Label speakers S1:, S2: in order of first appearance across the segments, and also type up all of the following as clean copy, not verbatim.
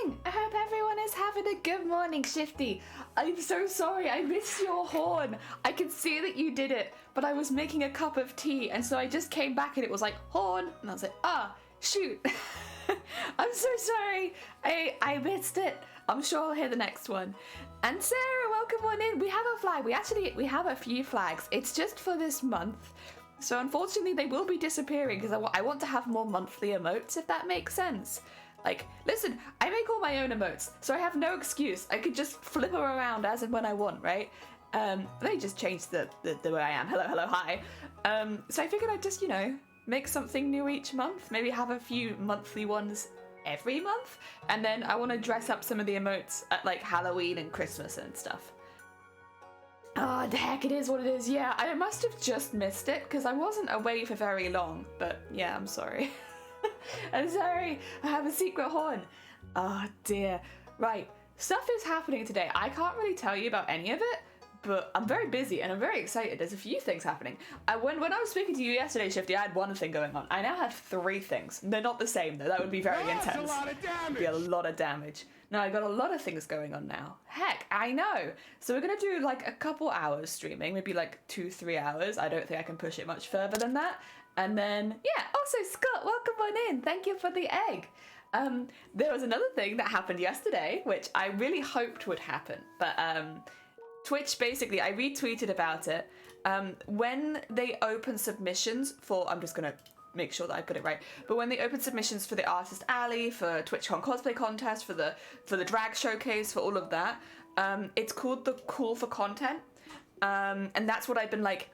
S1: morning! I hope everyone is having a good morning, Shifty. I'm so sorry, I missed your horn. I could see that you did it, but I was making a cup of tea, and so I just came back and it was like, horn, and I was like, shoot. I'm so sorry, I missed it. I'm sure I'll hear the next one. And Sarah, welcome on in. We have a flag. We have a few flags. It's just for this month. So unfortunately they will be disappearing because I want to have more monthly emotes, if that makes sense. Like, listen, I make all my own emotes, so I have no excuse. I could just flip them around as and when I want, right? Let me just change the way I am. Hello, hello, hi. So I figured I'd just, make something new each month. Maybe have a few monthly ones every month. And then I want to dress up some of the emotes at like Halloween and Christmas and stuff. Oh, the heck, it is what it is. Yeah, I must have just missed it because I wasn't away for very long. But yeah, I'm sorry. I'm sorry, I have a secret horn. Oh dear. Right, stuff is happening today. I can't really tell you about any of it, but I'm very busy and I'm very excited. There's a few things happening. When I was speaking to you yesterday, Shifty, I had one thing going on. I now have 3 things. They're not the same though. That would be very intense.
S2: That's a lot of damage.
S1: Be a lot of damage. No, I got a lot of things going on now. Heck, I know. So we're gonna do like a couple hours streaming, maybe like 2-3 hours. I don't think I can push it much further than that. And then, yeah, also Scott, welcome on in. Thank you for the egg. There was another thing that happened yesterday, which I really hoped would happen. But Twitch, basically, I retweeted about it. When they open submissions for, I'm just going to make sure that I've got it right, but when they open submissions for the Artist Alley, for TwitchCon Cosplay Contest, for the drag showcase, for all of that, it's called the Call for Content. And that's what I've been like,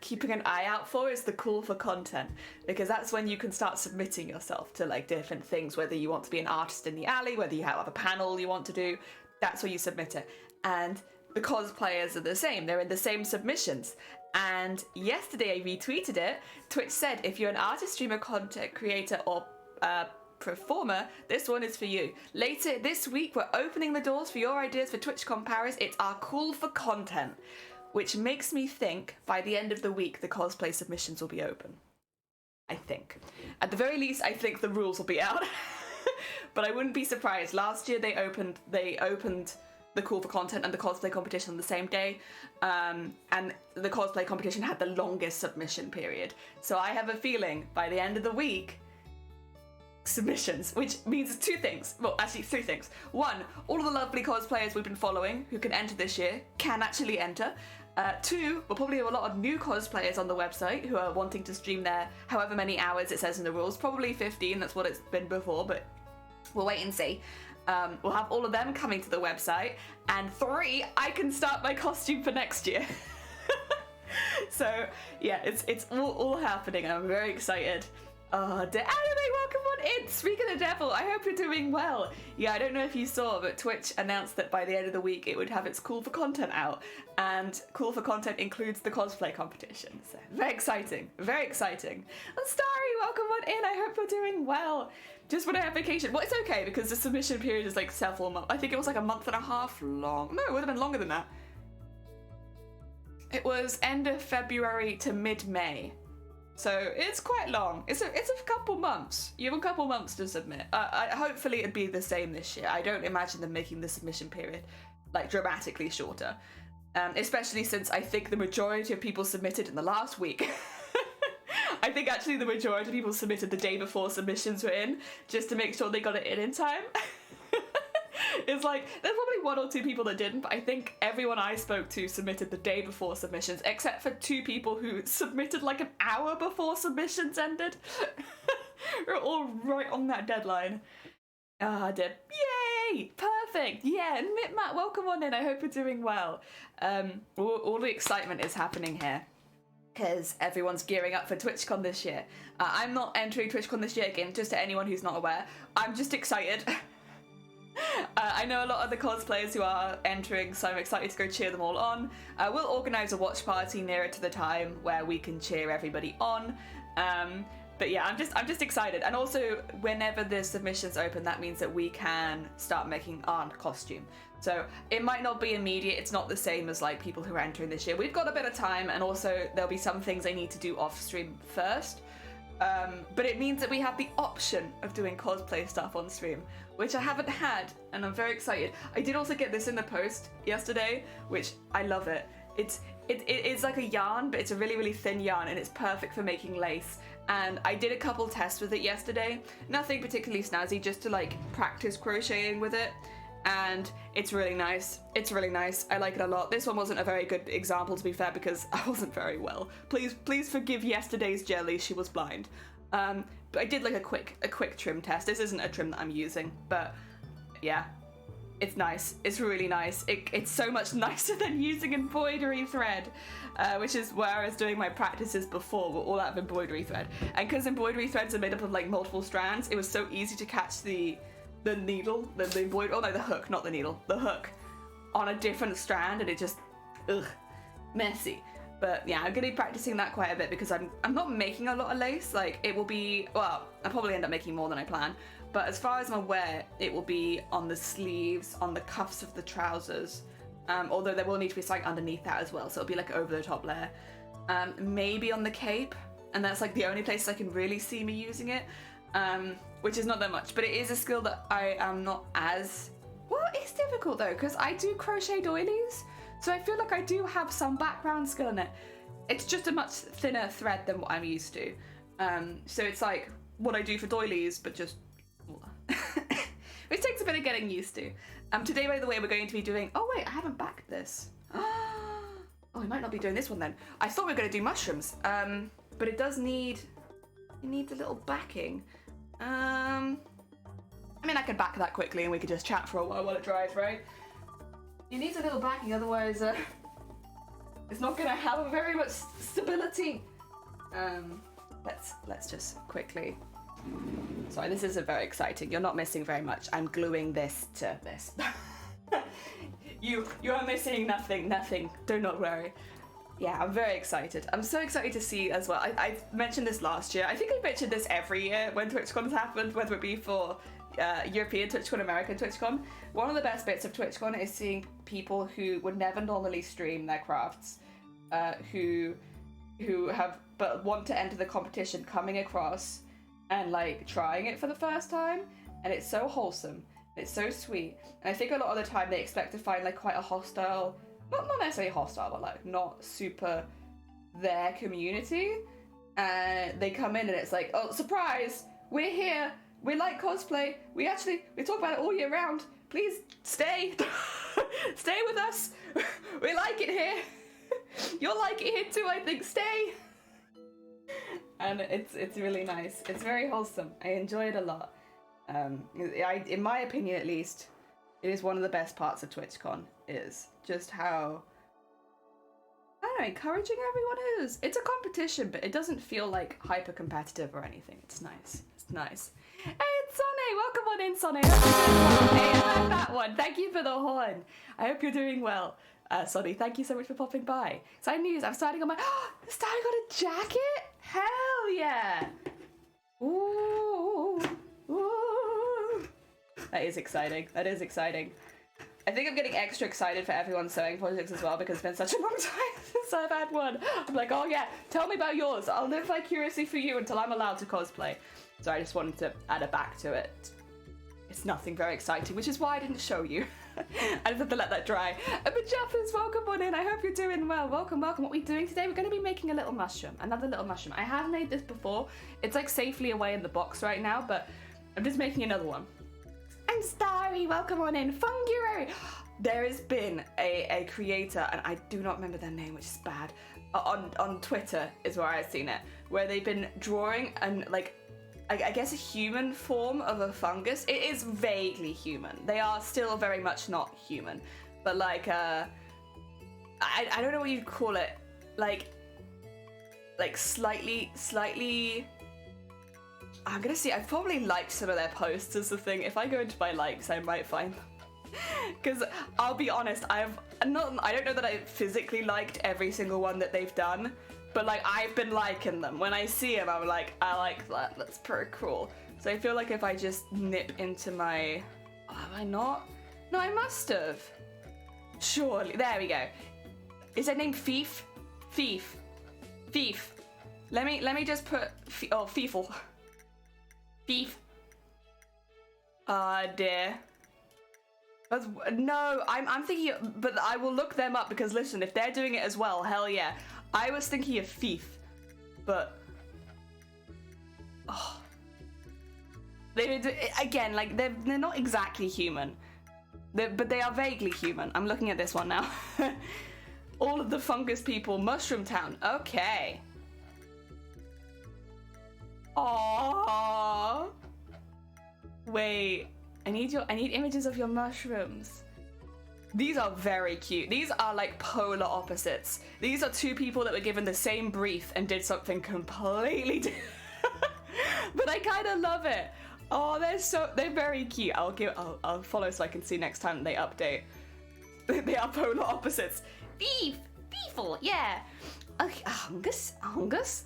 S1: keeping an eye out for, is the call for content, because that's when you can start submitting yourself to like different things, whether you want to be an artist in the alley, whether you have a panel you want to do, that's where you submit it. And the cosplayers are the same, they're in the same submissions. And yesterday I retweeted it. Twitch said, if you're an artist, streamer, content creator, or performer, this one is for you. Later this week we're opening the doors for your ideas for TwitchCon Paris. It's our call for content, which makes me think by the end of the week the cosplay submissions will be open. I think. At the very least, I think the rules will be out. But I wouldn't be surprised. Last year they opened the call for content and the cosplay competition on the same day. And the cosplay competition had the longest submission period. So I have a feeling by the end of the week, submissions, which means 2 things. Well, actually 3 things. 1, all of the lovely cosplayers we've been following who can enter this year can actually enter. 2, we'll probably have a lot of new cosplayers on the website who are wanting to stream there however many hours it says in the rules. Probably 15, that's what it's been before, but we'll wait and see. We'll have all of them coming to the website. And 3, I can start my costume for next year. So yeah, it's all happening and I'm very excited. Oh, Anime, welcome on in! Speak of the devil, I hope you're doing well. Yeah, I don't know if you saw, but Twitch announced that by the end of the week it would have its call for content out. And call for content includes the cosplay competition. So, very exciting, very exciting. And Starry, welcome on in, I hope you're doing well. Just when I have vacation. Well, it's okay, because the submission period is like several months. I think it was like a month and a half long. No, it would have been longer than that. It was end of February to mid-May. So it's quite long. It's a couple months. You have a couple months to submit. Hopefully it'd be the same this year. I don't imagine them making the submission period like dramatically shorter. Especially since I think the majority of people submitted in the last week. I think actually the majority of people submitted the day before submissions were in, just to make sure they got it in time. It's like, there's probably 1 or 2 people that didn't, but I think everyone I spoke to submitted the day before submissions, except for 2 people who submitted like an hour before submissions ended. We're all right on that deadline. Ah, I did. Yay! Perfect! Yeah, and Matt, welcome on in. I hope you're doing well. All the excitement is happening here, because everyone's gearing up for TwitchCon this year. I'm not entering TwitchCon this year, again, just to anyone who's not aware. I'm just excited. I know a lot of the cosplayers who are entering, so I'm excited to go cheer them all on. We'll organise a watch party nearer to the time where we can cheer everybody on. But yeah, I'm just excited. And also, whenever the submissions open, that means that we can start making our costume. So it might not be immediate. It's not the same as like people who are entering this year. We've got a bit of time, and also there'll be some things I need to do off stream first. But it means that we have the option of doing cosplay stuff on stream, which I haven't had, and I'm very excited. I did also get this in the post yesterday, which I love it. It's like a yarn, but it's a really, really thin yarn, and it's perfect for making lace. And I did a couple tests with it yesterday. Nothing particularly snazzy, just to like practice crocheting with it. And it's really nice. It's really nice. I like it a lot. This one wasn't a very good example, to be fair, because I wasn't very well. Please forgive yesterday's jelly. She was blind. But I did like a quick trim test. This isn't a trim that I'm using, but yeah, it's nice. It's really nice. It's so much nicer than using embroidery thread, which is where I was doing my practices before, were all out of embroidery thread. And because embroidery threads are made up of like multiple strands, it was so easy to catch the needle, the embroidery, oh no, the hook, not the needle, the hook on a different strand, and it just, messy. But yeah, I'm gonna be practicing that quite a bit because I'm not making a lot of lace. Like, it will be, well, I'll probably end up making more than I plan, but as far as I'm aware, it will be on the sleeves, on the cuffs of the trousers, although there will need to be something underneath that as well, so it'll be like over the top layer. Maybe on the cape, and that's like the only place I can really see me using it, which is not that much, but it is a skill that I am not as, well, it's difficult though, because I do crochet doilies, so I feel like I do have some background skill in it. It's just a much thinner thread than what I'm used to. So it's like what I do for doilies, but just which takes a bit of getting used to. Today, by the way, we're going to be doing, oh wait, I haven't backed this. Oh, we might not be doing this one then. I thought we were going to do mushrooms, but it does need, it needs a little backing. I mean, I could back that quickly and we could just chat for a while it dries, right? It needs a little backing, otherwise it's not gonna have very much stability. Let's just quickly. Sorry, this isn't very exciting. You're not missing very much. I'm gluing this to this. You are missing nothing. Do not worry. Yeah, I'm very excited. I'm so excited to see as well. I mentioned this last year. I think I mentioned this every year when TwitchCon's happened, whether it be for European TwitchCon, American TwitchCon. One of the best bits of TwitchCon is seeing people who would never normally stream their crafts, who have but want to enter the competition, coming across and like trying it for the first time, and it's so wholesome. It's so sweet, and I think a lot of the time they expect to find like quite a hostile, not necessarily hostile, but like not super their community, and they come in and it's like, oh, surprise, we're here. We like cosplay. We talk about it all year round. Please stay. Stay with us. We like it here. You'll like it here too, I think. Stay. And it's really nice. It's very wholesome. I enjoy it a lot. In my opinion, at least, it is one of the best parts of TwitchCon. Is just how, I don't know, encouraging everyone is. It's a competition, but it doesn't feel like hyper competitive or anything. It's nice. It's nice. Hey, it's Sonny! Welcome on in, Sonny. Hey, I like that one. Thank you for the horn. I hope you're doing well. Sonny, thank you so much for popping by. Exciting news, I'm starting on my... starting on a jacket? Hell yeah! Ooh. Ooh. That is exciting. That is exciting. I think I'm getting extra excited for everyone's sewing projects as well, because it's been such a long time since I've had one. I'm like, oh yeah, tell me about yours. I'll live vicariously for you until I'm allowed to cosplay. So I just wanted to add a back to it. It's nothing very exciting, which is why I didn't show you. I just have to let that dry. But Jeffers, welcome on in. I hope you're doing well. Welcome, welcome. What are we doing today? We're going to be making a little mushroom. Another little mushroom. I have made this before. It's like safely away in the box right now, but I'm just making another one. I'm Starry. Welcome on in. Funguary. There has been a creator, and I do not remember their name, which is bad, on Twitter is where I've seen it, where they've been drawing and like, I guess a human form of a fungus. It is vaguely human. They are still very much not human, but like I don't know what you'd call it. Like slightly. I'm gonna see. I've probably liked some of their posts as the thing. If I go into my likes, I might find them. Because I'll be honest, I don't know that I physically liked every single one that they've done. But like, I've been liking them. When I see them, I'm like, I like that. That's pretty cool. So I feel like if I just nip into my... Oh, have I not? No, I must have. Surely. There we go. Is that named Fief? Fief. Fief. Let me just put feeful. Beef. Dear. No, I'm thinking, but I will look them up because listen, if they're doing it as well, hell yeah. I was thinking of thief, but oh, again, like they're not exactly human, but they are vaguely human. I'm looking at this one now. All of the fungus people, Mushroom Town. Okay. Aww. Wait, I need images of your mushrooms. These are very cute. These are like polar opposites. These are two people that were given the same brief and did something completely different. But I kind of love it. Oh, they're very cute. I'll follow so I can see next time they update. They are polar opposites. Beeful, yeah. Okay, Hungus.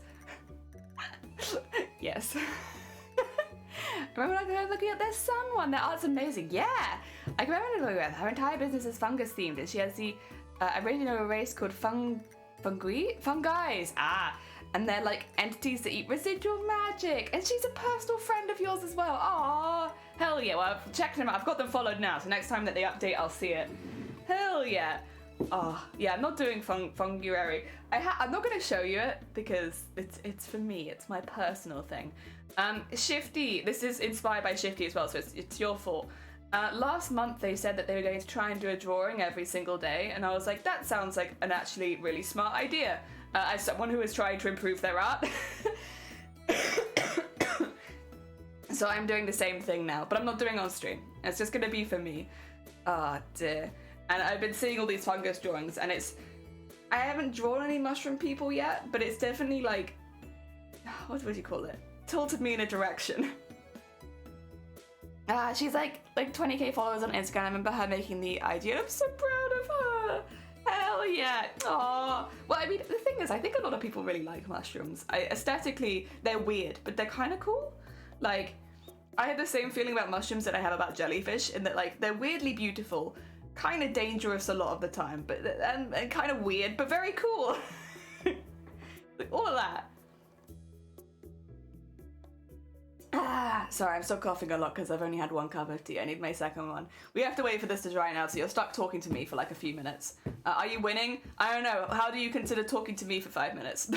S1: Yes. Remember looking at their sun one? Their art's amazing. Yeah, I can remember looking at her entire business is fungus themed, and she has the I really know a race called fungi. And they're like entities that eat residual magic, and she's a personal friend of yours as well. Aw, hell yeah. Well, I've checked them out. I've got them followed now, so next time that they update, I'll see it. Hell yeah. Oh yeah, I'm not doing funguary. I'm not going to show you it because it's for me. It's my personal thing. Shifty. This is inspired by Shifty as well, so it's your fault. Last month they said that they were going to try and do a drawing every single day, and I was like, that sounds like an actually really smart idea. As someone who is trying to improve their art. So I'm doing the same thing now, but I'm not doing it on stream. It's just going to be for me. Ah, dear. And I've been seeing all these fungus drawings, and I haven't drawn any mushroom people yet, but it's definitely like, what would you call it? Tilted me in a direction. She's like 20k followers on Instagram. I remember her making the idea. I'm so proud of her. Hell yeah. Aww. Well, I mean, the thing is, I think a lot of people really like mushrooms. Aesthetically, they're weird, but they're kind of cool. Like, I have the same feeling about mushrooms that I have about jellyfish, in that like they're weirdly beautiful, kind of dangerous a lot of the time, but and kind of weird, but very cool. All of that. Sorry, I'm still coughing a lot because I've only had one cup of tea. I need my second one. We have to wait for this to dry now, so you're stuck talking to me for like a few minutes. Are you winning? I don't know. How do you consider talking to me for 5 minutes?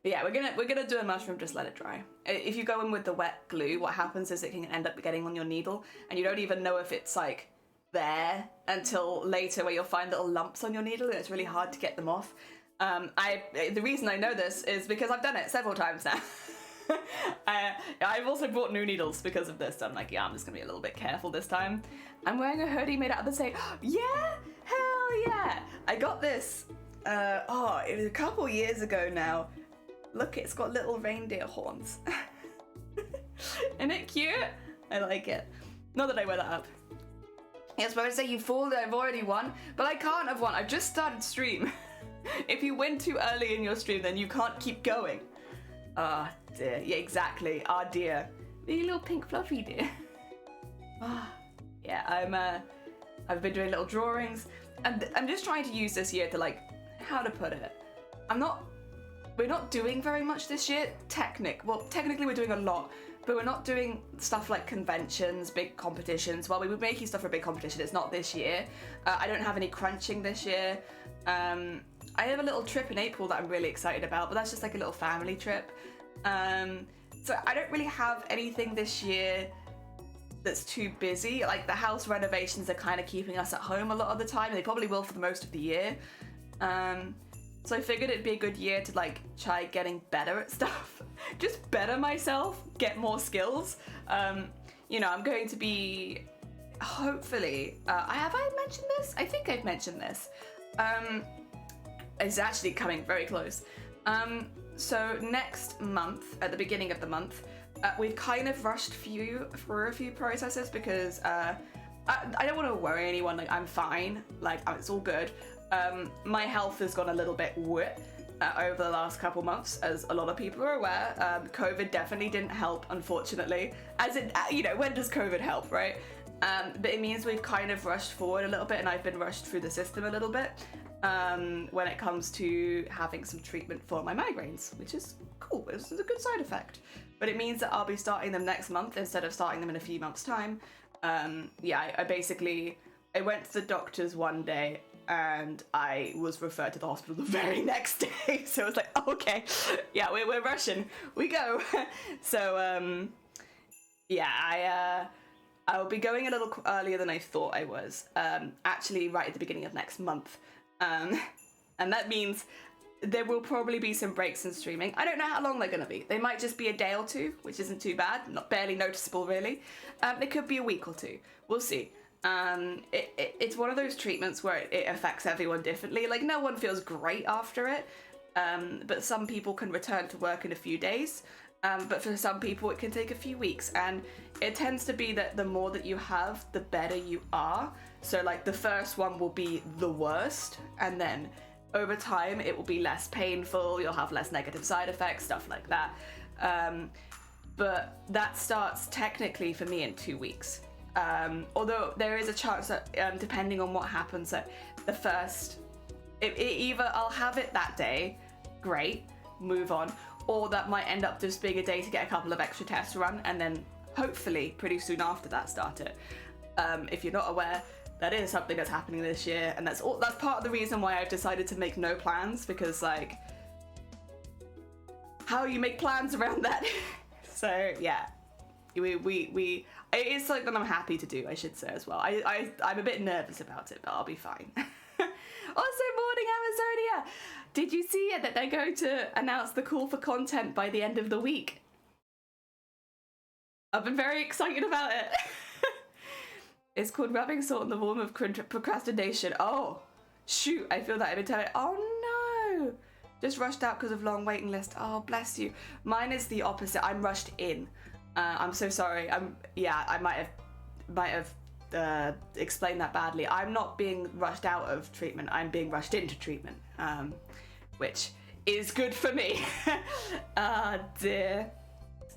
S1: Yeah, we're gonna do a mushroom, just let it dry. If you go in with the wet glue, what happens is it can end up getting on your needle, and you don't even know if it's like there until later, where you'll find little lumps on your needle, and it's really hard to get them off. The reason I know this is because I've done it several times now. I've also bought new needles because of this. So I'm like, yeah, I'm just gonna be a little bit careful this time. I'm wearing a hoodie made out of the same. Yeah, hell yeah! I got this. It was a couple years ago now. Look, it's got little reindeer horns. Isn't it cute? I like it. Not that I wear that up. Yes, but I would say you fooled. I've already won, but I can't have won. I've just started stream. If you win too early in your stream, then you can't keep going. Ah, dear. Yeah, exactly. Ah, dear. The little pink fluffy dear. Yeah, I've been doing little drawings, and I'm just trying to use this year to, like, how to put it. We're not doing very much this year. Technically we're doing a lot, but we're not doing stuff like conventions, big competitions. While we were making stuff for a big competition, it's not this year. I don't have any crunching this year. I have a little trip in April that I'm really excited about, but that's just like a little family trip. So I don't really have anything this year that's too busy. Like the house renovations are kind of keeping us at home a lot of the time. They probably will for the most of the year. So I figured it'd be a good year to like try getting better at stuff. Just better myself, get more skills. You know, I'm going to be, hopefully, have I mentioned this? I think I've mentioned this. It's actually coming very close. So next month, at the beginning of the month, we've kind of rushed through a few processes because I don't want to worry anyone. Like, I'm fine. Like, it's all good. My health has gone a little bit wet over the last couple months, as a lot of people are aware. COVID definitely didn't help, unfortunately. As it, you know, when does COVID help, right? But it means we've kind of rushed forward a little bit, and I've been rushed through the system a little bit. when it comes to having some treatment for my migraines, which is cool. It's a good side effect. But it means that I'll be starting them next month instead of starting them in a few months' time. I went to the doctor's one day and I was referred to the hospital the very next day. So I was like, oh, okay, yeah, we're rushing, we go. So I'll be going a little earlier than I thought I was, actually right at the beginning of next month. And that means there will probably be some breaks in streaming. I don't know how long they're going to be. They might just be a day or two, which isn't too bad, not barely noticeable really. They could be a week or two. We'll see. It's one of those treatments where it affects everyone differently. Like, no one feels great after it, but some people can return to work in a few days. But for some people it can take a few weeks, and it tends to be that the more that you have, the better you are. So like the first one will be the worst, and then over time it will be less painful, you'll have less negative side effects, stuff like that. But that starts technically for me in 2 weeks. Although there is a chance that depending on what happens, that the first, either I'll have it that day, great, move on, or that might end up just being a day to get a couple of extra tests run, and then hopefully pretty soon after that start it. If you're not aware, that is something that's happening this year, and that's part of the reason why I've decided to make no plans, because like, how you make plans around that? So yeah, we it is something that I'm happy to do, I should say as well. I'm a bit nervous about it, but I'll be fine. Also, morning Amazonia! Did you see it that they're going to announce the call for content by the end of the week? I've been very excited about it. It's called Rubbing Salt in the Warm of Procrastination. Oh, shoot, I feel that I've been telling. Oh no! Just rushed out because of long waiting list. Oh, bless you. Mine is the opposite. I'm rushed in. I'm so sorry. I might have explained that badly. I'm not being rushed out of treatment. I'm being rushed into treatment, which is good for me. Dear.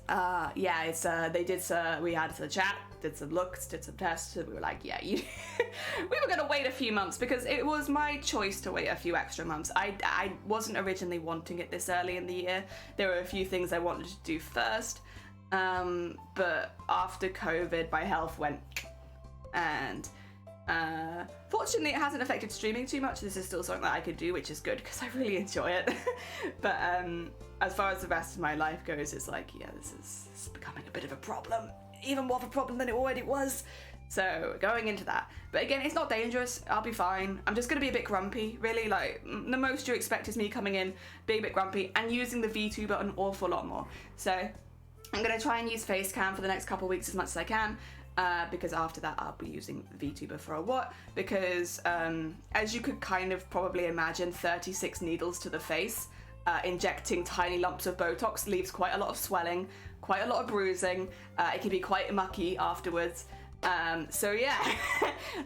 S1: We had a chat, did some looks, did some tests, and we were like, yeah, we were gonna wait a few months because it was my choice to wait a few extra months. I wasn't originally wanting it this early in the year. There were a few things I wanted to do first, but after COVID, my health went, and fortunately it hasn't affected streaming too much. This is still something that I could do, which is good because I really enjoy it. But as far as the rest of my life goes, it's like, yeah, this is becoming a bit of a problem, even more of a problem than it already was. So going into that, but again, it's not dangerous. I'll be fine. I'm just gonna be a bit grumpy, really. Like, the most you expect is me coming in, being a bit grumpy, and using the VTuber an awful lot more. So I'm gonna try and use Facecam for the next couple of weeks as much as I can. Because after that I'll be using VTuber for a what, because as you could kind of probably imagine, 36 needles to the face, injecting tiny lumps of Botox leaves quite a lot of swelling, quite a lot of bruising. It can be quite mucky afterwards. So yeah,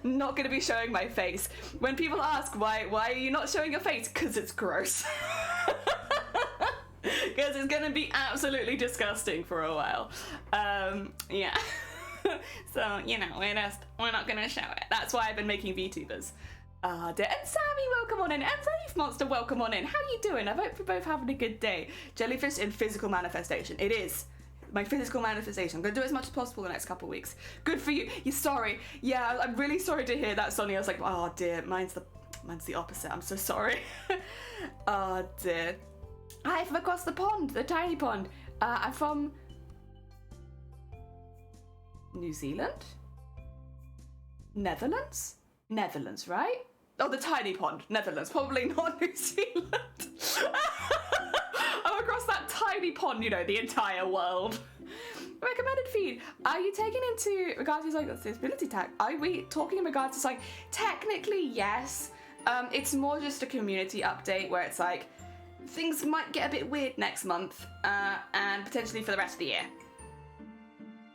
S1: not going to be showing my face. When people ask why are you not showing your face, because it's gross. Because it's going to be absolutely disgusting for a while. Yeah. So, you know, we're not gonna show it. That's why I've been making VTubers. And Sammy, welcome on in. And Brave Monster, welcome on in. How you doing? I hope you're both having a good day. Jellyfish in physical manifestation. It is my physical manifestation. I'm gonna do as much as possible the next couple of weeks. Good for you. You're sorry. Yeah, I'm really sorry to hear that, Sonny. I was like, oh dear, mine's the opposite. I'm so sorry. Oh dear. Hi from across the pond, the tiny pond. I'm from New Zealand? Netherlands? Netherlands, right? Oh, the tiny pond. Netherlands. Probably not New Zealand. I'm across that tiny pond, you know, the entire world. Recommended feed. Are you taking into regards to like disability tag? Are we talking in regards to like, technically yes. It's more just a community update where it's like, things might get a bit weird next month, and potentially for the rest of the year.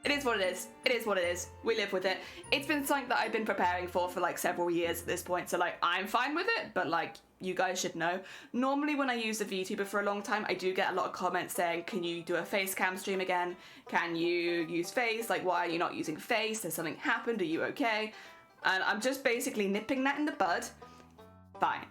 S1: It is what it is. It is what it is. We live with it. It's been something that I've been preparing for like several years at this point, so like I'm fine with it, but like you guys should know. Normally when I use a VTuber for a long time, I do get a lot of comments saying, can you do a face cam stream again? Can you use face? Like, why are you not using face? Has something happened? Are you okay? And I'm just basically nipping that in the bud. Fine.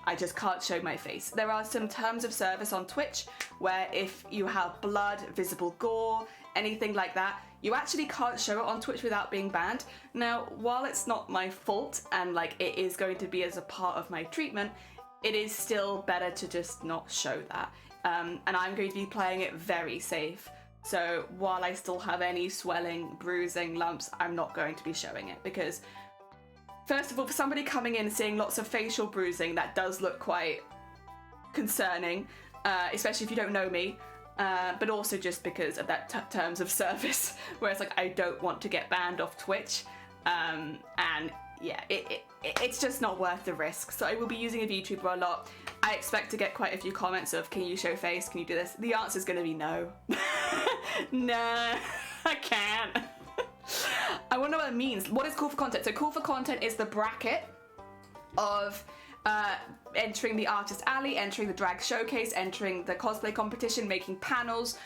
S1: I just can't show my face. There are some terms of service on Twitch where if you have blood, visible gore, anything like that, you actually can't show it on Twitch without being banned. Now, while it's not my fault and like it is going to be as a part of my treatment, it is still better to just not show that. And I'm going to be playing it very safe. So while I still have any swelling, bruising, lumps, I'm not going to be showing it because, first of all, for somebody coming in seeing lots of facial bruising, that does look quite concerning, especially if you don't know me, but also just because of that terms of service, where it's like, I don't want to get banned off Twitch, and yeah, it's just not worth the risk. So I will be using a VTuber a lot. I expect to get quite a few comments of, can you show face, can you do this? The answer is going to be no. No, I can't. I wonder what it means. What is cool for content? So cool for content is the bracket of entering the artist alley, entering the drag showcase, entering the cosplay competition, making panels,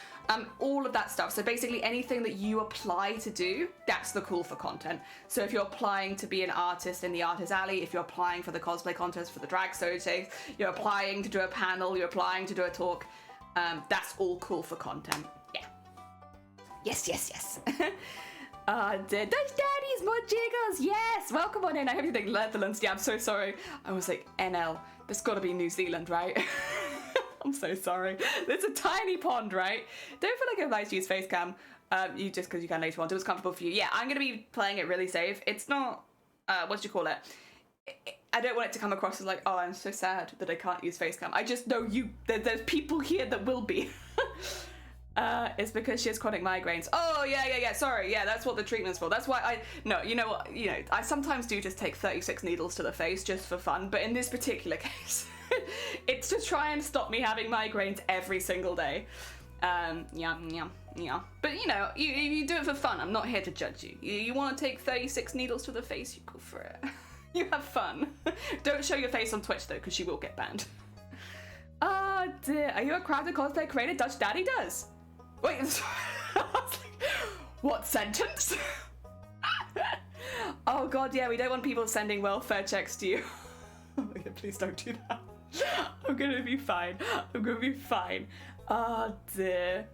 S1: all of that stuff. So basically anything that you apply to do, that's the cool for content. So if you're applying to be an artist in the artist alley, if you're applying for the cosplay contest for the drag showcase, you're applying to do a panel, you're applying to do a talk, that's all cool for content. Yeah. Yes, yes, yes. Dutch Daddies, more jiggles, yes! Welcome on in, I hope you think Netherlands. Yeah, I'm so sorry. I was like, NL, there's gotta be New Zealand, right? I'm so sorry. It's a tiny pond, right? Don't feel like I'm obliged to use face cam, you just because you can later on. It was comfortable for you. Yeah, I'm gonna be playing it really safe. It's not, what do you call it? I don't want it to come across as like, oh, I'm so sad that I can't use face cam. I just know there's people here that will be. It's because she has chronic migraines. Oh, yeah, sorry. Yeah, that's what the treatment's for. That's why I sometimes do just take 36 needles to the face just for fun, but in this particular case, it's to try and stop me having migraines every single day. Yeah. But you do it for fun. I'm not here to judge you. You want to take 36 needles to the face, you go for it. You have fun. Don't show your face on Twitch though, because you will get banned. Oh dear. Are you a crafted cosplay creator? Dutch Daddy does. Wait, I was like, what sentence? Oh god, yeah, we don't want people sending welfare checks to you. Oh yeah, please don't do that. I'm gonna be fine. Oh dear.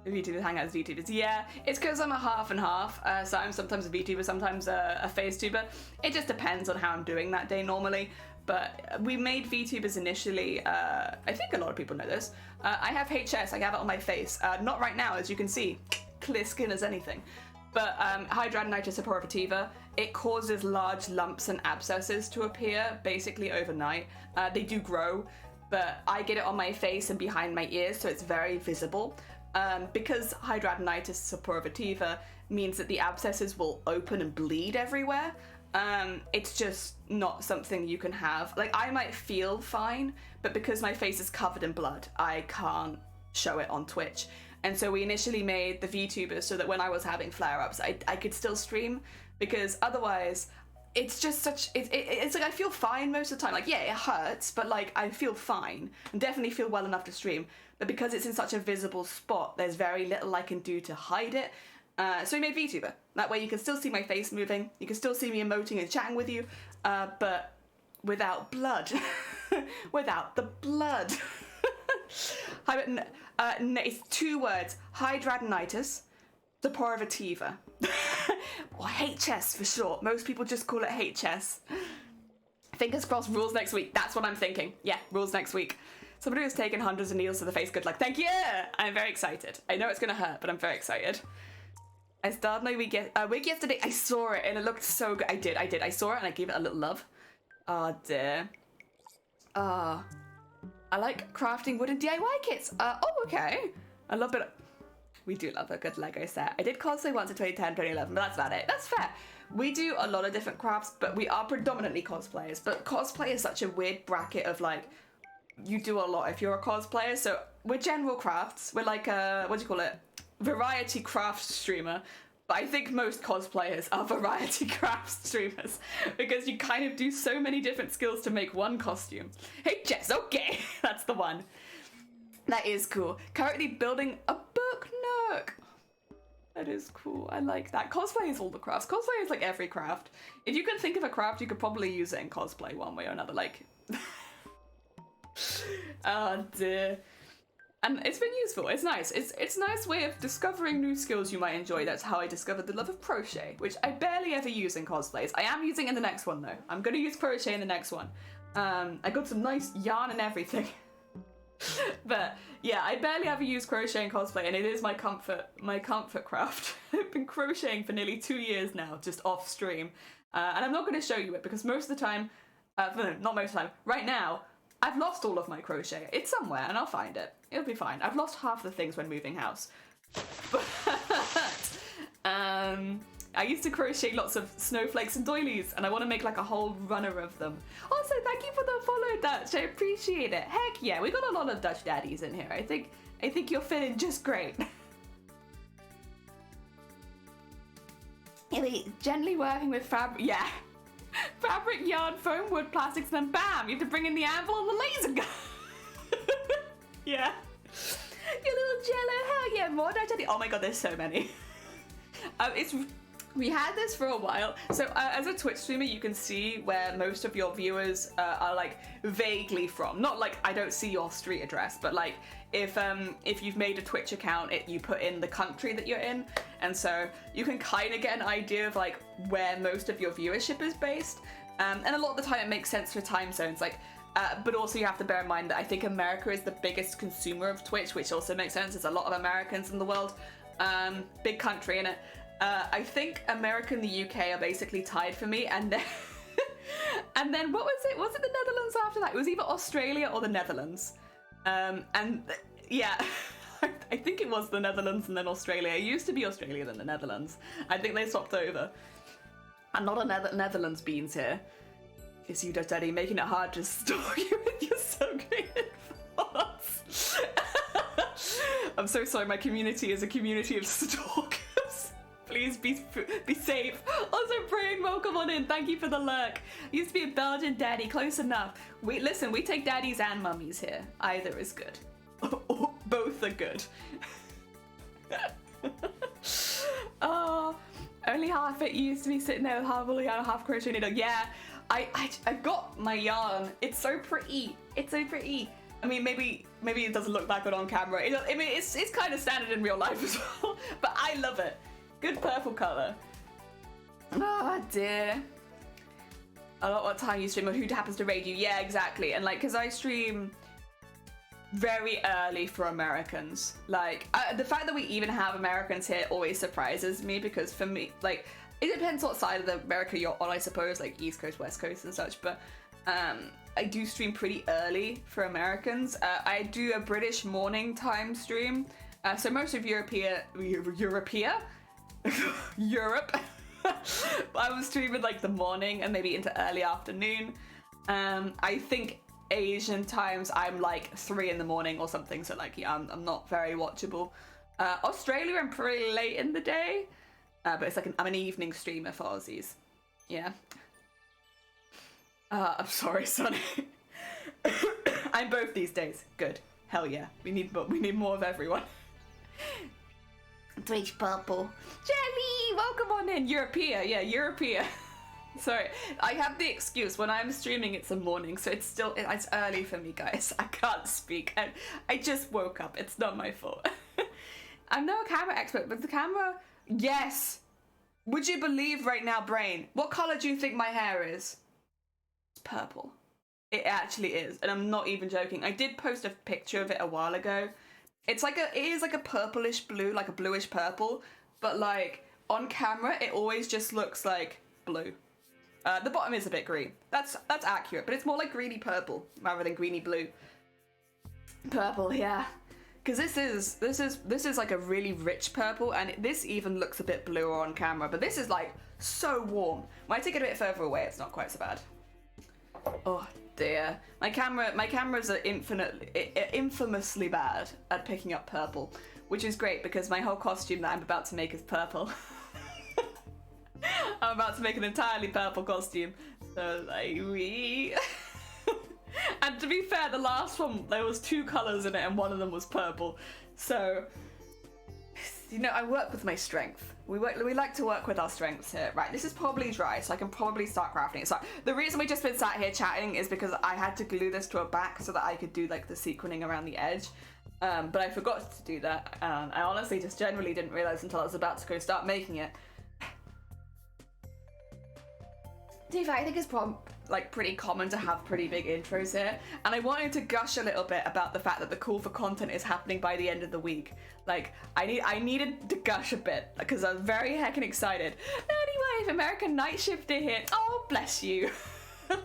S1: VTubers hang out as VTubers. Yeah, it's because I'm a half and half. So I'm sometimes a VTuber, sometimes a face tuber. It just depends on how I'm doing that day normally. But we made VTubers initially, I think a lot of people know this. I have HS, I have it on my face. Not right now, as you can see, clear skin as anything. But hidradenitis suppurativa, it causes large lumps and abscesses to appear basically overnight. They do grow, but I get it on my face and behind my ears, so it's very visible. Because hidradenitis suppurativa means that the abscesses will open and bleed everywhere. It's just not something you can have. Like, I might feel fine, but because my face is covered in blood, I can't show it on Twitch. And so we initially made the VTubers so that when I was having flare-ups, I could still stream, because otherwise it's just such, it's like I feel fine most of the time. Like, yeah, it hurts, but like I feel fine and definitely feel well enough to stream. But because it's in such a visible spot, there's very little I can do to hide it. So we made VTuber. That way you can still see my face moving, you can still see me emoting and chatting with you, but without blood. Without the blood. It's 2 words. Hidradenitis suppurativa. Or HS for short. Most people just call it HS. Fingers crossed, rules next week. That's what I'm thinking. Yeah, rules next week. Somebody who's taken hundreds of needles to the face, good luck. Thank you! I'm very excited. I know it's gonna hurt, but I'm very excited. I started my wig yesterday. I saw it and it looked so good. I did. I saw it and I gave it a little love. Oh dear. I like crafting wooden DIY kits. Okay. I love it. We do love a good Lego set. I did cosplay once in 2010, 2011, but that's about it. That's fair. We do a lot of different crafts, but we are predominantly cosplayers. But cosplay is such a weird bracket of like, you do a lot if you're a cosplayer. So we're general crafts. We're like a, what do you call it? Variety craft streamer. But I think most cosplayers are variety craft streamers because you kind of do so many different skills to make one costume. Hey Jess, okay, that's the one. That is cool. Currently building a book nook. That is cool. I like that. Cosplay is all the crafts. Cosplay is like every craft. If you can think of a craft, you could probably use it in cosplay one way or another. Like, Oh dear. And it's been useful. It's nice. It's a nice way of discovering new skills you might enjoy. That's how I discovered the love of crochet, which I barely ever use in cosplays. I am using in the next one though. I'm gonna use crochet in the next one. I got some nice yarn and everything. But yeah, I barely ever use crochet in cosplay, and it is my comfort craft. I've been crocheting for nearly 2 years now, just off stream. And I'm not going to show you it because most of the time, no, not most of the time, right now, I've lost all of my crochet. It's somewhere and I'll find it. It'll be fine. I've lost half the things when moving house. But I used to crochet lots of snowflakes and doilies, and I want to make like a whole runner of them. Also, thank you for the follow, Dutch. I appreciate it. Heck yeah, we got a lot of Dutch daddies in here. I think you're fitting just great. Gently working with fabric. Yeah. Fabric, yarn, foam, wood, plastics, then bam! You have to bring in the anvil and the laser gun. Yeah. Your little jello, hell yeah, more Dutch daddy. Oh my god, there's so many. We had this for a while. So as a Twitch streamer, you can see where most of your viewers are like vaguely from. Not like I don't see your street address, but like if you've made a Twitch account, you put in the country that you're in, and so you can kind of get an idea of like where most of your viewership is based. And a lot of the time it makes sense for time zones, like. But also you have to bear in mind that I think America is the biggest consumer of Twitch, which also makes sense. There's a lot of Americans in the world. Big country, innit? I think America and the UK are basically tied for me, and then and then what was it? Was it the Netherlands after that? It was either Australia or the Netherlands. Yeah, I think it was the Netherlands and then Australia. It used to be Australia then the Netherlands. I think they swapped over. I'm not a Netherlands beans here. It's you, Dutch Daddy, making it hard to stalk you with your so-created thoughts. I'm so sorry, my community is a community of stalkers. Please be safe. Also, Brain, welcome on in. Thank you for the lurk. Used to be a Belgian daddy, close enough. Listen, we take daddies and mummies here. Either is good. Both are good. Oh, only half it used to be sitting there with half woolly yarn, half crochet needle. Yeah, I got my yarn. It's so pretty. It's so pretty. I mean, maybe it doesn't look that good on camera. I mean, it's kind of standard in real life as well. But I love it. Good purple colour. Oh dear. A lot what time you stream or who happens to raid you. Yeah, exactly. And like, because I stream very early for Americans. Like, the fact that we even have Americans here always surprises me, because for me, like, it depends what side of America you're on, I suppose, like East Coast, West Coast and such, but I do stream pretty early for Americans. I do a British morning time stream. So most of Europe, I was streaming like the morning and maybe into early afternoon. I think Asian times I'm like 3 in the morning or something, so like yeah, I'm not very watchable. Australia I'm pretty late in the day, but it's like I'm an evening streamer for Aussies. Yeah. I'm sorry, Sonny. I'm both these days. Good. Hell yeah. We need more of everyone. Twitch purple. Jelly, welcome on in. Europea, yeah, Europea. Sorry, I have the excuse when I'm streaming it's a morning, so it's early for me, guys. I can't speak. I just woke up. It's not my fault. I'm no camera expert, but the camera, yes. Would you believe right now, Brain? What color do you think my hair is? It's purple. It actually is, and I'm not even joking. I did post a picture of it a while ago. It is like a purplish blue, like a bluish purple, but like on camera, it always just looks like blue. The bottom is a bit green. That's accurate, but it's more like greeny purple rather than greeny blue. Purple, yeah. Because this is like a really rich purple, and this even looks a bit bluer on camera, but this is like so warm. When I take it a bit further away, it's not quite so bad. Oh dear, my cameras are infamously bad at picking up purple, which is great because my whole costume that I'm about to make is purple. I'm about to make an entirely purple costume, so like we. And to be fair, the last one there was 2 colors in it, and one of them was purple. So, you know, I work with my strength. We like to work with our strengths here. Right, this is probably dry, so I can probably start crafting it. So the reason we just been sat here chatting is because I had to glue this to a back so that I could do like the sequining around the edge. But I forgot to do that. I honestly just generally didn't realize until I was about to go start making it. Diva, I think it's pretty common to have pretty big intros here, and I wanted to gush a little bit about the fact that the call for content is happening by the end of the week. Like, I needed to gush a bit because I was very heckin' excited. Anyway, if American Night Shift did hit, oh bless you.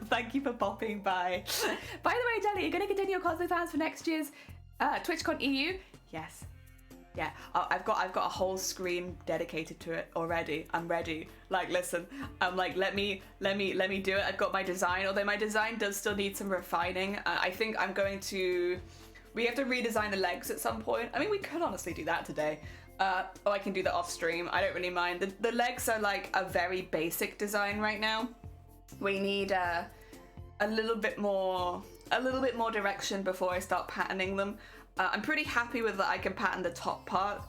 S1: Thank you for popping by. By the way, Jelly, you're gonna continue your cosplay plans for next year's TwitchCon EU? Yes. Yeah, I've got a whole screen dedicated to it already. I'm ready. Like, listen, I'm like, let me do it. I've got my design, although my design does still need some refining. I think I'm going to, we have to redesign the legs at some point. I mean, we could honestly do that today. Or I can do that off stream. I don't really mind. The legs are like a very basic design right now. We need a little bit more direction before I start patterning them. I'm pretty happy with that. I can pattern the top part,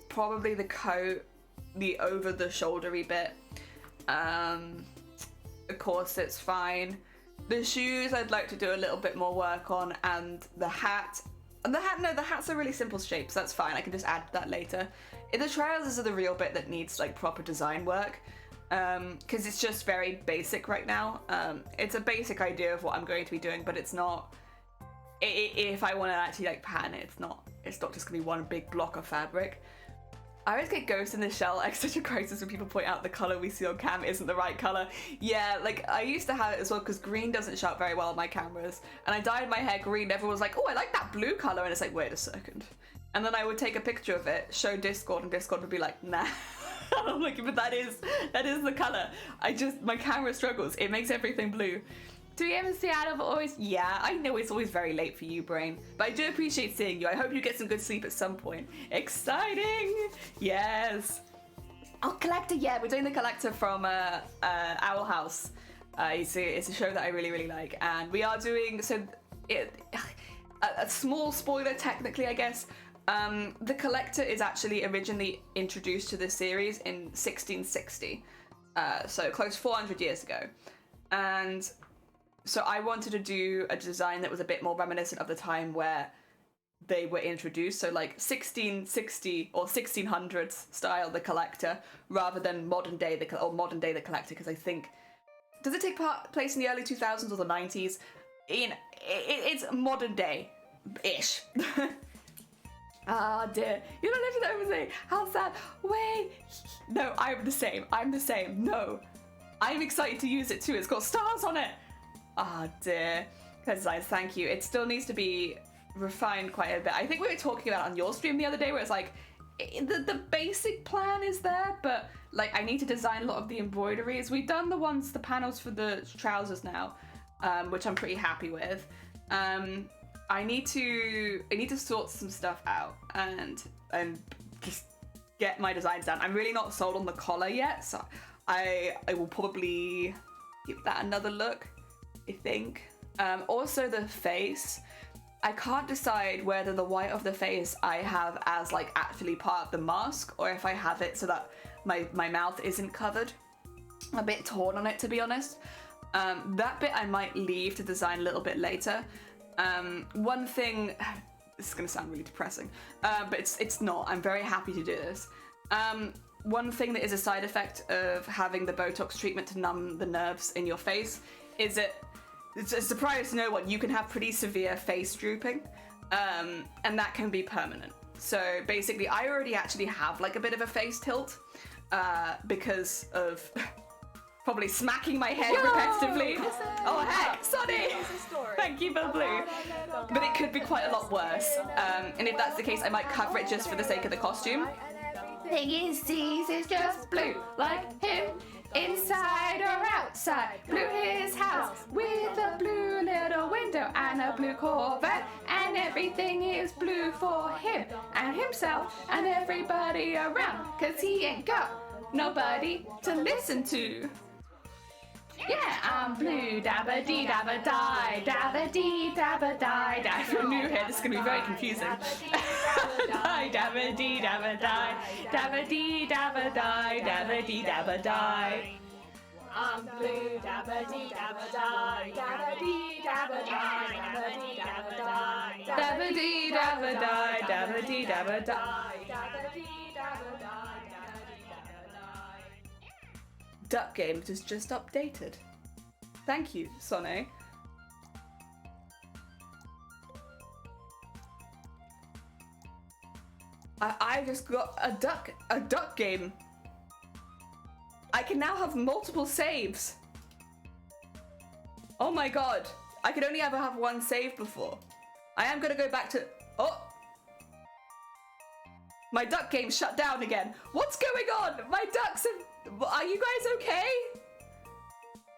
S1: probably the coat, the over the shouldery bit. Of course, it's fine. The shoes I'd like to do a little bit more work on, and the hat. And the hat's a really simple shape, so that's fine. I can just add that later. The trousers are the real bit that needs like proper design work, because it's just very basic right now. It's a basic idea of what I'm going to be doing, but it's not. If I want to actually like pattern it, it's not just gonna be one big block of fabric. I always get Ghost in the Shell existential crisis when people point out the color we see on cam isn't the right color. Yeah, like I used to have it as well because green doesn't show up very well on my cameras, and I dyed my hair green. Everyone was like, "Oh, I like that blue color," and it's like, wait a second. And then I would take a picture of it, show Discord, and Discord would be like, nah. I'm like, but that is the color. My camera struggles. It makes everything blue. 3 a.m. in Seattle, but always, yeah, I know it's always very late for you, Brain, but I do appreciate seeing you. I hope you get some good sleep at some point. Exciting! Yes! Oh, Collector, yeah, we're doing the Collector from Owl House. It's a show that I really, really like, and we are doing, a small spoiler technically, I guess. The Collector is actually originally introduced to the series in 1660, so close 400 years ago, and so I wanted to do a design that was a bit more reminiscent of the time where they were introduced, so like 1660 or 1600s style The Collector, rather than modern day The Collector, because I think, does it take place in the early 2000s or the 90s? It's modern day-ish. Ah, dear. You're not living over me. How sad. Wait. No, I'm the same. No. I'm excited to use it too. It's got stars on it. Ah, dear. Designs, thank you. It still needs to be refined quite a bit. I think we were talking about it on your stream the other day where it's like, the basic plan is there, but like I need to design a lot of the embroideries. We've done the panels for the trousers now, which I'm pretty happy with. I need to sort some stuff out and just get my designs down. I'm really not sold on the collar yet, so I will probably give that another look, I think. Also the face, I can't decide whether the white of the face I have as like actually part of the mask, or if I have it so that my mouth isn't covered. I'm a bit torn on it, to be honest. That bit I might leave to design a little bit later. One thing, this is gonna sound really depressing, but it's not. I'm very happy to do this. One thing that is a side effect of having the Botox treatment to numb the nerves in your face is it's a surprise to know what you can have pretty severe face drooping, and that can be permanent. So basically, I already actually have like a bit of a face tilt because of probably smacking my head repetitively. Oh heck, Sonny! Thank you for blue. But it could be quite a lot worse. And if that's the case, I might cover it just for the sake of the costume. Thing is, sees is just blue, like him. Inside or outside, blue his house with a blue little window and a blue Corvette, and everything is blue for him and himself and everybody around, cause he ain't got nobody to listen to. Yeah, I'm blue, dabba dee dabba die, dabba dee dabba die. If you're new here, this is going to be very confusing. Die, dabba dee dabba die, dabba dee dabba die, dabba dee dabba die. I'm blue, dabba dee dabba die, dabba dee dabba die, dabba dee dabba die, dabba dee dabba die, dabba dee dabba die, dabba dee dabba die. Duck Game is just updated. Thank you, Sonne. I just got a duck game. I can now have multiple saves. Oh my god. I could only ever have one save before. I am gonna go back to, oh. My duck game shut down again. What's going on? My ducks are you guys okay?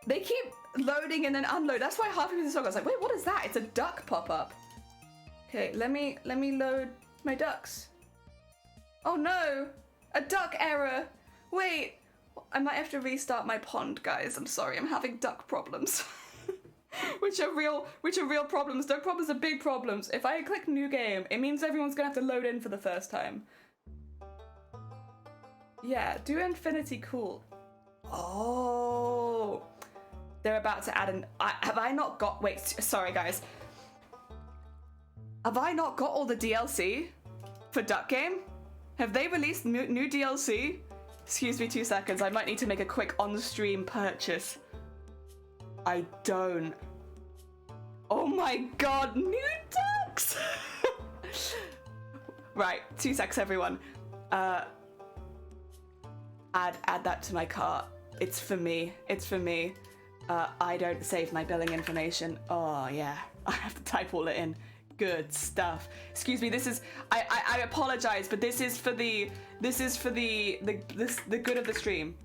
S1: They keep loading and then unload. That's why half of the song I was like, wait, what is that? It's a duck pop-up. Okay, let me load my ducks. Oh no, a duck error. Wait, I might have to restart my pond, guys. I'm sorry, I'm having duck problems. which are real problems. Duck problems are big problems. If I click new game, it means everyone's gonna have to load in for the first time. Yeah, do infinity cool. Oh, they're about to add an, have I not got, wait, sorry guys. Have I not got all the DLC for Duck Game? Have they released new DLC? Excuse me 2 seconds, I might need to make a quick on-stream purchase. I don't. Oh my god, new ducks! Right, 2 secs everyone. Add that to my cart. It's for me. It's for me. I don't save my billing information. Oh yeah, I have to type all it in. Good stuff. Excuse me. This is. I apologize, but this is for the. This is for the good of the stream.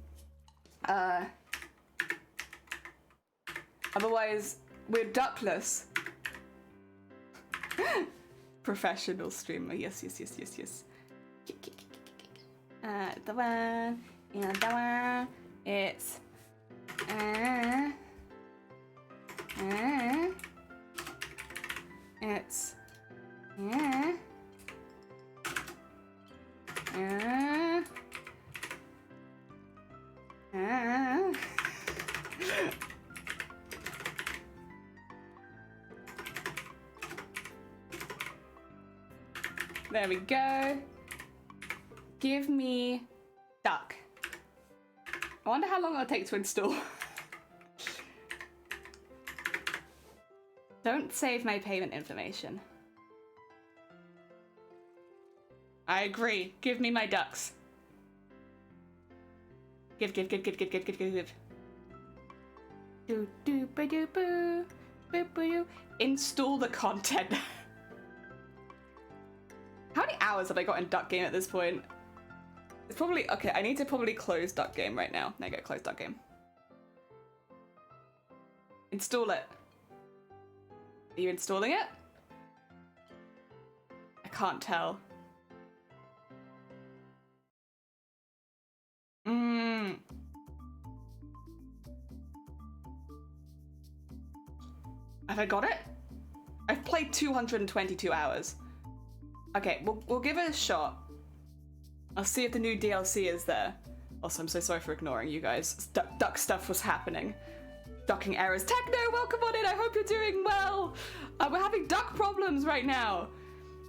S1: Otherwise, we're duckless. Professional streamer. Yes. The one. And that one, it's it's there we go. Give me duck. I wonder how long it'll take to install. Don't save my payment information. I agree. Give me my ducks. Give. Do do ba do boo. Boo boo. Install the content. How many hours have I got in Duck Game at this point? It's probably, okay, I need to probably close Duck Game right now. There you go, close Duck Game. Install it. Are you installing it? I can't tell. Have I got it? I've played 222 hours. Okay, we'll give it a shot. I'll see if the new DLC is there. Also, I'm so sorry for ignoring you guys. Duck stuff was happening. Ducking errors. Techno, welcome on in. I hope you're doing well. We're having duck problems right now.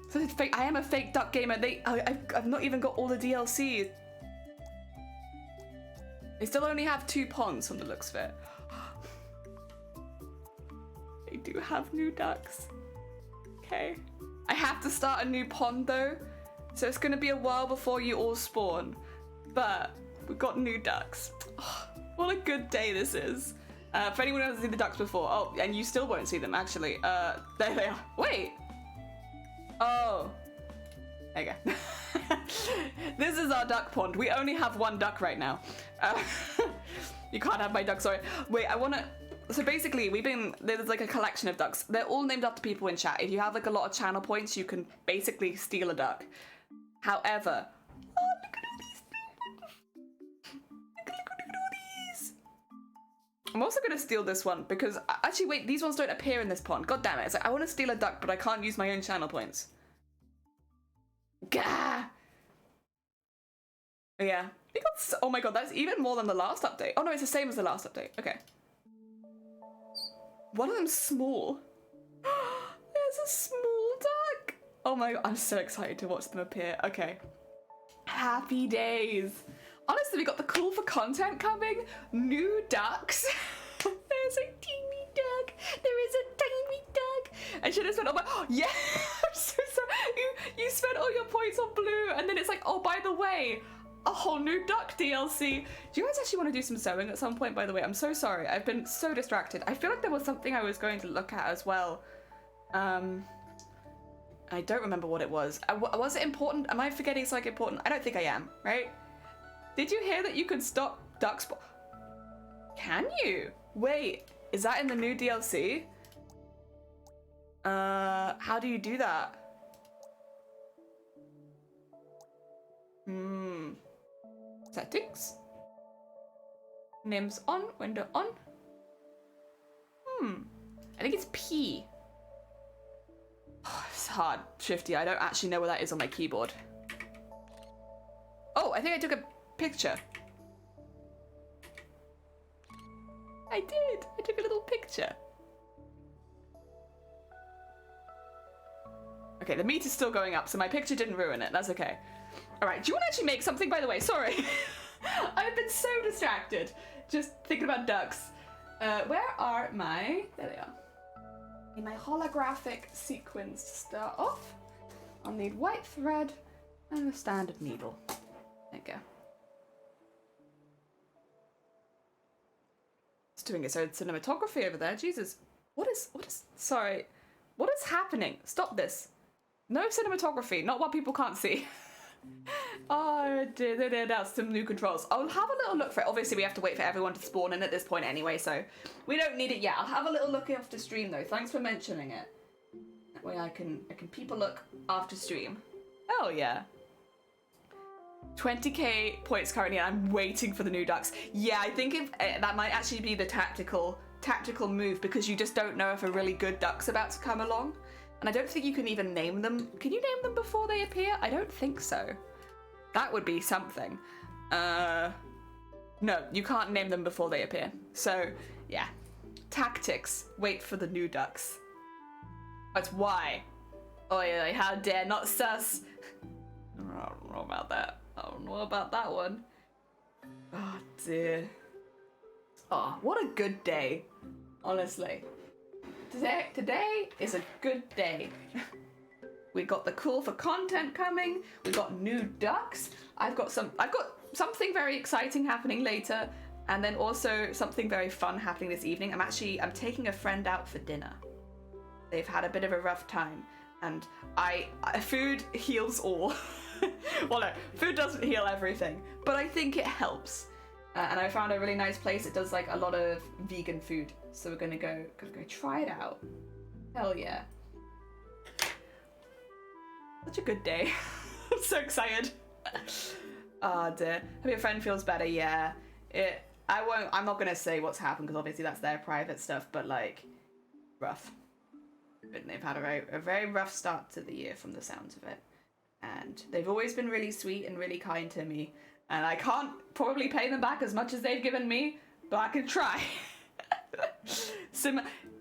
S1: So it's fake. I am a fake duck gamer. I've not even got all the DLC. They still only have 2 ponds from the looks of it. They do have new ducks. Okay. I have to start a new pond though. So it's gonna be a while before you all spawn. But we've got new ducks. Oh, what a good day this is. For anyone who hasn't seen the ducks before, oh, and you still won't see them actually. There they are. Wait. Oh. There you go. This is our duck pond. We only have 1 duck right now. You can't have my duck, sorry. Wait, I wanna, so basically there's like a collection of ducks. They're all named after people in chat. If you have like a lot of channel points, you can basically steal a duck. However, oh, look at all these. I'm also going to steal this one because, actually, wait, these ones don't appear in this pond. God damn it. It's like, I want to steal a duck, but I can't use my own channel points. Gah! Yeah. We got oh my god, that's even more than the last update. Oh no, it's the same as the last update. Okay. One of them's small. There's a small duck. Oh my god, I'm so excited to watch them appear. Okay. Happy days. Honestly, we got the cool for content coming. New ducks. There's a teeny duck. There is a tiny duck. I should have spent all my, oh, yeah. I'm so sorry. You spent all your points on blue and then it's like, oh, by the way, a whole new duck DLC. Do you guys actually want to do some sewing at some point, by the way? I'm so sorry. I've been so distracted. I feel like there was something I was going to look at as well. I don't remember what it was. Was it important? Am I forgetting something important? I don't think I am, right? Did you hear that you could stop duck spawn? Can you? Wait, is that in the new DLC? How do you do that? Settings. Names on, window on. I think it's P. Oh, it's hard, Shifty. I don't actually know where that is on my keyboard. Oh, I think I took a picture. I did. I took a little picture. Okay, the meat is still going up, so my picture didn't ruin it. That's okay. All right, do you want to actually make something, by the way? Sorry. I've been so distracted just thinking about ducks. Where are my... There they are. In my holographic sequins to start off, I'll need white thread and a standard needle. There you go. It's doing its own cinematography over there. Jesus. What is, sorry. What is happening? Stop this. No cinematography, not what people can't see. Oh, they announced some new controls. I'll have a little look for it. Obviously, we have to wait for everyone to spawn in at this point anyway, so we don't need it yet. I'll have a little look after stream, though. Thanks for mentioning it. That way I can peep a look after stream. Oh, yeah. 20k points currently, and I'm waiting for the new ducks. Yeah, I think if that might actually be the tactical move, because you just don't know if a really good duck's about to come along. And I don't think you can even name them. Can you name them before they appear? I don't think so. That would be something. No, you can't name them before they appear. So, yeah. Tactics. Wait for the new ducks. That's why. Oh yeah, how dare, not sus. I don't know about that. I don't know about that one. Oh dear. Oh, what a good day. Honestly. Today is a good day. We got the cool for content coming. We got new ducks. I've got something very exciting happening later, and then also something very fun happening this evening. I'm taking a friend out for dinner. They've had a bit of a rough time, and food heals all. Well, no, food doesn't heal everything, but I think it helps. And I found a really nice place. It does like a lot of vegan food, so we're gonna go try it out. Hell yeah! Such a good day. I'm so excited. Oh dear. Hope your friend feels better. Yeah. I'm not gonna say what's happened because obviously that's their private stuff. But like, rough. But they've had a very rough start to the year from the sounds of it, and they've always been really sweet and really kind to me. And I can't probably pay them back as much as they've given me, but I can try.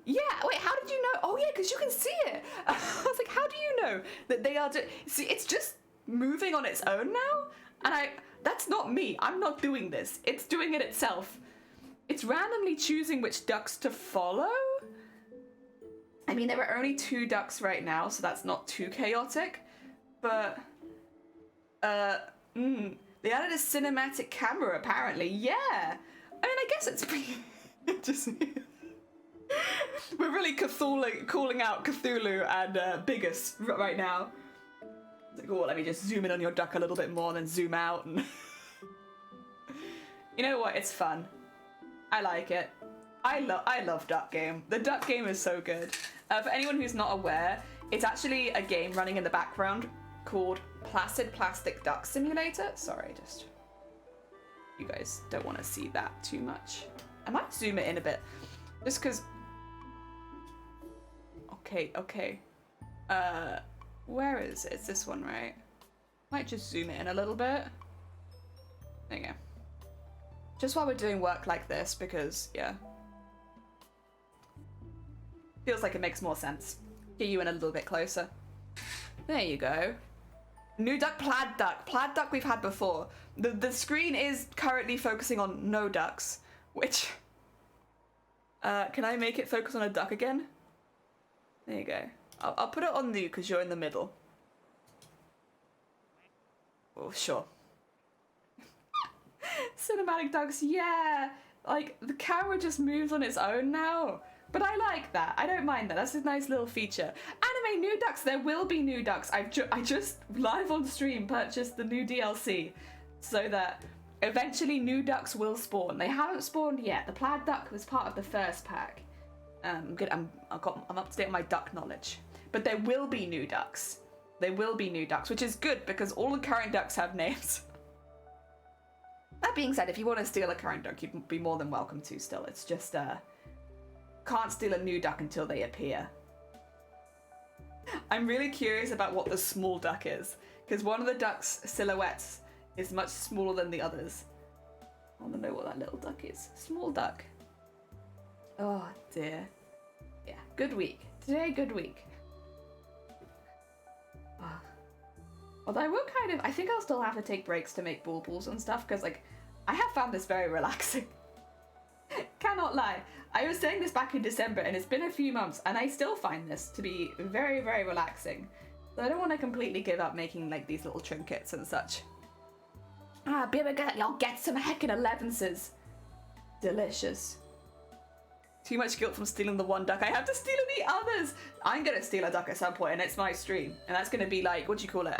S1: Yeah, wait, how did you know? Oh yeah, because you can see it. I was like, how do you know that they are see, it's just moving on its own now? And that's not me. I'm not doing this. It's doing it itself. It's randomly choosing which ducks to follow. I mean, there are only 2 ducks right now, so that's not too chaotic. But, they added a cinematic camera, apparently. Yeah. I mean, I guess it's just... We're really calling out Cthulhu and Biggest right now. It's like, oh, let me just zoom in on your duck a little bit more and then zoom out. And you know what? It's fun. I like it. I love Duck Game. The Duck Game is so good. For anyone who's not aware, it's actually a game running in the background called Placid Plastic Duck Simulator. Sorry, just... You guys don't want to see that too much. I might zoom it in a bit. Just because... Okay. Where is it? It's this one, right? Might just zoom it in a little bit. There you go. Just while we're doing work like this, because, yeah. Feels like it makes more sense. Get you in a little bit closer. There you go. New duck, plaid duck. Plaid duck we've had before. The screen is currently focusing on no ducks, which... can I make it focus on a duck again? There you go. I'll put it on you because you're in the middle. Oh, sure. Cinematic ducks, yeah! Like, the camera just moves on its own now. But I like that. I don't mind that. That's a nice little feature. Anime new ducks. There will be new ducks. I just live on stream purchased the new DLC so that eventually new ducks will spawn. They haven't spawned yet. The plaid duck was part of the first pack. Good. I'm up to date on my duck knowledge. But there will be new ducks. There will be new ducks, which is good because all the current ducks have names. That being said, if you want to steal a current duck, you'd be more than welcome to still. It's just can't steal a new duck until they appear. I'm really curious about what the small duck is, because one of the duck's silhouettes is much smaller than the others. I want to know what that little duck is. Small duck. Oh dear. Yeah, good week. Today, good week. Oh. Although I will I think I'll still have to take breaks to make bulbuls and stuff, because like, I have found this very relaxing. Cannot lie. I was saying this back in December and it's been a few months and I still find this to be very, very relaxing. So I don't want to completely give up making like these little trinkets and such. Ah, y'all get some heckin' 11s. Delicious. Too much guilt from stealing the one duck. I have to steal the others. I'm gonna steal a duck at some point and it's my stream. And that's gonna be like, what do you call it?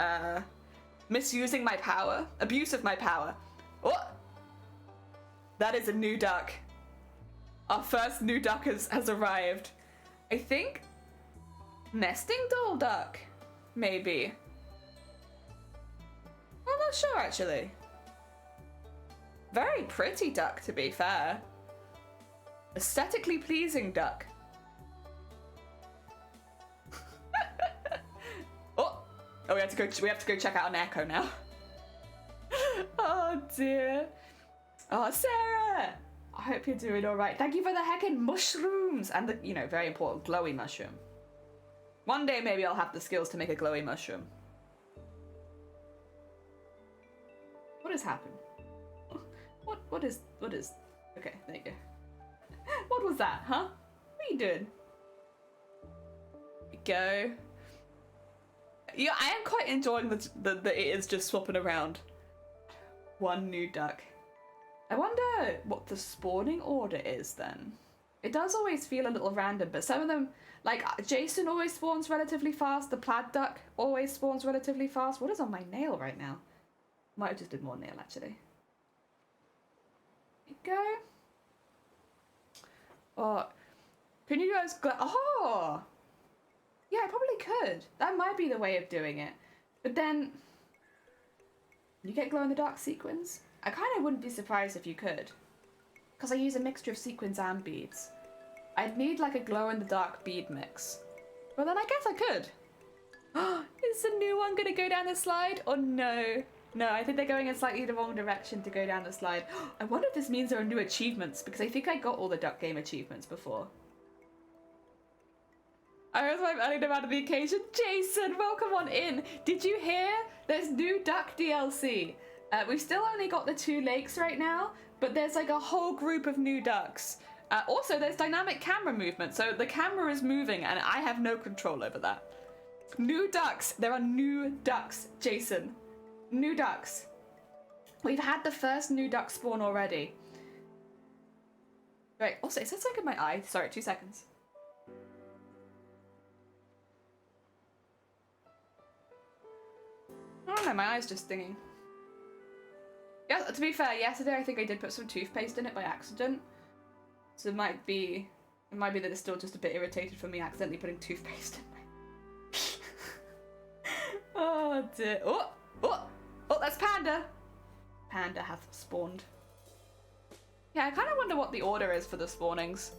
S1: Misusing my power? Abuse of my power. Oh! That is a new duck. Our first new duck has arrived. I think nesting doll duck, maybe. I'm not sure actually. Very pretty duck to be fair. Aesthetically pleasing duck. Oh, we have to go check out an echo now. Oh dear. Oh, Sarah! I hope you're doing all right. Thank you for the heckin' mushrooms and the, you know, very important glowy mushroom. One day maybe I'll have the skills to make a glowy mushroom. What has happened? What is? Okay, there you go. What was that, huh? What are you doing? Go. Yeah, I am quite enjoying that it is just swapping around. One new duck. I wonder what the spawning order is then. It does always feel a little random, but some of them, like Jason always spawns relatively fast, the plaid duck always spawns relatively fast. What is on my nail right now? Might have just did more nail actually. There you go. Oh, can you guys go? Oh! Yeah, I probably could. That might be the way of doing it. But then, you get glow in the dark sequins? I kind of wouldn't be surprised if you could. Because I use a mixture of sequins and beads. I'd need like a glow in the dark bead mix. But then I guess I could. Is the new one going to go down the slide? Or no? No, I think they're going in slightly the wrong direction to go down the slide. I wonder if this means there are new achievements, because I think I got all the Duck Game achievements before. I was adding them out of the occasion. Jason, welcome on in. Did you hear? There's new Duck DLC. We've still only got the 2 lakes right now, but there's like a whole group of new ducks. Also, there's dynamic camera movement, so the camera is moving and I have no control over that. New ducks. There are new ducks, Jason. New ducks. We've had the first new duck spawn already. Right, also, it says something in my eye. Sorry, 2 seconds. I don't know, my eye's just stinging. Yeah, to be fair, yesterday I think I did put some toothpaste in it by accident. So it might be that it's still just a bit irritated from me accidentally putting toothpaste in my... Oh dear. Oh, that's Panda! Panda hath spawned. Yeah, I kind of wonder what the order is for the spawnings.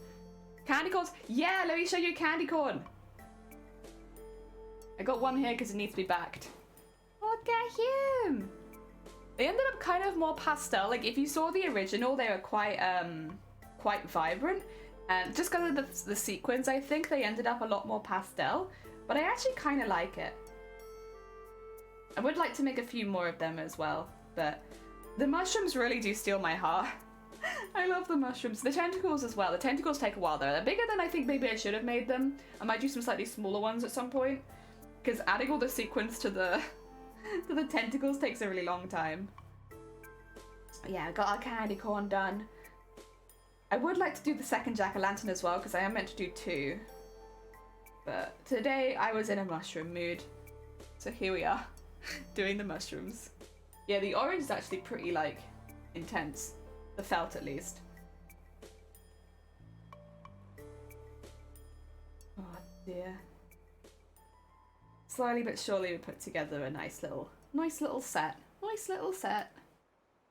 S1: Candy corns? Yeah, let me show you a candy corn. I got one here because it needs to be backed. Look at him. They ended up kind of more pastel. Like if you saw the original, they were quite vibrant. And just because of the sequins, I think they ended up a lot more pastel. But I actually kind of like it. I would like to make a few more of them as well. But the mushrooms really do steal my heart. I love the mushrooms. The tentacles as well. The tentacles take a while though. They're bigger than I think maybe I should have made them. I might do some slightly smaller ones at some point. Because adding all the sequins to the tentacles takes a really long time. Yeah, I got our candy corn done. I would like to do the second jack-o'-lantern as well because I am meant to do 2. But today I was in a mushroom mood. So here we are, doing the mushrooms. Yeah, the orange is actually pretty like intense. The felt at least. Oh dear. Slowly but surely we put together a nice little set. Nice little set.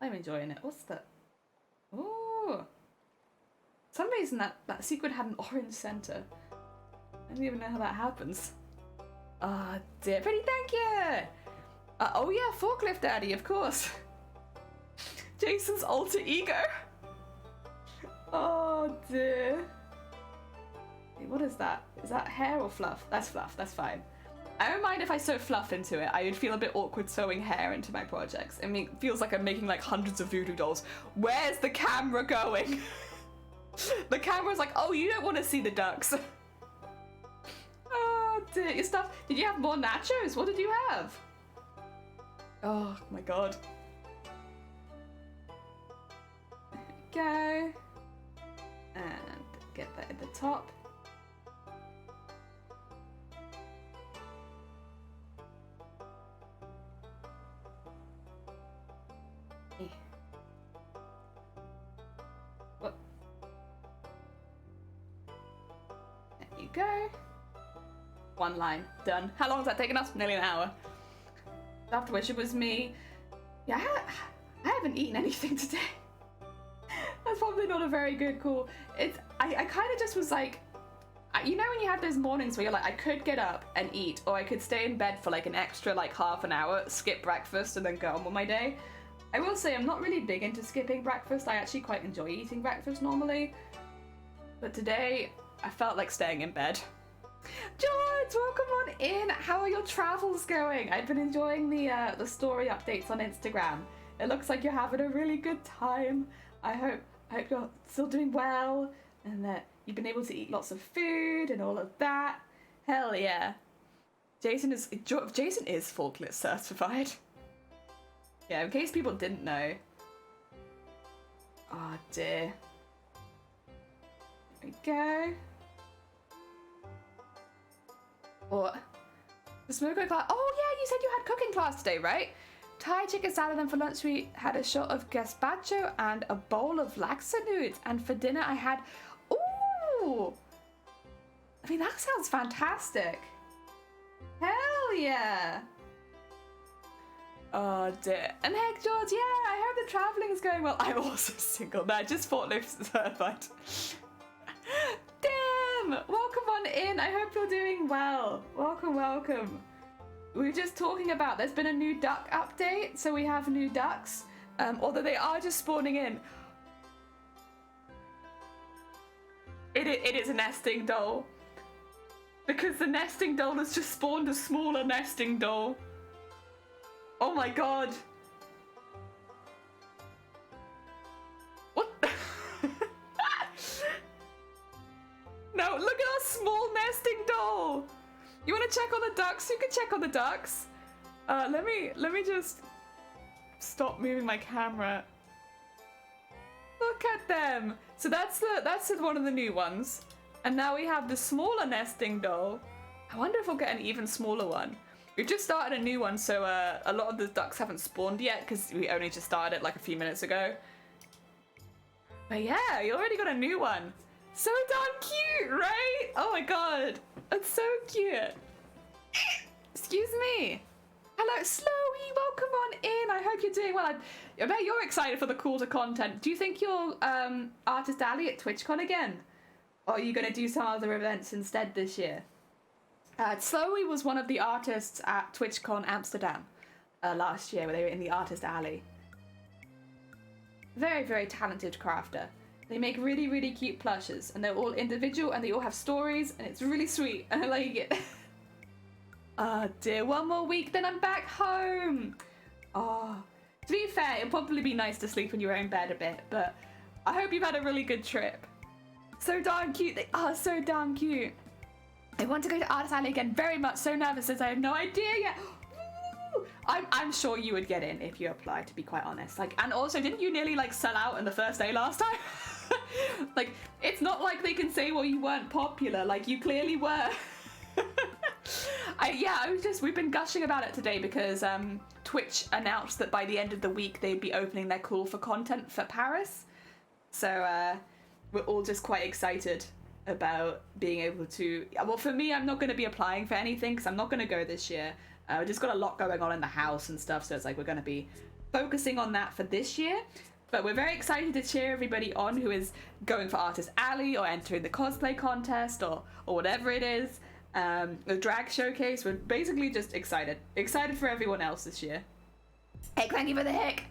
S1: I'm enjoying it. What's that? Ooh. For some reason that sequin had an orange center. I don't even know how that happens. Ah, dear. Pretty, thank you! Oh yeah, Forklift Daddy, of course. Jason's alter ego. Oh dear. Wait, what is that? Is that hair or fluff? That's fluff, that's fine. I don't mind if I sew fluff into it. I would feel a bit awkward sewing hair into my projects. I mean, it feels like I'm making like hundreds of voodoo dolls. Where's the camera going? The camera's like, oh, you don't want to see the ducks. Oh dear, your stuff. Did you have more nachos? What did you have? Oh my god. There we go. And get that at the top. What? There you go. One line, done. How long has that taken us? Nearly an hour. After which it was me. Yeah, I haven't eaten anything today. That's probably not a very good call. I kind of just was like, you know when you have those mornings where you're like, I could get up and eat, or I could stay in bed for like an extra like half an hour, skip breakfast, and then go on with my day. I will say I'm not really big into skipping breakfast. I actually quite enjoy eating breakfast normally. But today, I felt like staying in bed. George, welcome on in. How are your travels going? I've been enjoying the story updates on Instagram. It looks like you're having a really good time. I hope you're still doing well and that you've been able to eat lots of food and all of that. Hell yeah. Jason is forklift certified. Yeah, in case people didn't know. Oh dear. There we go. What? The smoker class. Oh yeah, you said you had cooking class today, right? Thai chicken salad, and for lunch we had a shot of gazpacho and a bowl of laksa noodles. And for dinner I had, ooh! I mean, that sounds fantastic. Hell yeah! Oh dear. And heck, George, yeah, I hope the traveling is going well. I'm also single. No, just forklift certified. Damn! Welcome on in. I hope you're doing well. Welcome, welcome. We were just talking about there's been a new duck update, so we have new ducks. Although they are just spawning in. It is a nesting doll. Because the nesting doll has just spawned a smaller nesting doll. Oh my god. What? No, look at our small nesting doll. You want to check on the ducks? You can check on the ducks. Let me just stop moving my camera. Look at them. So that's one of the new ones. And now we have the smaller nesting doll. I wonder if we'll get an even smaller one. We've just started a new one, so a lot of the ducks haven't spawned yet because we only just started like a few minutes ago. But yeah, you already got a new one. So darn cute, right? Oh my god, that's so cute. Excuse me. Hello, Slowy, welcome on in. I hope you're doing well. I bet you're excited for the call to content. Do you think you'll Artist Alley at TwitchCon again? Or are you going to do some other events instead this year? Slowy was one of the artists at TwitchCon Amsterdam last year, where they were in the Artist Alley. Very, very talented crafter. They make really, really cute plushes, and they're all individual, and they all have stories, and it's really sweet, and I like it. Oh dear, one more week, then I'm back home. Oh, to be fair, it'll probably be nice to sleep in your own bed a bit, but I hope you've had a really good trip. So darn cute. They are so darn cute. I want to go to Artist Alley again very much. So nervous as I have no idea yet. Woo! I'm sure you would get in if you applied, to be quite honest. Like, and also, didn't you nearly like sell out in the first day last time? Like, it's not like they can say, well, you weren't popular. Like, you clearly were. We've been gushing about it today because Twitch announced that by the end of the week they'd be opening their call for content for Paris. So we're all just quite excited about being able to. Well, for me, I'm not going to be applying for anything because I'm not going to go this year. We've just got a lot going on in the house and stuff, so it's like we're going to be focusing on that for this year. But we're very excited to cheer everybody on who is going for Artist Alley or entering the cosplay contest or whatever it is. The drag showcase. We're basically just excited for everyone else this year. Hey, thank you for the hick.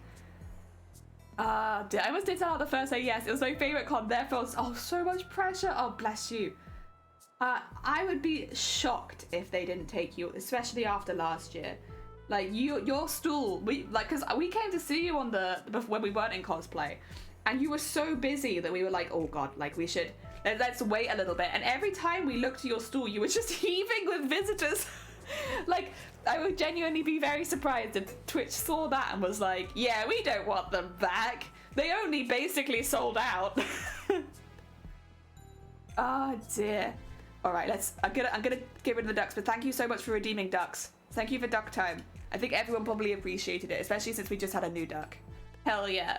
S1: I almost did tell out the first day. Yes, it was my favorite con. Therefore, so much pressure. Oh, bless you. I would be shocked if they didn't take you, especially after last year. Like your stool. Because we came to see you when we weren't in cosplay, and you were so busy that we were like, oh god, like we should. Let's wait a little bit. And every time we looked to your stool, you were just heaving with visitors. Like, I would genuinely be very surprised if Twitch saw that and was like, yeah, we don't want them back. They only basically sold out. Oh dear. All right, I'm gonna get rid of the ducks, but thank you so much for redeeming ducks. Thank you for duck time. I think everyone probably appreciated it, especially since we just had a new duck. Hell yeah.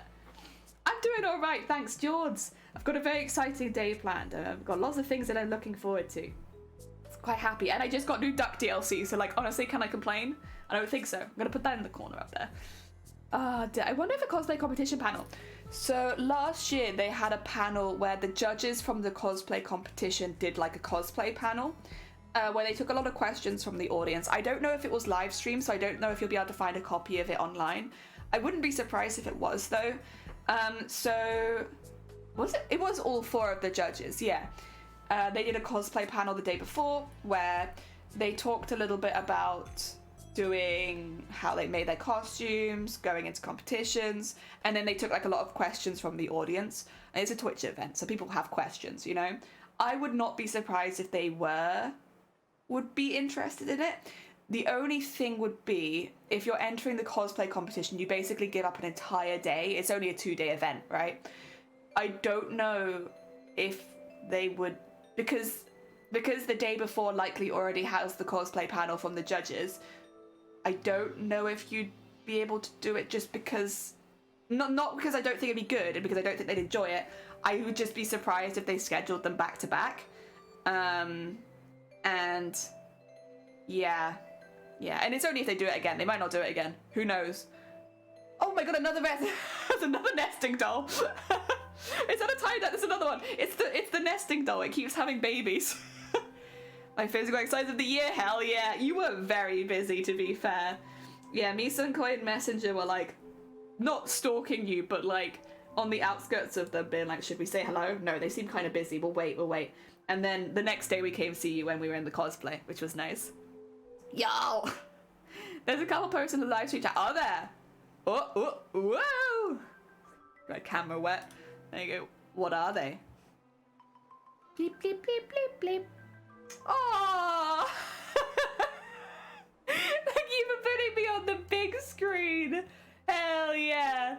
S1: I'm doing all right, thanks, George. I've got a very exciting day planned. I've got lots of things that I'm looking forward to. I'm quite happy. And I just got new Duck DLC, so like, honestly, can I complain? I don't think so. I'm gonna put that in the corner up there. I wonder if a cosplay competition panel. So last year they had a panel where the judges from the cosplay competition did like a cosplay panel. Where they took a lot of questions from the audience. I don't know if it was live streamed, so I don't know if you'll be able to find a copy of it online. I wouldn't be surprised if it was though. So was it? It was all 4 of the judges, yeah. They did a cosplay panel the day before where they talked a little bit about doing how they made their costumes, going into competitions, and then they took like a lot of questions from the audience. And it's a Twitch event, so people have questions, you know. I would not be surprised if they would be interested in it. The only thing would be, if you're entering the cosplay competition, you basically give up an entire day. It's only a 2-day event, right? I don't know if they would, because the day before likely already has the cosplay panel from the judges. I don't know if you'd be able to do it just because, not because I don't think it'd be good and because I don't think they'd enjoy it. I would just be surprised if they scheduled them back to back. And yeah, and it's only if they do it again. They might not do it again. Who knows? Oh my god, there's another nesting doll. Is that a tie dye? There's another one. It's the nesting doll. It keeps having babies. My physical exercise of the year. Hell yeah. You were very busy, to be fair. Yeah, Misa and Koi and Messenger were like, not stalking you, but like on the outskirts of them being like, should we say hello? No, they seem kind of busy. We'll wait. And then the next day we came to see you when we were in the cosplay, which was nice. Yo! There's a couple posts in the live stream chat. Are there? Oh, whoa! Got camera wet. There you go. What are they? Bleep, bleep, bleep, bleep, bleep. Oh! Thank you for putting me on the big screen. Hell yeah.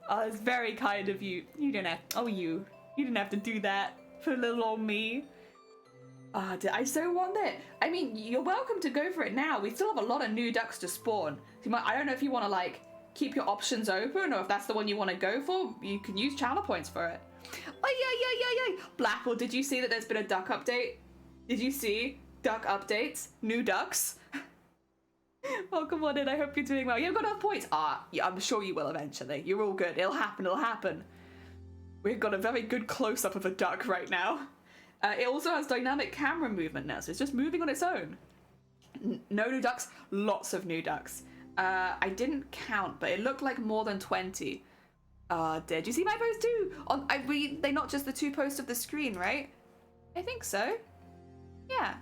S1: Oh, it's very kind of you. You didn't have to do that for little old me. Oh, I so want it. I mean, you're welcome to go for it now. We still have a lot of new ducks to spawn. I don't know if you want to like keep your options open or if that's the one you want to go for. You can use channel points for it. Oh yeah. Blackwell, did you see that there's been a duck update? Did you see duck updates? New ducks? Welcome on in. I hope you're doing well. You've got enough points. Yeah, I'm sure you will eventually. You're all good. It'll happen. It'll happen. We've got a very good close-up of a duck right now. It also has dynamic camera movement now, so it's just moving on its own. No new ducks. Lots of new ducks. I didn't count, but it looked like more than 20. Did you see my post too? They not just the 2 posts of the screen, right? I think so. Yeah.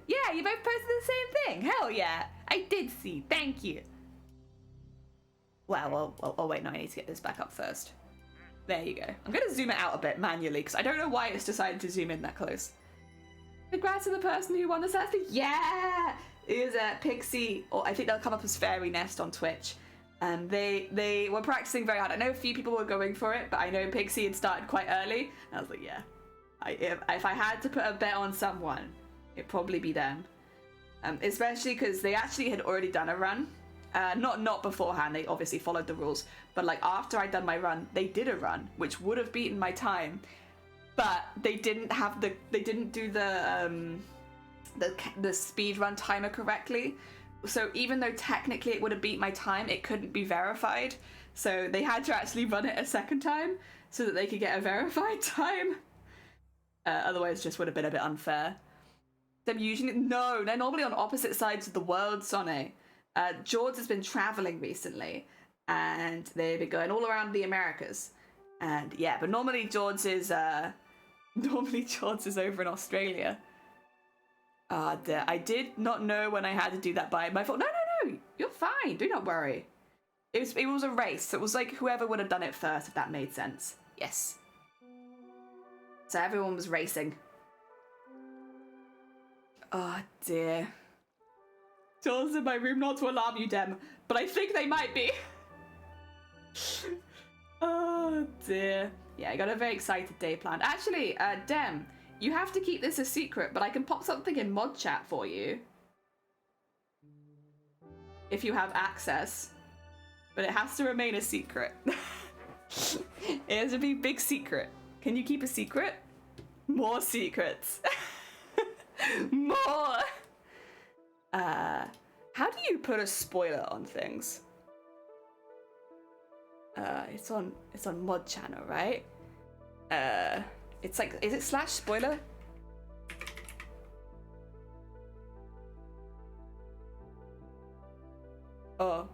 S1: Yeah, you both posted the same thing. Hell yeah. I did see. Thank you. Well, oh wait, no, I need to get this back up first. There you go. I'm going to zoom it out a bit manually because I don't know why it's decided to zoom in that close. Congrats to the person who won the set. Yeah! It was Pixie, or I think they'll come up as Fairy Nest on Twitch. And they were practicing very hard. I know a few people were going for it, but I know Pixie had started quite early. And I was like, yeah. If I had to put a bet on someone, it'd probably be them. Especially because they actually had already done a run. Not beforehand, they obviously followed the rules. But like after I'd done my run, they did a run, which would have beaten my time. But they didn't do the speed run timer correctly. So even though technically it would have beat my time, it couldn't be verified. So they had to actually run it a second time so that they could get a verified time. Otherwise it just would have been a bit unfair. They're normally on opposite sides of the world, Sonny. George has been traveling recently and they've been going all around the Americas. And yeah, but normally George is over in Australia. I did not know when I had to do that by my fault. No, you're fine. Do not worry. It was a race. So it was like whoever would have done it first, if that made sense. Yes. So everyone was racing. Oh dear. Doors in my room, not to alarm you, Dem, but I think they might be. Oh dear. Yeah, I got a very excited day planned. Actually, Dem, you have to keep this a secret, but I can pop something in mod chat for you. If you have access. But it has to remain a secret. It has to be a big secret. Can you keep a secret? More secrets. More! How do you put a spoiler on things? It's on mod channel, right? It's like, is it /spoiler? Oh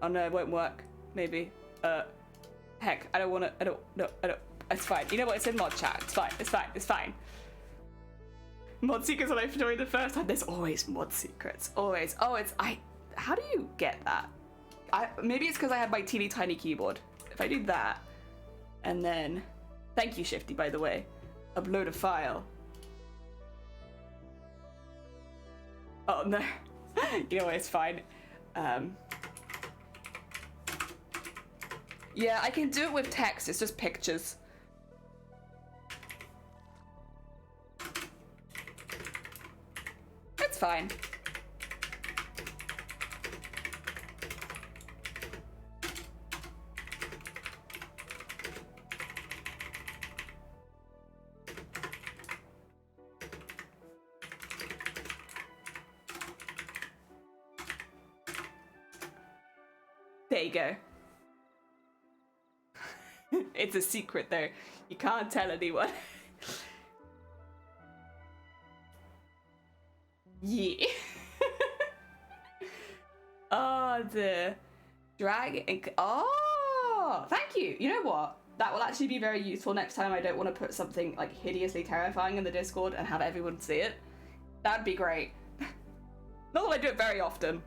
S1: no, it won't work. Maybe. Heck, I don't, it's fine. You know what, it's in mod chat. It's fine. Mod secrets when I joined the first time. There's always mod secrets. Always. Oh, how do you get that? Maybe it's because I have my teeny tiny keyboard. If I do that, and then, thank you, Shifty, by the way. Upload a file. Oh no. You know what, it's fine. Yeah, I can do it with text, it's just pictures. It's fine. There you go. It's a secret though. You can't tell anyone. Yeah. Oh, the dragon. Oh, thank you. You know what? That will actually be very useful next time I don't want to put something like hideously terrifying in the Discord and have everyone see it. That'd be great. Not that I do it very often.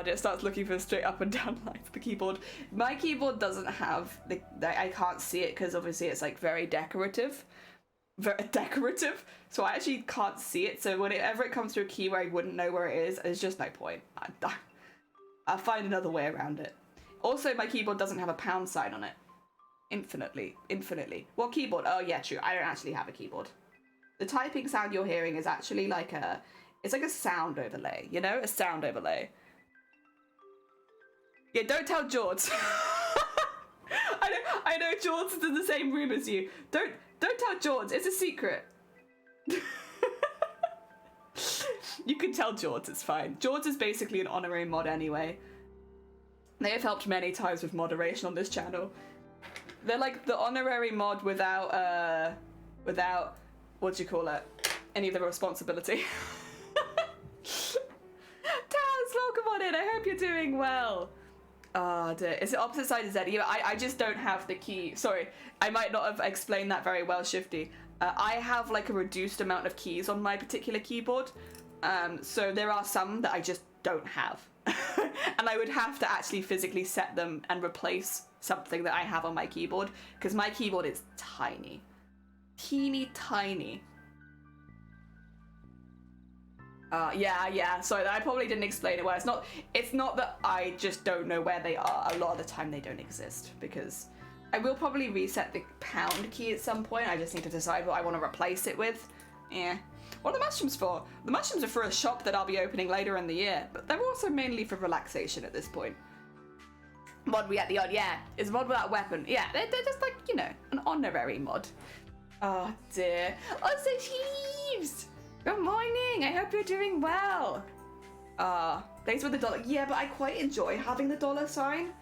S1: It starts looking for straight up and down lines of the keyboard. My keyboard doesn't have I can't see it because obviously it's like very decorative. Very decorative. So I actually can't see it. So whenever it comes to a key where I wouldn't know where it is, there's just no point. I'll find another way around it. Also, my keyboard doesn't have a pound sign on it. Infinitely. What keyboard? Oh yeah, true. I don't actually have a keyboard. The typing sound you're hearing is actually like it's like a sound overlay, you know? A sound overlay. Yeah, don't tell George. I know George is in the same room as you. Don't tell George. It's a secret. You can tell George is fine. George is basically an honorary mod anyway. They have helped many times with moderation on this channel. They're like the honorary mod without, what do you call it? Any of the responsibility. Taz, welcome on in. I hope you're doing well. Oh dear. Is it opposite side of Z? Yeah, I just don't have the key. Sorry, I might not have explained that very well, Shifty. I have like a reduced amount of keys on my particular keyboard. So there are some that I just don't have. And I would have to actually physically set them and replace something that I have on my keyboard, because my keyboard is tiny. Teeny tiny. Yeah, sorry, I probably didn't explain it well. It's not that I just don't know where they are. A lot of the time they don't exist, because I will probably reset the pound key at some point. I just need to decide what I want to replace it with. Yeah. What are the mushrooms for? The mushrooms are for a shop that I'll be opening later in the year, but they're also mainly for relaxation at this point. Mod we at the odd, yeah. Is mod without weapon. Yeah, they're just like, you know, an honorary mod. Oh dear. Oh, so Jeeves! Good morning, I hope you're doing well. Thanks for the dollar. Yeah, but I quite enjoy having the dollar sign,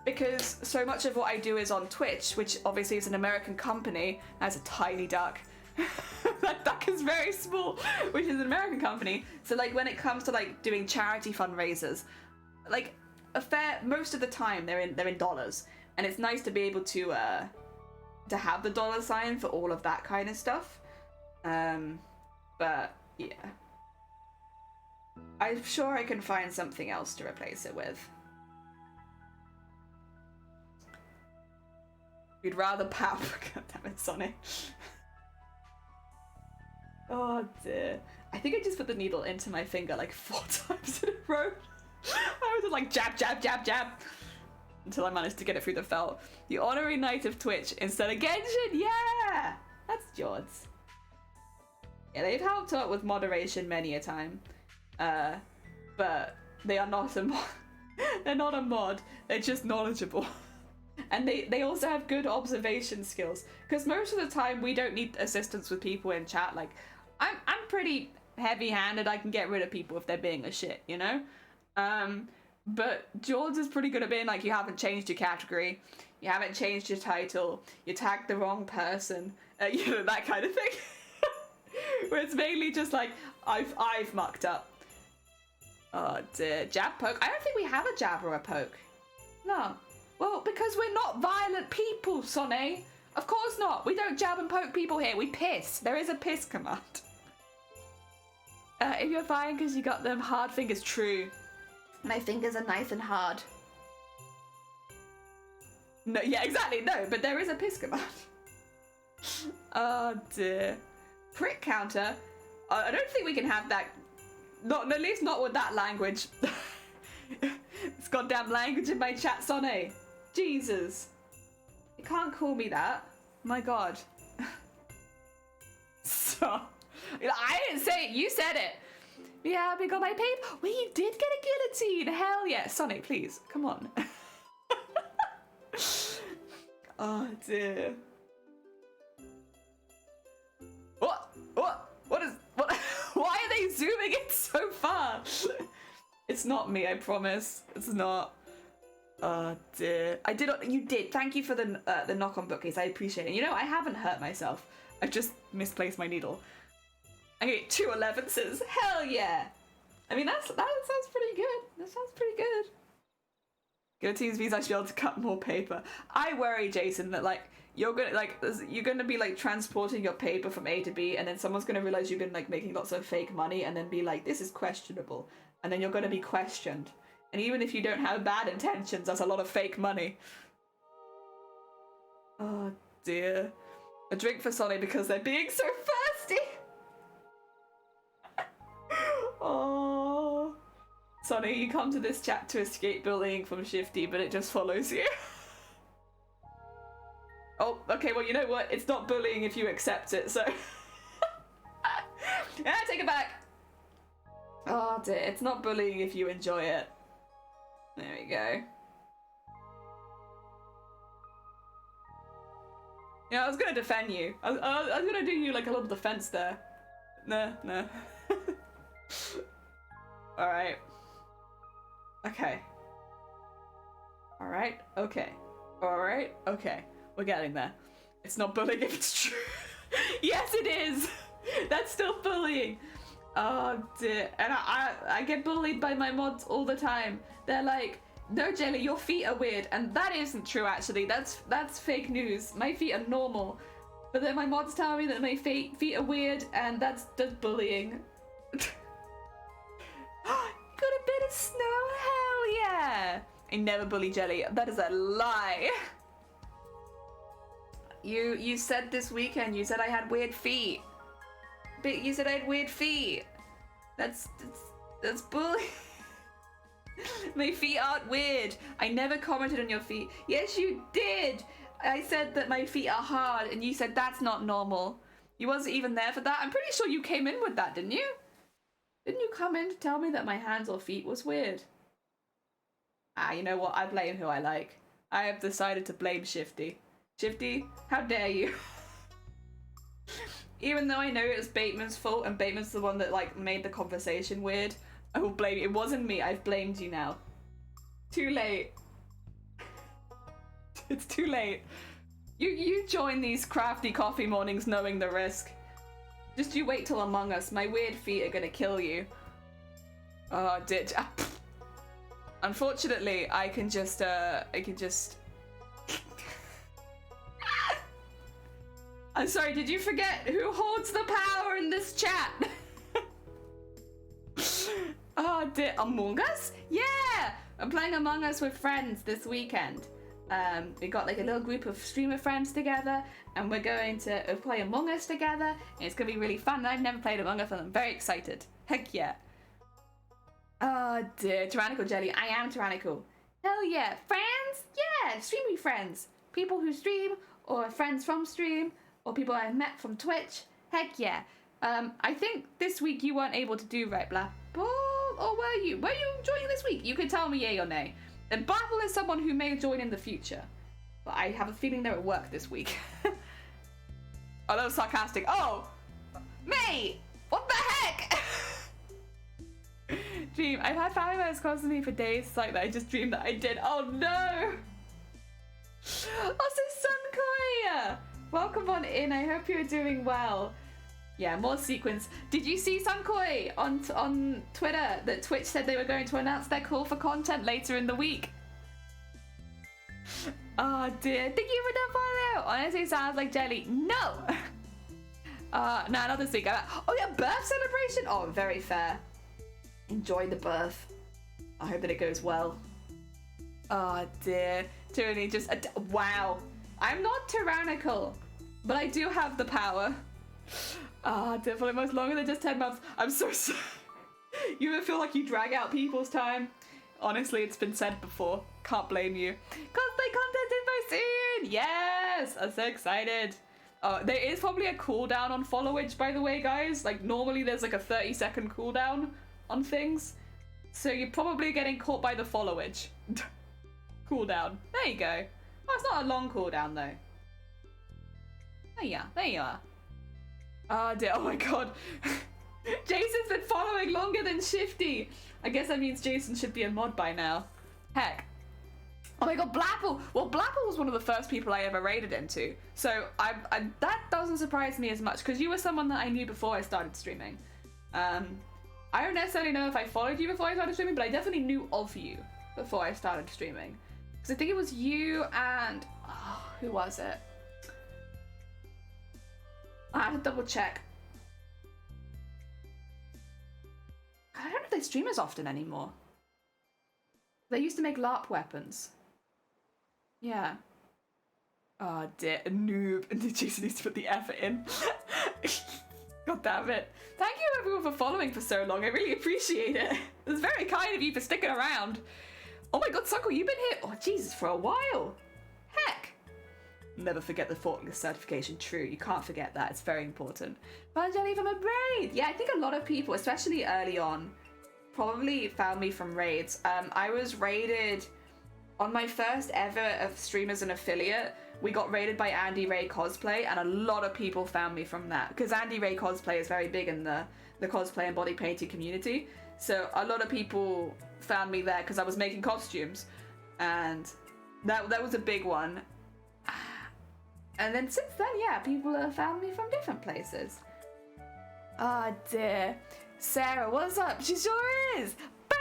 S1: because so much of what I do is on Twitch, which obviously is an American company. That's a tiny duck. That duck is very small, which is an American company. So like when it comes to like doing charity fundraisers, like most of the time they're in dollars, and it's nice to be able to have the dollar sign for all of that kind of stuff. But yeah, I'm sure I can find something else to replace it with. You'd rather power. God damn it, Sonny. Oh dear. I think I just put the needle into my finger like 4 times in a row. I was just like jab, jab, jab, jab, until I managed to get it through the felt. The honorary knight of Twitch instead of Genshin. Yeah, that's Jords. Yeah, they've helped out with moderation many a time, but they are not a mod. They're not a mod. They're just knowledgeable. And they also have good observation skills, because most of the time we don't need assistance with people in chat. Like, I'm pretty heavy-handed. I can get rid of people if they're being a shit, you know? But George is pretty good at being like, you haven't changed your category, you haven't changed your title, you tagged the wrong person, you know, that kind of thing. Where it's mainly just like, I've mucked up. Oh dear. Jab poke? I don't think we have a jab or a poke. No. Well, because we're not violent people, Sonny. Of course not. We don't jab and poke people here. We piss. There is a piss command. If you're fine because you got them hard fingers, true. My fingers are nice and hard. No, yeah, exactly. No, but there is a piss command. Oh dear. Prick counter? I don't think we can have that. Not, at least not with that language. It's goddamn language in my chat, Sonny. Jesus. You can't call me that. My god. So, I didn't say it, you said it. Yeah, we got my paper. Well, you did get a guillotine. Hell yeah. Sonny, please, come on. Oh dear. What is, why are they zooming in so far? It's not me, I promise. It's not. Oh dear. You did. Thank you for the knock on bookcase. I appreciate it. You know, I haven't hurt myself. I just misplaced my needle. I get 2 11s. Hell yeah. I mean, that sounds pretty good. That sounds pretty good. Guillotines means I should be able to cut more paper. I worry, Jason, that like you're gonna be like transporting your paper from A to B, and then someone's gonna realize you've been like making lots of fake money, and then be like, this is questionable, and then you're gonna be questioned. And even if you don't have bad intentions, that's a lot of fake money. Oh dear. A drink for Sonny because they're being so thirsty. Oh. Sonny, you come to this chat to escape bullying from Shifty, but it just follows you. Oh, okay, well, you know what? It's not bullying if you accept it, so... Yeah, take it back! Oh dear, it's not bullying if you enjoy it. There we go. Yeah, I was gonna defend you. I was gonna do you like a little defense there. No. Alright. Okay. Alright, okay. Alright, okay. We're getting there. It's not bullying if it's true. Yes, it is! That's still bullying. Oh dear. And I get bullied by my mods all the time. They're like, no Jelly, your feet are weird. And that isn't true actually. That's fake news. My feet are normal. But then my mods tell me that my feet are weird and that's just bullying. Got a bit of snow? Hell yeah! I never bully Jelly. That is a lie. You said this weekend, you said I had weird feet. But you said I had weird feet. That's bullying. My feet aren't weird. I never commented on your feet. Yes, you did. I said that my feet are hard and you said that's not normal. You wasn't even there for that. I'm pretty sure you came in with that, didn't you? Didn't you come in to tell me that my hands or feet was weird? Ah, you know what? I blame who I like. I have decided to blame Shifty. Shifty, how dare you? Even though I know it was Bateman's fault and Bateman's the one that like made the conversation weird, I will blame you. It wasn't me. I've blamed you now. Too late. It's too late. You join these crafty coffee mornings knowing the risk. Just you wait till Among Us. My weird feet are gonna kill you. Oh, did. Unfortunately, I can just. I'm sorry, did you forget who holds the power in this chat? Oh, dear. Among Us? Yeah! I'm playing Among Us with friends this weekend. We got like a little group of streamer friends together and we're going to play Among Us together and it's gonna be really fun. I've never played Among Us and I'm very excited. Heck yeah. Oh dear, tyrannical Jelly, I am tyrannical. Hell yeah, friends? Yeah, streamy friends. People who stream or friends from stream or people I've met from Twitch. Heck yeah. I think this week you weren't able to do right, Blapple, or were you? Were you joining this week? You could tell me yay or nay. And Blapple is someone who may join in the future. But I have a feeling they're at work this week. Oh, that was sarcastic. Oh! Mate! What the heck? Dream. I've had family members close to me for days. It's like that. I just dreamed that I did. Oh no! Also, Sunkoya! Welcome on in. I hope you're doing well. Yeah, more sequence. Did you see Sunkoi on Twitter that Twitch said they were going to announce their call for content later in the week? Oh dear. Thank you for the follow. Honestly, sounds like Jelly. No. No, not this week. Oh yeah, birth celebration. Oh, very fair. Enjoy the birth. I hope that it goes well. Oh dear. Tyranny just. Wow. I'm not tyrannical, but I do have the power. Ah, definitely most longer than just 10 months. I'm so sorry. You ever feel like you drag out people's time? Honestly, it's been said before. Can't blame you. Cosplay content info soon! Yes! I'm so excited. There is probably a cooldown on followage, by the way, guys. Like, normally there's like a 30-second cooldown on things. So you're probably getting caught by the followage. Cooldown. There you go. Oh, it's not a long cooldown, though. Oh, yeah. There you are. Oh dear, oh my god. Jason's been following longer than Shifty. I guess that means Jason should be a mod by now. Heck. Oh my god, Blapple! Well, Blapple was one of the first people I ever raided into. So that doesn't surprise me as much, because you were someone that I knew before I started streaming. I don't necessarily know if I followed you before I started streaming, but I definitely knew of you before I started streaming. Because I think it was you and... Oh, who was it? I have to double check. I don't know if they stream as often anymore. They used to make LARP weapons. Yeah. Oh dear, a noob. Jason needs to put the effort in. God damn it. Thank you everyone for following for so long. I really appreciate it. It's very kind of you for sticking around. Oh my god, Suckle, you've been here, oh Jesus, for a while. Heck. Never forget the faultless certification. True, you can't forget that. It's very important. Jelly from a raid. Yeah, I think a lot of people, especially early on, probably found me from raids. I was raided on my first ever of stream as an affiliate. We got raided by Andy Ray Cosplay, and a lot of people found me from that because Andy Ray Cosplay is very big in the cosplay and body painting community. So a lot of people found me there because I was making costumes, and that was a big one. And then since then, yeah, people have found me from different places. Oh dear. Sarah, what's up? She sure is. Bah!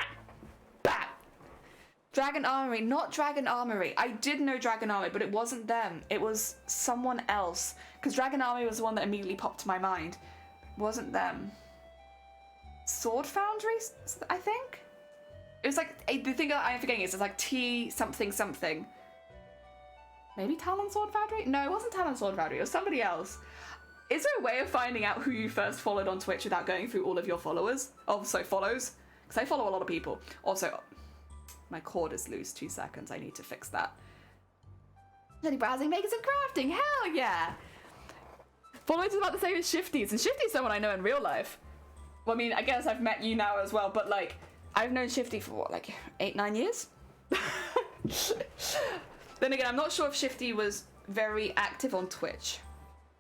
S1: Bah! Dragon Armory, not Dragon Armory. I did know Dragon Armory, but it wasn't them. It was someone else. Because Dragon Armory was the one that immediately popped to my mind. It wasn't them. Sword Foundry, I think? It was like, the thing that I'm forgetting is it's like T something something. Maybe Talon Sword Foundry? No, it wasn't Talon Sword Foundry. It was somebody else. Is there a way of finding out who you first followed on Twitch without going through all of your followers? Oh, so follows? Because I follow a lot of people. Also, my cord is loose. 2 seconds. I need to fix that. Any browsing, makers, and crafting. Hell yeah! Followers is about the same as Shifty's, and Shifty's someone I know in real life. Well, I mean, I guess I've met you now as well, but like, I've known Shifty for what, like 8-9 years? Then again, I'm not sure if Shifty was very active on Twitch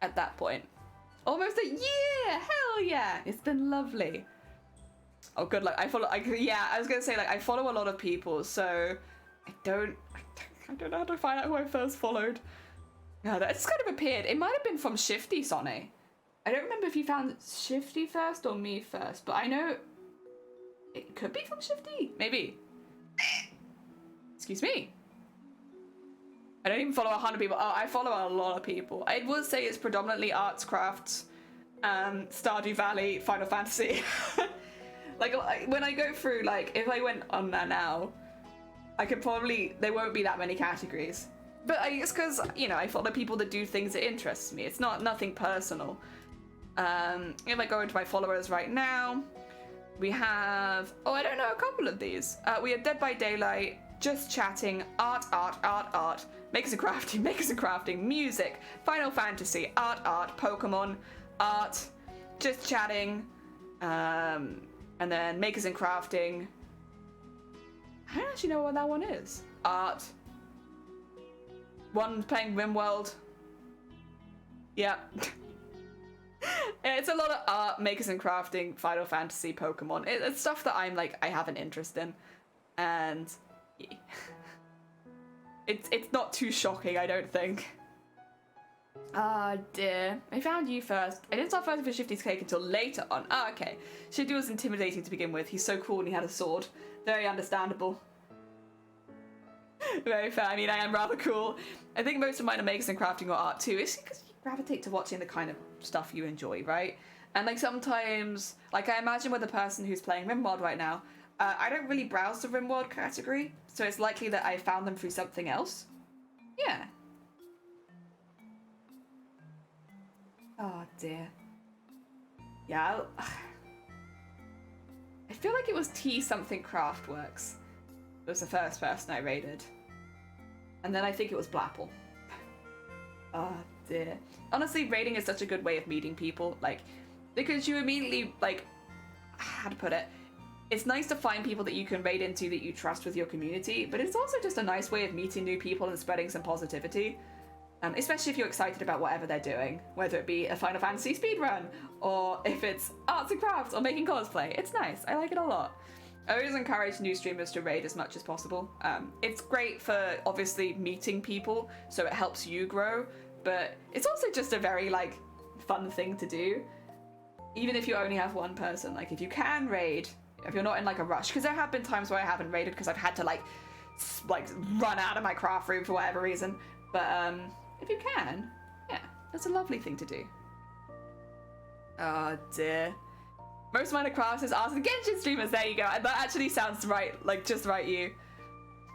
S1: at that point. Almost a year! Hell yeah! It's been lovely. Oh, good luck. I was gonna say, like, I follow a lot of people, so I don't know how to find out who I first followed. No, that just kind of appeared. It might have been from Shifty, Sonny. I don't remember if you found Shifty first or me first, but I know it could be from Shifty. Maybe. Excuse me. I don't even follow 100 people. Oh, I follow a lot of people. I would say it's predominantly arts, crafts, Stardew Valley, Final Fantasy. Like, when I go through, like, if I went on there now, I could probably, there won't be that many categories. But it's because, you know, I follow people that do things that interest me. It's nothing personal. If I go into my followers right now, we have, oh, I don't know, a couple of these. We have Dead by Daylight, Just Chatting, Art, Makers and Crafting, Music, Final Fantasy, Art, Pokemon, Art, Just Chatting, and then Makers and Crafting. I don't actually know what that one is. Art. One playing RimWorld. Yeah. It's a lot of art, Makers and Crafting, Final Fantasy, Pokemon. It's stuff that I'm like, I have an interest in. And yeah. It's not too shocking, I don't think. Ah, dear. I found you first. I didn't start fighting for Shifty's cake until later on. Ah, okay. Shifty was intimidating to begin with. He's so cool and he had a sword. Very understandable. Very fair. I mean, I am rather cool. I think most of mine are Makers and Crafting or art too. It's because you gravitate to watching the kind of stuff you enjoy, right? And like sometimes, like I imagine with the person who's playing RimWorld right now, I don't really browse the RimWorld category, so it's likely that I found them through something else. Yeah. Oh dear. Yeah, I feel like it was T something Craftworks. It was the first person I raided. And then I think it was Blapple. Oh dear. Honestly, raiding is such a good way of meeting people, like, because you immediately, like, how to put it, it's nice to find people that you can raid into that you trust with your community, but it's also just a nice way of meeting new people and spreading some positivity. Especially if you're excited about whatever they're doing, whether it be a Final Fantasy speedrun, or if it's arts and crafts, or making cosplay. It's nice. I like it a lot. I always encourage new streamers to raid as much as possible. It's great for, obviously, meeting people, so it helps you grow, but it's also just a very, like, fun thing to do. Even if you only have one person, like, if you can raid, if you're not in, like, a rush, because there have been times where I haven't raided because I've had to, like, run out of my craft room for whatever reason, but, if you can, yeah, that's a lovely thing to do. Oh dear. Most of mine are crafts is arts and Genshin streamers, there you go. That actually sounds right, like just right you.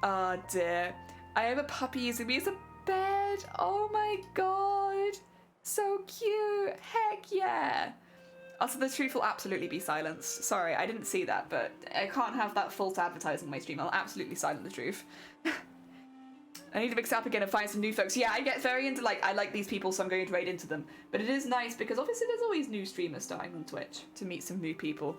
S1: Oh dear. I have a puppy using me as a bed. Oh my god. So cute. Heck yeah. Also, the truth will absolutely be silenced. Sorry, I didn't see that, but I can't have that false advertising on my stream. I'll absolutely silence the truth. I need to mix up again and find some new folks. Yeah, I get very into, like, I like these people, so I'm going to raid into them. But it is nice because obviously there's always new streamers starting on Twitch to meet some new people.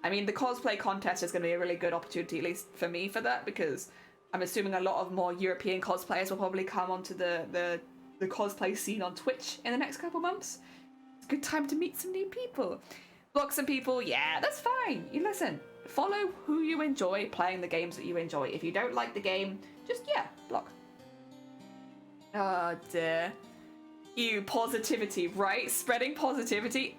S1: I mean, the cosplay contest is going to be a really good opportunity, at least for me, for that, because I'm assuming a lot of more European cosplayers will probably come onto the cosplay scene on Twitch in the next couple months. It's a good time to meet some new people. Block some people, yeah, that's fine. You listen, follow who you enjoy playing the games that you enjoy. If you don't like the game, just, yeah, block. Oh dear. Ew, positivity, right? Spreading positivity?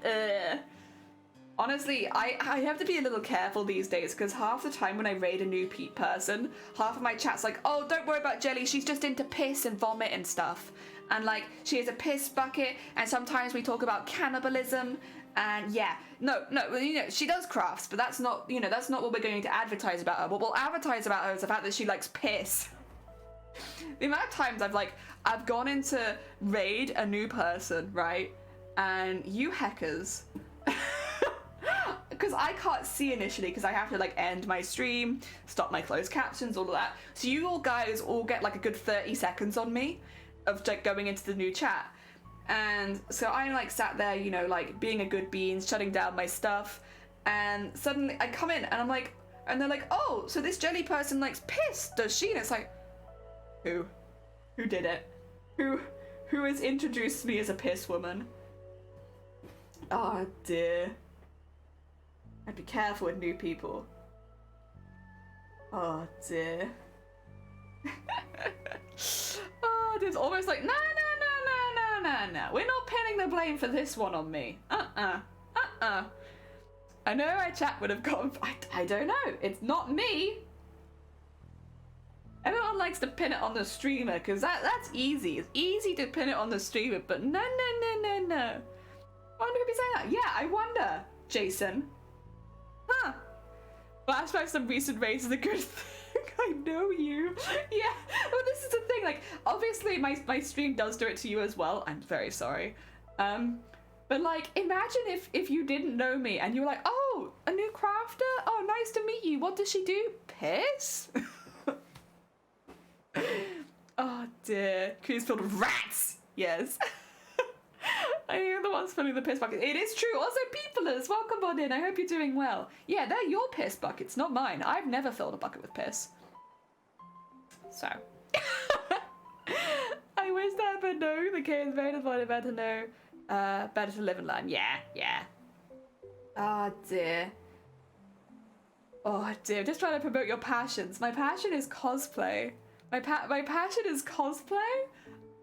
S1: Honestly, I have to be a little careful these days because half the time when I raid a new person, half of my chat's like, oh, don't worry about Jelly, she's just into piss and vomit and stuff. And like, she has a piss bucket, and sometimes we talk about cannibalism, and yeah, no, you know, she does crafts, but that's not, you know, that's not what we're going to advertise about her. What we'll advertise about her is the fact that she likes piss. The amount of times I've gone into raid a new person, right? And you hackers, because I can't see initially because I have to like end my stream, stop my closed captions, all of that. So you all guys all get like a good 30 seconds on me of like going into the new chat. And so I'm like sat there, you know, like being a good bean, shutting down my stuff. And suddenly I come in and I'm like, and they're like, oh, so this Jelly person likes piss, does she? And it's like, who? Who did it? Who has introduced me as a piss woman? Oh dear. I'd be careful with new people. Oh dear. Oh, there's almost like, no. We're not pinning the blame for this one on me. I know our chat would have gone, I don't know. It's not me. Everyone likes to pin it on the streamer because that's easy. It's easy to pin it on the streamer, but no. I wonder who'd be saying that. Yeah, I wonder, Jason. Huh. Flashbacks on recent raids is a good thing. I know you. Yeah. Well, this is the thing. Like, obviously, my stream does do it to you as well. I'm very sorry. But like, imagine if you didn't know me and you were like, oh, a new crafter? Oh, nice to meet you. What does she do? Piss? Oh dear. Queue's filled with rats. Yes. I hear the ones filling the piss bucket. It is true. Also, peoplers, welcome on in. I hope you're doing well. Yeah, they're your piss buckets, not mine. I've never filled a bucket with piss. So. I wish that, but no. The K is very devoted, better to know. Better to live and learn. Yeah. Oh dear. Oh dear. Just trying to promote your passions. My passion is cosplay. My passion is cosplay?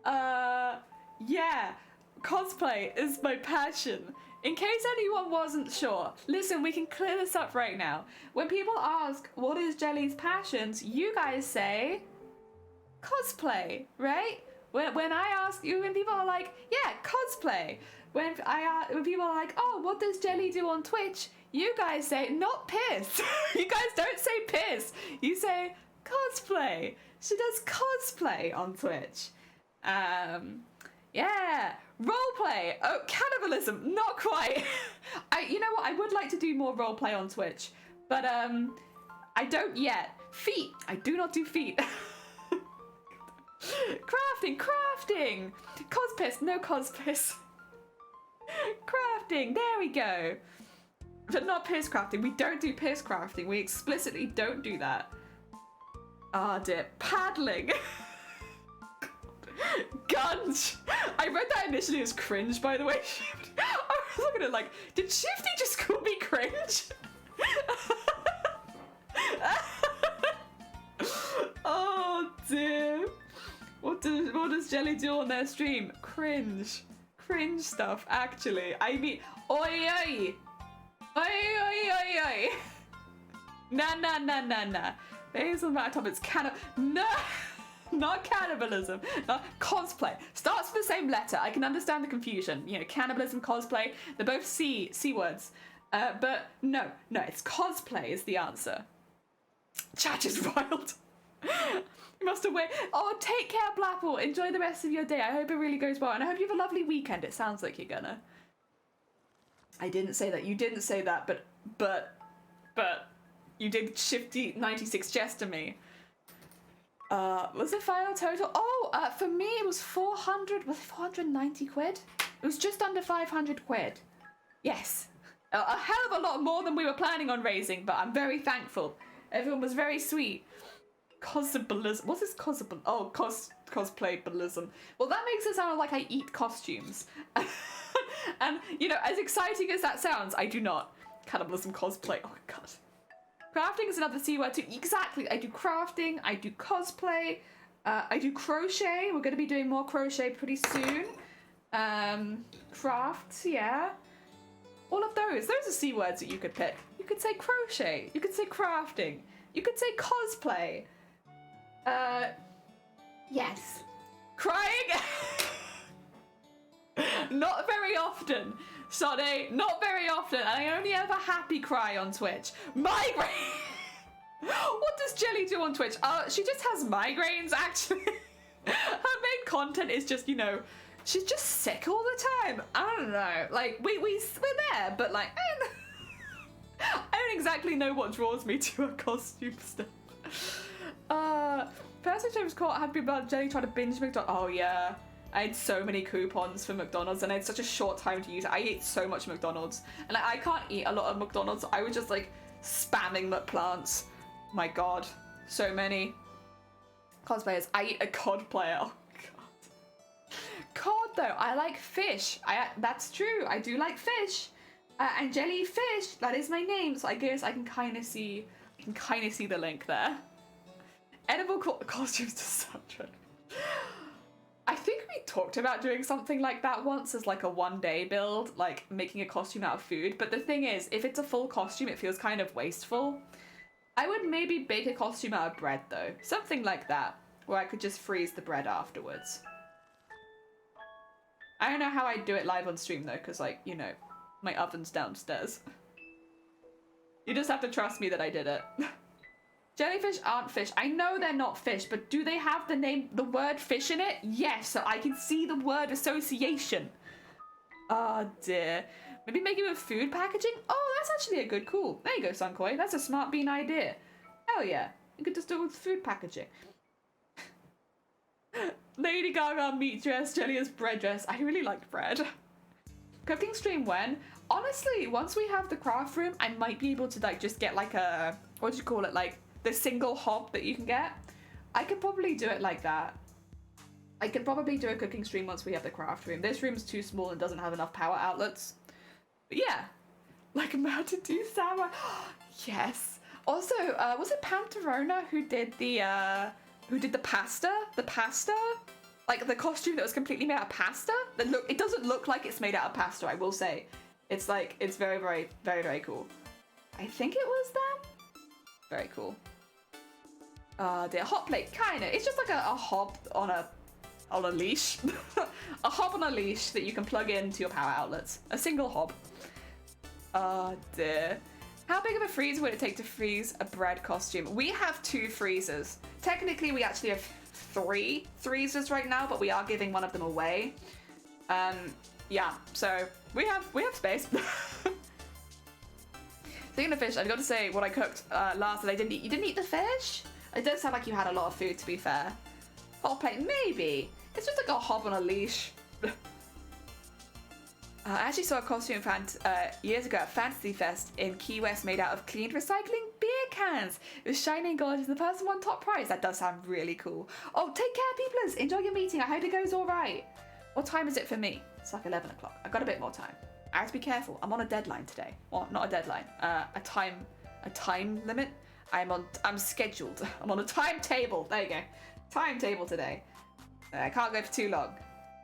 S1: Yeah. Cosplay is my passion. In case anyone wasn't sure, listen, we can clear this up right now. When people ask, what is Jelly's passions? You guys say, cosplay, right? When I ask you, when people are like, yeah, cosplay. When people are like, oh, what does Jelly do on Twitch? You guys say, not piss. You guys don't say piss. You say cosplay. She does cosplay on Twitch. Yeah, roleplay. Oh, cannibalism, not quite. You know what? I would like to do more roleplay on Twitch, but I don't yet. Feet. I do not do feet. Crafting. Cospiss. No cospiss. Crafting. There we go. But not piss crafting. We don't do piss crafting. We explicitly don't do that. Ah, dear. Paddling. Gunge. I read that initially as cringe, by the way. I was looking at it like, did Shifty just call me cringe? Oh dear. What does Jelly do on their stream? Cringe stuff, actually. I mean, oi. Nah. There's a matter of it's no. Not cannibalism, not cosplay. Starts with the same letter. I can understand the confusion. You know, cannibalism, cosplay, they're both C words. But no, it's cosplay is the answer. Chat is wild. You must have waited. Oh, take care, Blapple. Enjoy the rest of your day. I hope it really goes well. And I hope you have a lovely weekend. It sounds like you're gonna. I didn't say that. You didn't say that, but you did Shifty 96 jester me. Was the final total? Oh, for me it was 400, was it 490 quid? It was just under 500 quid. Yes. A hell of a lot more than we were planning on raising, but I'm very thankful. Everyone was very sweet. Cosplayism. What's this cosplay? Oh, cosplayism. Well, that makes it sound like I eat costumes. And, you know, as exciting as that sounds, I do not. Cannibalism cosplay. Oh, God. Crafting is another C word too. Exactly. I do crafting. I do cosplay. I do crochet. We're going to be doing more crochet pretty soon. Crafts, yeah. All of those. Those are C words that you could pick. You could say crochet. You could say crafting. You could say cosplay. Yes. Crying? Not very often. Sorry, not very often. And I only ever happy cry on Twitch. Migraine! What does Jelly do on Twitch? She just has migraines, actually. Her main content is just, you know, she's just sick all the time. I don't know. Like, we're there, but like, I don't exactly know what draws me to her costume stuff. Person James caught happy about Jelly trying to binge McDonald's. Oh yeah. I had so many coupons for McDonald's and I had such a short time to use it. I ate so much McDonald's. And like, I can't eat a lot of McDonald's. I was just like spamming McPlants. My god. So many. Cosplayers. I eat a cod player. Oh god. Cod though. I like fish. That's true. I do like fish. And jellyfish. That is my name. So I guess I can kind of see the link there. Edible costumes to soundtrack. I think we talked about doing something like that once as like a one-day build, like making a costume out of food. But the thing is, if it's a full costume, it feels kind of wasteful. I would maybe bake a costume out of bread though. Something like that, where I could just freeze the bread afterwards. I don't know how I'd do it live on stream though, because like, you know, my oven's downstairs. You just have to trust me that I did it. Jellyfish aren't fish. I know they're not fish, but do they have the word fish in it? Yes, so I can see the word association. Oh dear. Maybe make it with food packaging? Oh, that's actually a good call. There you go, Sunkoi. That's a smart bean idea. Hell yeah. You could just do it with food packaging. Lady Gaga meat dress, Jelly as bread dress. I really like bread. Cooking stream when? Honestly, once we have the craft room, I might be able to like just get like a, what do you call it? Like the single hob that you can get. I could probably do it like that. I could probably do a cooking stream once we have the craft room. This room's too small and doesn't have enough power outlets. But yeah, like Mountain Dew Sour. Yes. Also, was it Panterona who did the pasta? The pasta? Like the costume that was completely made out of pasta? It doesn't look like it's made out of pasta, I will say. It's like, it's very, very, very, very cool. I think it was them. Very cool. Dear, hot plate, kinda. It's just like a hob on a leash. A hob on a leash that you can plug into your power outlets. A single hob. Dear. How big of a freezer would it take to freeze a bread costume? We have 2 freezers. Technically, we actually have 3 freezers right now, but we are giving one of them away. Yeah, so we have space. Speaking of fish, I've got to say what I cooked last that I didn't eat. You didn't eat the fish? It does sound like you had a lot of food, to be fair. Hot plate, maybe. It's just like a hob on a leash. I actually saw a costume years ago at Fantasy Fest in Key West made out of cleaned recycling beer cans. It was shiny and gorgeous. The person won top prize. That does sound really cool. Oh, take care, peoplers. Enjoy your meeting. I hope it goes all right. What time is it for me? It's like 11 o'clock. I've got a bit more time. I have to be careful. I'm on a deadline today. Well, not a deadline. A time limit. I'm scheduled. I'm on a timetable. There you go. Timetable today. I can't go for too long.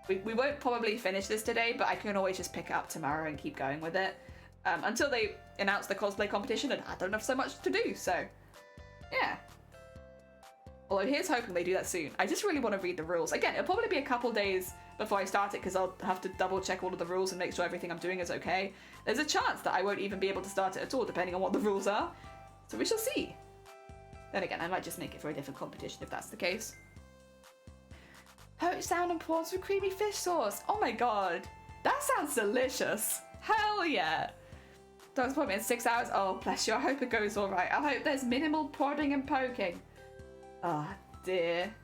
S1: We won't probably finish this today, but I can always just pick it up tomorrow and keep going with it. Until they announce the cosplay competition, and I don't have so much to do, so yeah. Although here's hoping they do that soon. I just really want to read the rules. Again, it'll probably be a couple days before I start it, because I'll have to double check all of the rules and make sure everything I'm doing is okay. There's a chance that I won't even be able to start it at all, depending on what the rules are. So we shall see. Then again, I might just make it for a different competition if that's the case. Poached salmon and prawns with creamy fish sauce. Oh my god. That sounds delicious. Hell yeah. Dog's appointment in 6 hours. Oh, bless you. I hope it goes all right. I hope there's minimal prodding and poking. Oh, dear.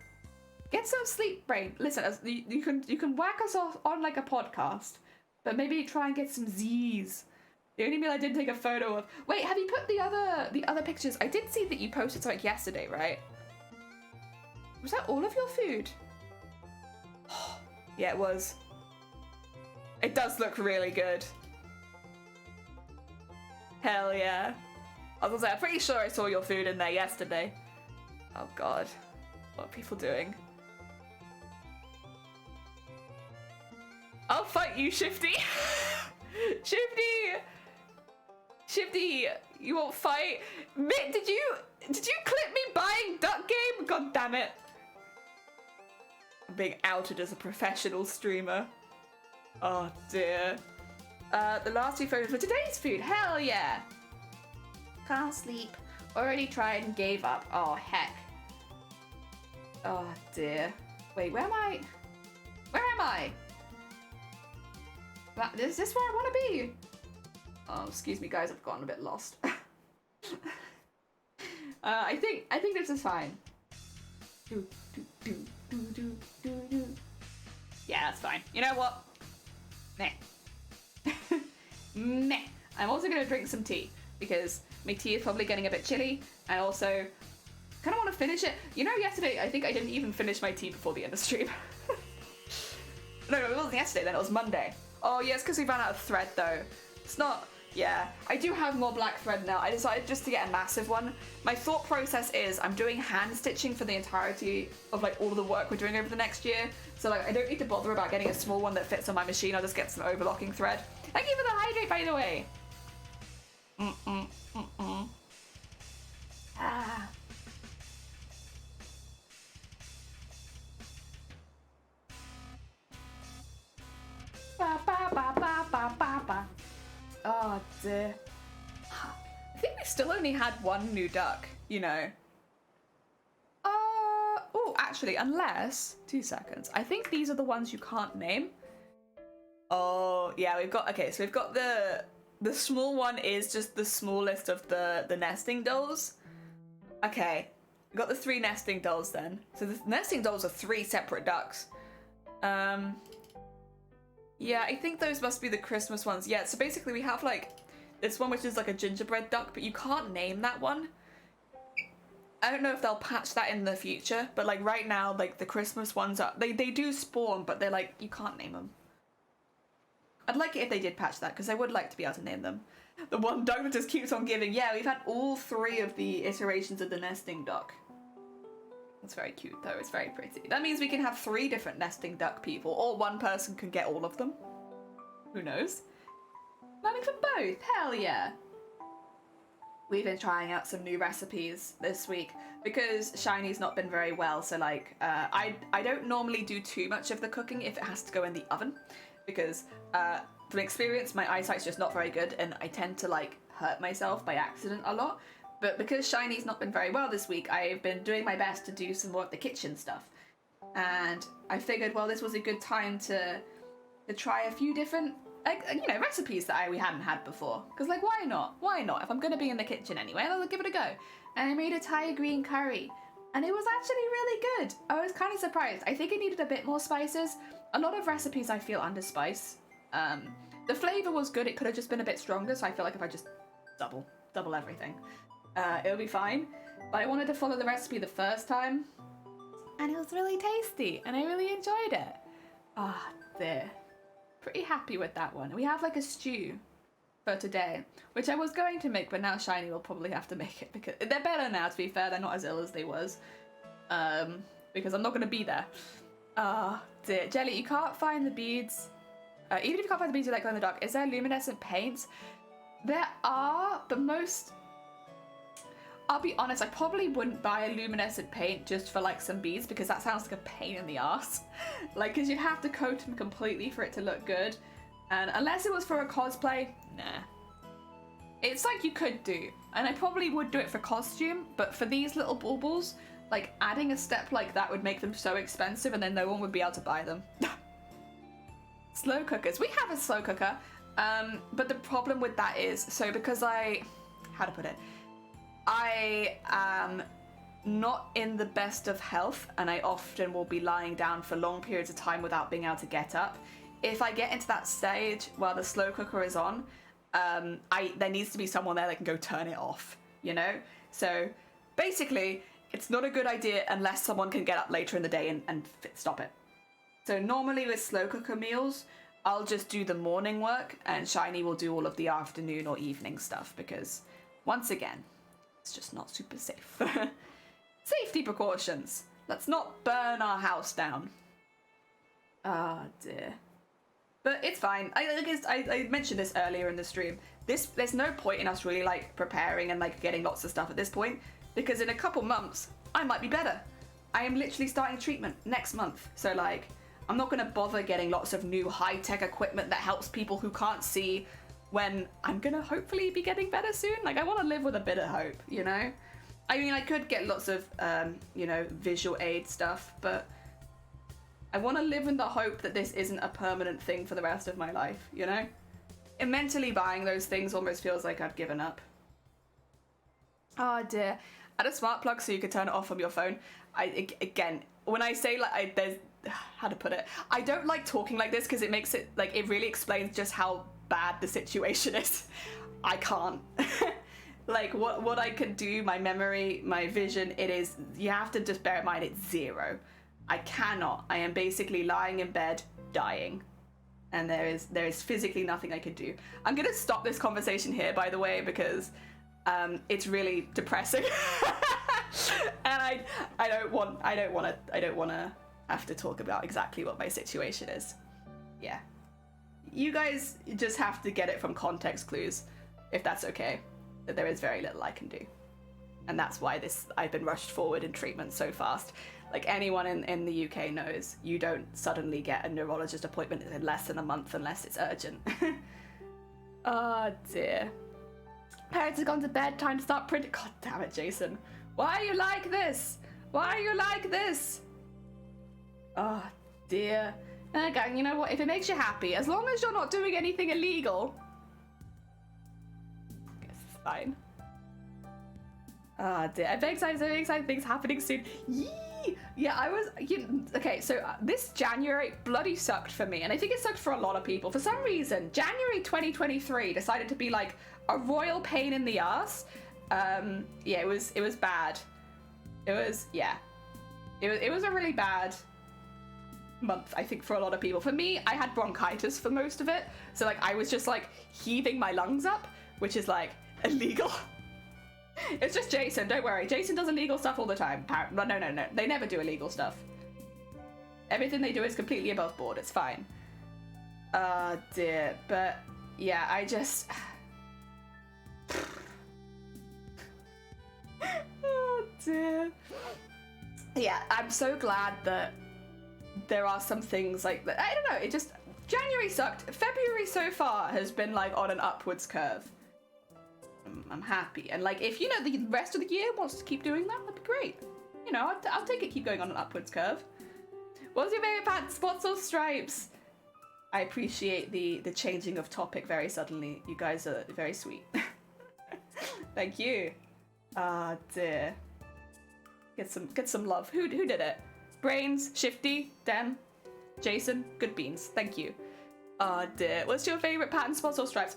S1: Get some sleep, brain. Listen, you can whack us off on like a podcast, but maybe try and get some Z's. The only meal I did take a photo of. Wait, have you put the other pictures? I did see that you posted something yesterday, right? Was that all of your food? Yeah, it was. It does look really good. Hell yeah. I was gonna say, I'm pretty sure I saw your food in there yesterday. Oh god. What are people doing? I'll fight you, Shifty! Shifty! Shifty, you won't fight? Mitt, did you clip me buying Duck Game? God damn it. I'm being outed as a professional streamer. Oh dear. The last 2 photos for today's food. Hell yeah. Can't sleep. Already tried and gave up. Oh heck. Oh dear. Wait, where am I? Where am I? Is this where I want to be? Oh, excuse me, guys. I've gotten a bit lost. I think this is fine. Yeah, that's fine. You know what? Meh. Meh. I'm also gonna drink some tea because my tea is probably getting a bit chilly, and also kind of want to finish it. You know, yesterday I think I didn't even finish my tea before the end of stream. No, it wasn't yesterday. Then it was Monday. Oh yes, because we ran out of thread though. It's not. Yeah, I do have more black thread now. I decided just to get a massive one. My thought process is I'm doing hand stitching for the entirety of like all of the work we're doing over the next year. So like I don't need to bother about getting a small one that fits on my machine. I'll just get some overlocking thread. Thank you for the hydrate, by the way. Ah. Ba, ba, ba, ba, ba, ba, ba. Oh dear. I think we still only had one new duck, you know. Oh, actually, unless 2 seconds. I think these are the ones you can't name. Oh, yeah, we've got okay, so we've got the small one is just the smallest of the nesting dolls. Okay. We've got the 3 nesting dolls then. So the nesting dolls are 3 separate ducks. Yeah, I think those must be the Christmas ones. Yeah, so basically we have like this one which is like a gingerbread duck, but you can't name that one. I don't know if they'll patch that in the future, but like right now, like the Christmas ones are they do spawn, but they're like you can't name them. I'd like it if they did patch that because I would like to be able to name them. The one duck that just keeps on giving. Yeah, we've had all 3 of the iterations of the nesting duck. It's very cute though, it's very pretty. That means we can have 3 different nesting duck people, or one person can get all of them. Who knows? Planning for both, hell yeah! We've been trying out some new recipes this week because Shiny's not been very well, so like, I don't normally do too much of the cooking if it has to go in the oven, because from experience my eyesight's just not very good and I tend to like hurt myself by accident a lot. But because Shiny's not been very well this week, I've been doing my best to do some more of the kitchen stuff. And I figured, well, this was a good time to try a few different, you know, recipes that we hadn't had before. Because, like, why not? Why not? If I'm going to be in the kitchen anyway, I'll give it a go. And I made a Thai green curry. And it was actually really good. I was kind of surprised. I think it needed a bit more spices. A lot of recipes I feel under spice. The flavour was good. It could have just been a bit stronger. So I feel like if I just double everything. It'll be fine, but I wanted to follow the recipe the first time, and it was really tasty, and I really enjoyed it. Ah, there. Pretty happy with that one. We have like a stew for today, which I was going to make, but now Shiny will probably have to make it, because they're better now, to be fair. They're not as ill as they was, because I'm not going to be there. Ah, dear. Jelly, you can't find the beads. Even if you can't find the beads you like on the dark, is there luminescent paints? There are, but most... I'll be honest, I probably wouldn't buy a luminescent paint just for like some beads because that sounds like a pain in the ass. Like, because you'd have to coat them completely for it to look good. And unless it was for a cosplay, nah. It's like you could do. And I probably would do it for costume, but for these little baubles, like adding a step like that would make them so expensive and then no one would be able to buy them. Slow cookers. We have a slow cooker. But the problem with that is, so because how to put it? I am not in the best of health and I often will be lying down for long periods of time without being able to get up. If I get into that stage while the slow cooker is on, there needs to be someone there that can go turn it off, you know? So basically, it's not a good idea unless someone can get up later in the day and stop it. So normally with slow cooker meals, I'll just do the morning work and Shiny will do all of the afternoon or evening stuff because... once again, it's just not super safe. Safety precautions. Let's not burn our house down. Ah, dear. But it's fine. I mentioned this earlier in the stream. There's no point in us really like preparing and like getting lots of stuff at this point, because in a couple months I might be better. I am literally starting treatment next month, so like I'm not gonna bother getting lots of new high-tech equipment that helps people who can't see when I'm gonna hopefully be getting better soon. Like I want to live with a bit of hope, you know? I mean, I could get lots of you know, visual aid stuff, but I want to live in the hope that this isn't a permanent thing for the rest of my life, you know? And mentally buying those things almost feels like I've given up. Oh dear. Add a smart plug so you can turn it off from your phone. Again, when I say like, there's, how to put it? I don't like talking like this because it makes it, like, it really explains just how bad the situation is. I can't. Like, what I could do, my memory, my vision, it is, you have to just bear in mind it's 0. I cannot. I am basically lying in bed, dying. And there is physically nothing I could do. I'm gonna stop this conversation here, by the way, because it's really depressing. And I don't wanna have to talk about exactly what my situation is. Yeah. You guys just have to get it from context clues, if that's okay. That there is very little I can do. And that's why I've been rushed forward in treatment so fast. Like anyone in the UK knows, you don't suddenly get a neurologist appointment in less than a month unless it's urgent. Oh dear. Parents have gone to bed, time to start printing. God damn it, Jason. Why are you like this? Why are you like this? Oh dear. Okay, you know what? If it makes you happy, as long as you're not doing anything illegal, I guess it's fine. Ah, dear. I'm very excited things happening soon. Yee! Yeah, I was, okay, so this January bloody sucked for me, and I think it sucked for a lot of people. For some reason, January 2023 decided to be like a royal pain in the ass. Yeah, it was bad. It was a really bad month, I think, for a lot of people. For me, I had bronchitis for most of it, so like I was just like heaving my lungs up, which is like illegal. It's just Jason, don't worry. Jason does illegal stuff all the time. No. They never do illegal stuff. Everything they do is completely above board. It's fine. Dear. But, yeah, I just... Oh, dear. Yeah, I'm so glad that there are some things like that. I don't know, it just... January sucked. February so far has been, like, on an upwards curve. I'm happy, and like if you know the rest of the year wants to keep doing that, that'd be great. You know, I'll take it. Keep going on an upwards curve. What's your favorite pattern? Spots or stripes? I appreciate the changing of topic very suddenly. You guys are very sweet. Thank you. Ah dear. Get some love. Who did it? Brains, Shifty, Dan, Jason. Good beans. Thank you. Ah dear. What's your favorite pattern? Spots or stripes?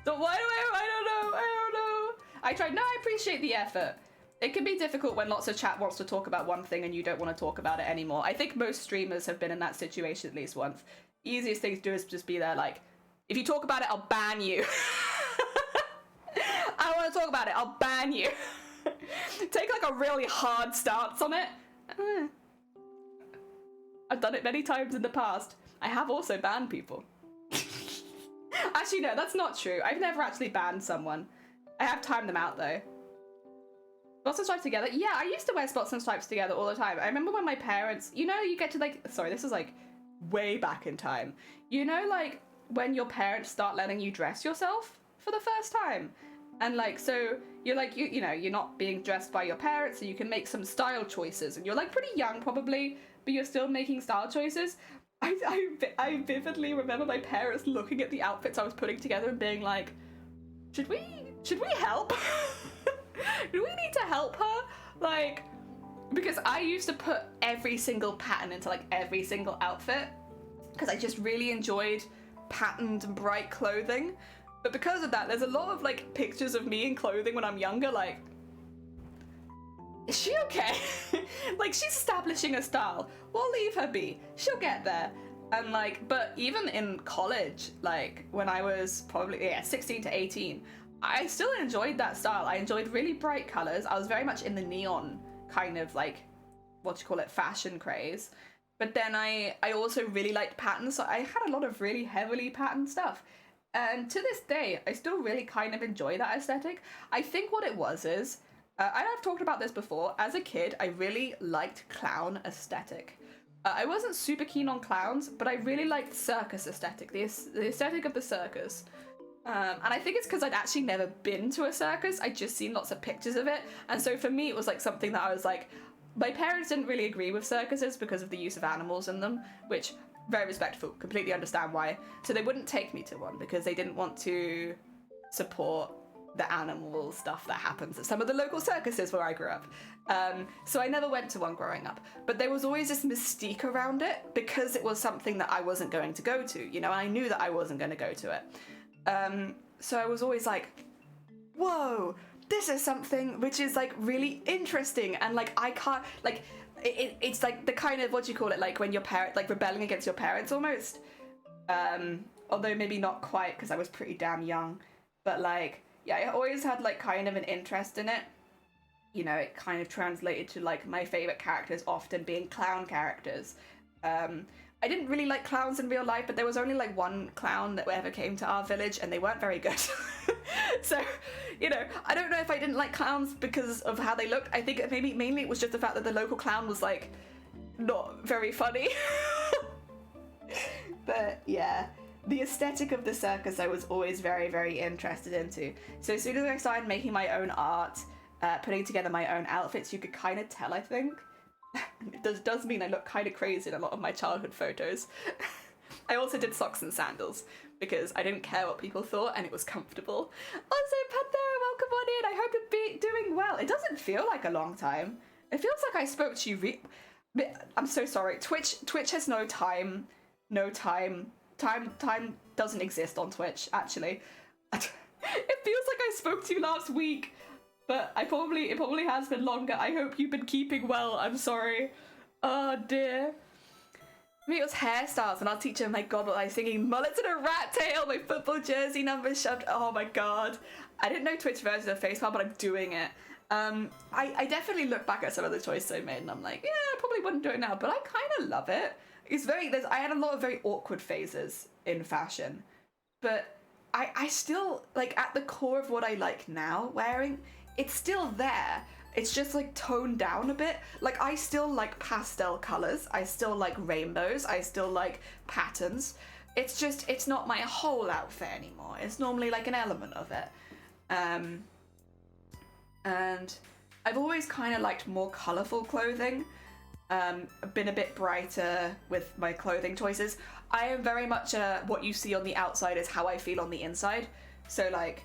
S1: So I don't know. I tried. No, I appreciate the effort. It can be difficult when lots of chat wants to talk about one thing and you don't want to talk about it anymore. I think most streamers have been in that situation at least once. Easiest thing to do is just be there like, if you talk about it, I'll ban you. I don't want to talk about it, I'll ban you. Take like a really hard stance on it. I've done it many times in the past. I have also banned people. Actually, no, that's not true. I've never actually banned someone. I have timed them out, though. Spots and stripes together? Yeah, I used to wear spots and stripes together all the time. I remember when my parents... You know, you get to, like... Sorry, this is, like, way back in time. You know, like, when your parents start letting you dress yourself for the first time? And, like, so you're, like, you know, you're not being dressed by your parents, so you can make some style choices. And you're, like, pretty young, probably, but you're still making style choices. I vividly remember my parents looking at the outfits I was putting together and being like, should we help? Do we need to help her? Like, because I used to put every single pattern into like every single outfit because I just really enjoyed patterned and bright clothing. But because of that, there's a lot of like pictures of me in clothing when I'm younger, like, is she okay? Like, she's establishing a style. We'll leave her be. She'll get there. And like, but even in college, like when I was probably 16 to 18, I still enjoyed that style. I enjoyed really bright colors. I was very much in the neon kind of like, what do you call it, fashion craze. But then I also really liked patterns, so I had a lot of really heavily patterned stuff. And to this day, I still really kind of enjoy that aesthetic. I think what it was is, I've talked about this before, as a kid, I really liked clown aesthetic. I wasn't super keen on clowns, but I really liked circus aesthetic, the aesthetic of the circus. And I think it's because I'd actually never been to a circus, I'd just seen lots of pictures of it. And so for me, it was like something that I was like, my parents didn't really agree with circuses because of the use of animals in them, which, very respectful, completely understand why. So they wouldn't take me to one because they didn't want to support the animal stuff that happens at some of the local circuses where I grew up. So I never went to one growing up. But there was always this mystique around it because it was something that I wasn't going to go to, you know, I knew that I wasn't going to go to it. So I was always like, whoa, this is something which is like really interesting, and like I can't like it's like the kind of, what do you call it, like when your parent, like rebelling against your parents almost, although maybe not quite because I was pretty damn young, but like yeah, I always had like kind of an interest in it. You know, it kind of translated to like my favorite characters often being clown characters. I didn't really like clowns in real life, but there was only like one clown that ever came to our village, and they weren't very good. So, you know, I don't know if I didn't like clowns because of how they looked. I think maybe mainly it was just the fact that the local clown was like not very funny. But yeah, the aesthetic of the circus I was always very, very interested into. So as soon as I started making my own art, putting together my own outfits, you could kind of tell, I think. It does mean I look kind of crazy in a lot of my childhood photos. I also did socks and sandals because I didn't care what people thought and it was comfortable. Also, Panther, welcome on in. I hope you're doing well. It doesn't feel like a long time. It feels like I spoke to you. I'm so sorry. Twitch has no time. No time. Time doesn't exist on Twitch, actually. It feels like I spoke to you last week. But it probably has been longer. I hope you've been keeping well. I'm sorry. Oh dear. Me, it was hairstyles, and our teacher, my god, but I was singing mullets and a rat tail, my football jersey number shoved. Oh my god. I didn't know Twitch version of facepalm, but I'm doing it. I definitely look back at some of the choices I made, and I'm like, yeah, I probably wouldn't do it now, but I kind of love it. I had a lot of very awkward phases in fashion, but I still, like, at the core of what I like now wearing, it's still there. It's just like toned down a bit. Like I still like pastel colors. I still like rainbows. I still like patterns. It's just, it's not my whole outfit anymore. It's normally like an element of it. And I've always kind of liked more colorful clothing. I've been a bit brighter with my clothing choices. I am very much what you see on the outside is how I feel on the inside. So like,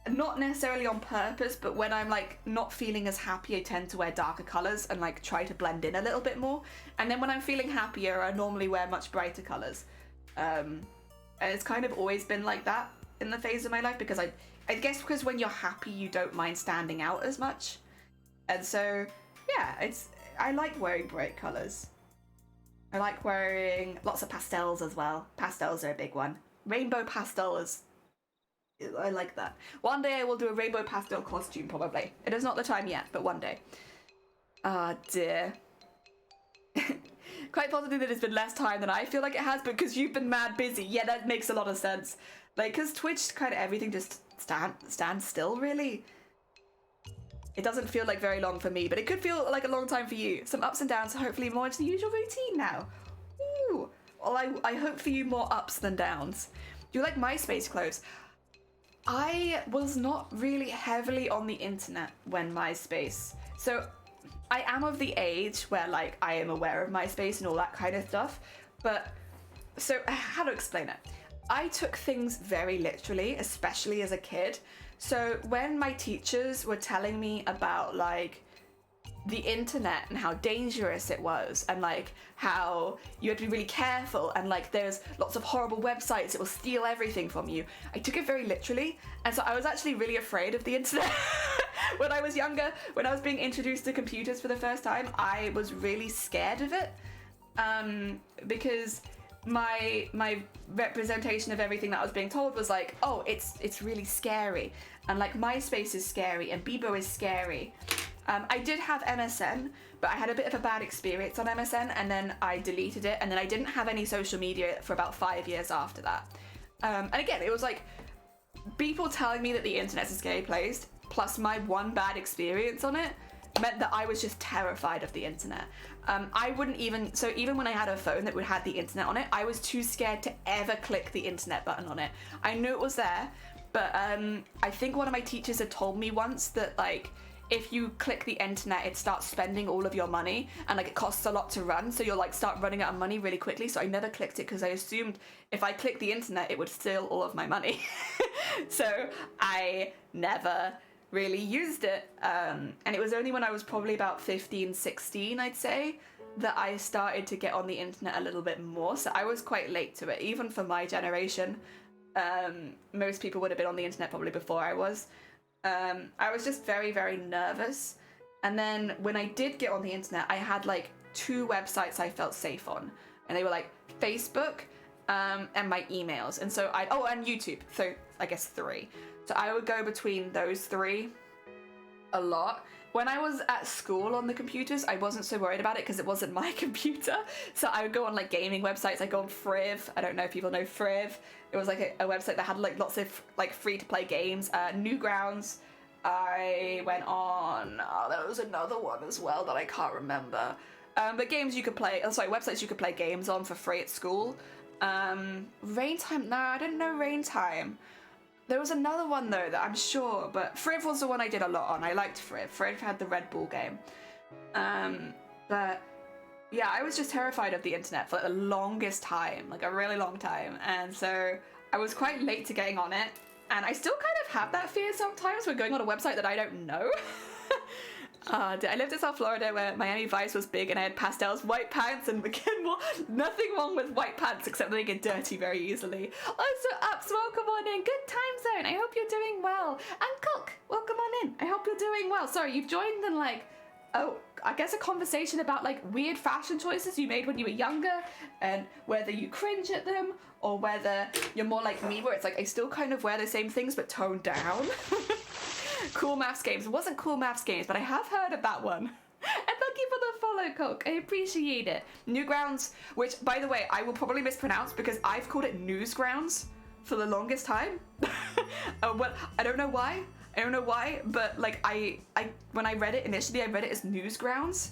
S1: not necessarily on purpose, but when I'm like not feeling as happy, I tend to wear darker colors and like try to blend in a little bit more. And then when I'm feeling happier, I normally wear much brighter colors. And it's kind of always been like that in the phase of my life, because I guess because when you're happy, you don't mind standing out as much. And so, yeah, I like wearing bright colors. I like wearing lots of pastels as well. Pastels are a big one. Rainbow pastel is, I like that. One day I will do a rainbow pastel costume, probably. It is not the time yet, but one day. Ah, dear. Quite possibly that it's been less time than I feel like it has, because you've been mad busy. Yeah, that makes a lot of sense. Like, because Twitch, kind of everything just stands still, really. It doesn't feel like very long for me, but it could feel like a long time for you. Some ups and downs, so hopefully more into the usual routine now. Ooh. Well, I hope for you more ups than downs. Do you like MySpace clothes? I was not really heavily on the internet when MySpace. So I am of the age where like I am aware of MySpace and all that kind of stuff. But so how to explain it? I took things very literally, especially as a kid. So when my teachers were telling me about like the internet and how dangerous it was, and like how you had to be really careful, and like there's lots of horrible websites that will steal everything from you, I took it very literally. And so I was actually really afraid of the internet. When I was younger, when I was being introduced to computers for the first time, I was really scared of it, because my representation of everything that I was being told was like, oh, it's really scary, and like MySpace is scary and Bebo is scary. I did have MSN, but I had a bit of a bad experience on MSN, and then I deleted it, and then I didn't have any social media for about 5 years after that. And again, it was like people telling me that the internet's a scary place, plus my one bad experience on it, meant that I was just terrified of the internet. I wouldn't even, so even when I had a phone that would had the internet on it, I was too scared to ever click the internet button on it. I knew it was there, but I think one of my teachers had told me once that like, if you click the internet, it starts spending all of your money, and like it costs a lot to run, so you'll like start running out of money really quickly. So I never clicked it because I assumed if I clicked the internet, it would steal all of my money. So I never really used it. And it was only when I was probably about 15, 16, I'd say, that I started to get on the internet a little bit more. So I was quite late to it, even for my generation. Most people would have been on the internet probably before I was. I was just very, very nervous. And then when I did get on the internet, I had like 2 websites I felt safe on. And they were like Facebook and my emails. And so and YouTube. So I guess 3. So I would go between those 3 a lot. When I was at school on the computers, I wasn't so worried about it because it wasn't my computer. So I would go on like gaming websites. I'd go on Friv. I don't know if people know Friv. It was like a website that had like lots of like free to play games. Newgrounds. I went on, there was another one as well that I can't remember. But games you could play, websites you could play games on for free at school. Raintime, no, I didn't know Raintime. There was another one though that I'm sure, but Friv was the one I did a lot on. I liked Friv. Friv had the Red Bull game. But yeah, I was just terrified of the internet for like the longest time, like a really long time. And so I was quite late to getting on it. And I still kind of have that fear sometimes when going on a website that I don't know. I lived in South Florida where Miami Vice was big, and I had pastels, white pants, and again, nothing wrong with white pants except they get dirty very easily. Also, Ups, welcome on in. Good time zone. I hope you're doing well. And Cook, welcome on in. I hope you're doing well. Sorry, you've joined in like, I guess a conversation about like weird fashion choices you made when you were younger, and whether you cringe at them or whether you're more like me where it's like I still kind of wear the same things but toned down. Cool Maths Games. It wasn't Cool Maths Games, but I have heard of that one. And thank you for the follow, Coke. I appreciate it. Newgrounds, which by the way I will probably mispronounce because I've called it Newsgrounds for the longest time. Well, I don't know why. But like I when I read it initially, I read it as Newsgrounds,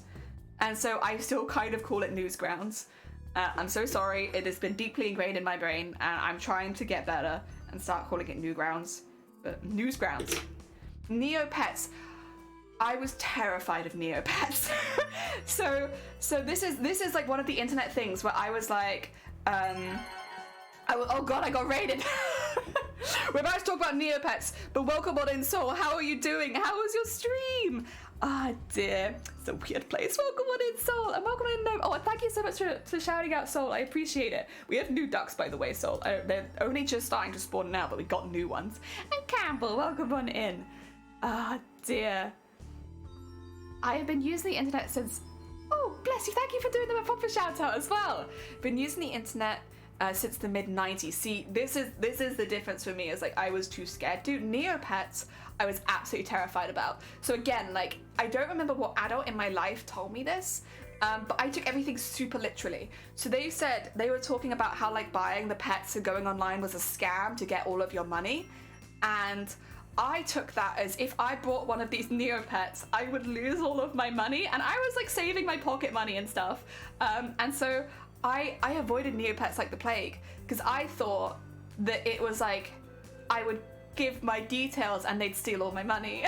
S1: and so I still kind of call it Newsgrounds. I'm so sorry. It has been deeply ingrained in my brain, and I'm trying to get better and start calling it Newgrounds. But Newsgrounds. Neopets. I was terrified of Neopets. so this is like one of the internet things where I was like, oh god, I got raided. We're about to talk about Neopets, but welcome on in, Soul. How are you doing? How was your stream? Ah, dear. It's a weird place. Welcome on in, Soul. And welcome in, Gnome. Oh, and thank you so much for shouting out, Soul. I appreciate it. We have new ducks, by the way, Soul. They're only just starting to spawn now, but we got new ones. And Campbell, welcome on in. Ah, dear. I have been using the internet since... Oh, bless you. Thank you for doing the proper shout out as well. Been using the internet since the mid-90s. See, this is the difference for me, is like I was too scared. Dude, Neopets, I was absolutely terrified about. So again, like, I don't remember what adult in my life told me this, but I took everything super literally. So they said, they were talking about how like buying the pets and going online was a scam to get all of your money. And I took that as if I bought one of these Neopets, I would lose all of my money. And I was like saving my pocket money and stuff. And so I avoided Neopets like the plague, because I thought that it was like I would give my details and they'd steal all my money.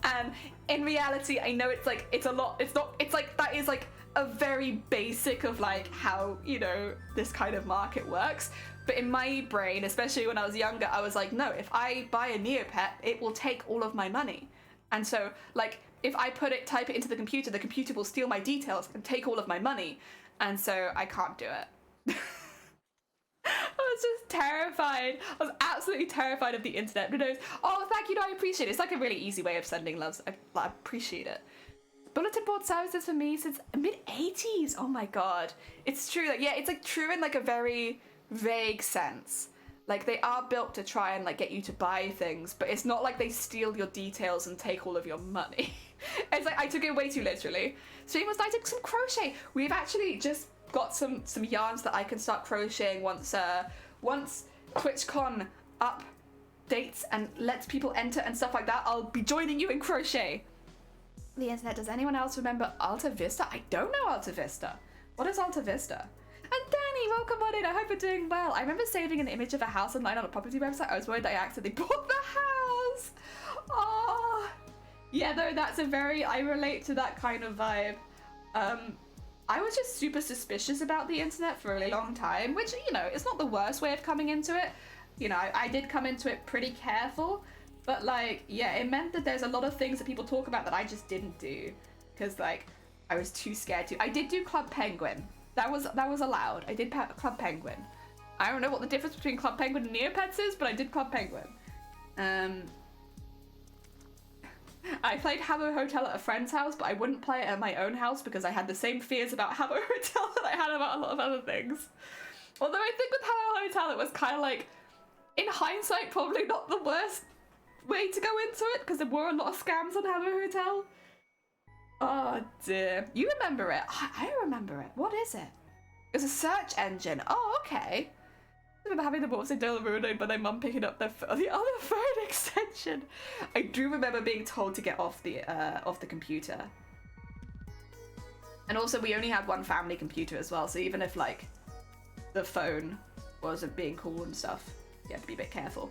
S1: And in reality, I know it's like, it's a lot, it's not, it's like, that is like a very basic of like how, you know, this kind of market works. But in my brain, especially when I was younger, I was like, no, if I buy a Neopet, it will take all of my money. And so like, if I type it into the computer will steal my details and take all of my money. And so I can't do it. I was just terrified. I was absolutely terrified of the internet. Who knows? Oh, thank you. No, I appreciate it. It's like a really easy way of sending loves. I appreciate it. bulletin board services for me since mid-80s. Oh my god. It's true. Like, yeah, it's like true in like a very vague sense. Like, they are built to try and like get you to buy things, but it's not like they steal your details and take all of your money. It's like, I took it way too literally. Stream was, I did some crochet. We've actually just got some yarns that I can start crocheting once TwitchCon updates and lets people enter and stuff like that. I'll be joining you in crochet. The internet, does anyone else remember Alta Vista? I don't know Alta Vista. What is Alta Vista? And Danny, welcome on in. I hope you're doing well. I remember saving an image of a house online on a property website. I was worried that I accidentally bought the house. Oh, yeah, though, that's a very, I relate to that kind of vibe. I was just super suspicious about the internet for a really long time, which, you know, it's not the worst way of coming into it. You know, I did come into it pretty careful, but like, yeah, it meant that there's a lot of things that people talk about that I just didn't do because like I was too scared to. I did do Club Penguin. That was allowed. I did Club Penguin. I don't know what the difference between Club Penguin and Neopets is, but I did Club Penguin. I played Habbo Hotel at a friend's house, but I wouldn't play it at my own house because I had the same fears about Habbo Hotel that I had about a lot of other things. Although I think with Habbo Hotel it was kind of like, in hindsight, probably not the worst way to go into it because there were a lot of scams on Habbo Hotel. Oh dear. You remember it? I remember it. What is it? It's a search engine. Oh, okay. I remember having the books in Del Runo, but my mum picking up the other phone extension. I do remember being told to get off the computer. And also, we only had one family computer as well, so even if like the phone wasn't being cool and stuff, you have to be a bit careful.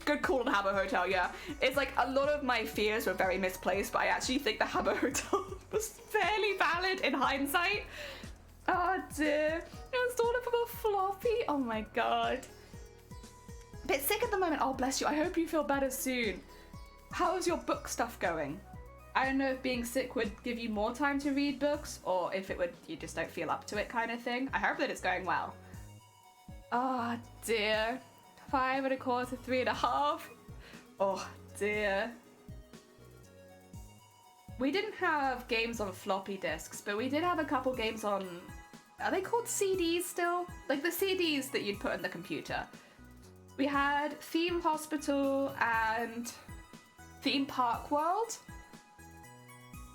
S1: Good call on Habbo Hotel, yeah. It's like a lot of my fears were very misplaced, but I actually think the Habbo Hotel was fairly valid in hindsight. Oh dear. I installed it from a floppy. Oh my god. Bit sick at the moment. Oh bless you. I hope you feel better soon. How's your book stuff going? I don't know if being sick would give you more time to read books or if it would, you just don't feel up to it kind of thing. I hope that it's going well. Oh dear. 5 1/4 to 3 1/2. Oh dear. We didn't have games on floppy disks, but we did have a couple games on, are they called CDs still? Like the CDs that you'd put in the computer. We had Theme Hospital and Theme Park World.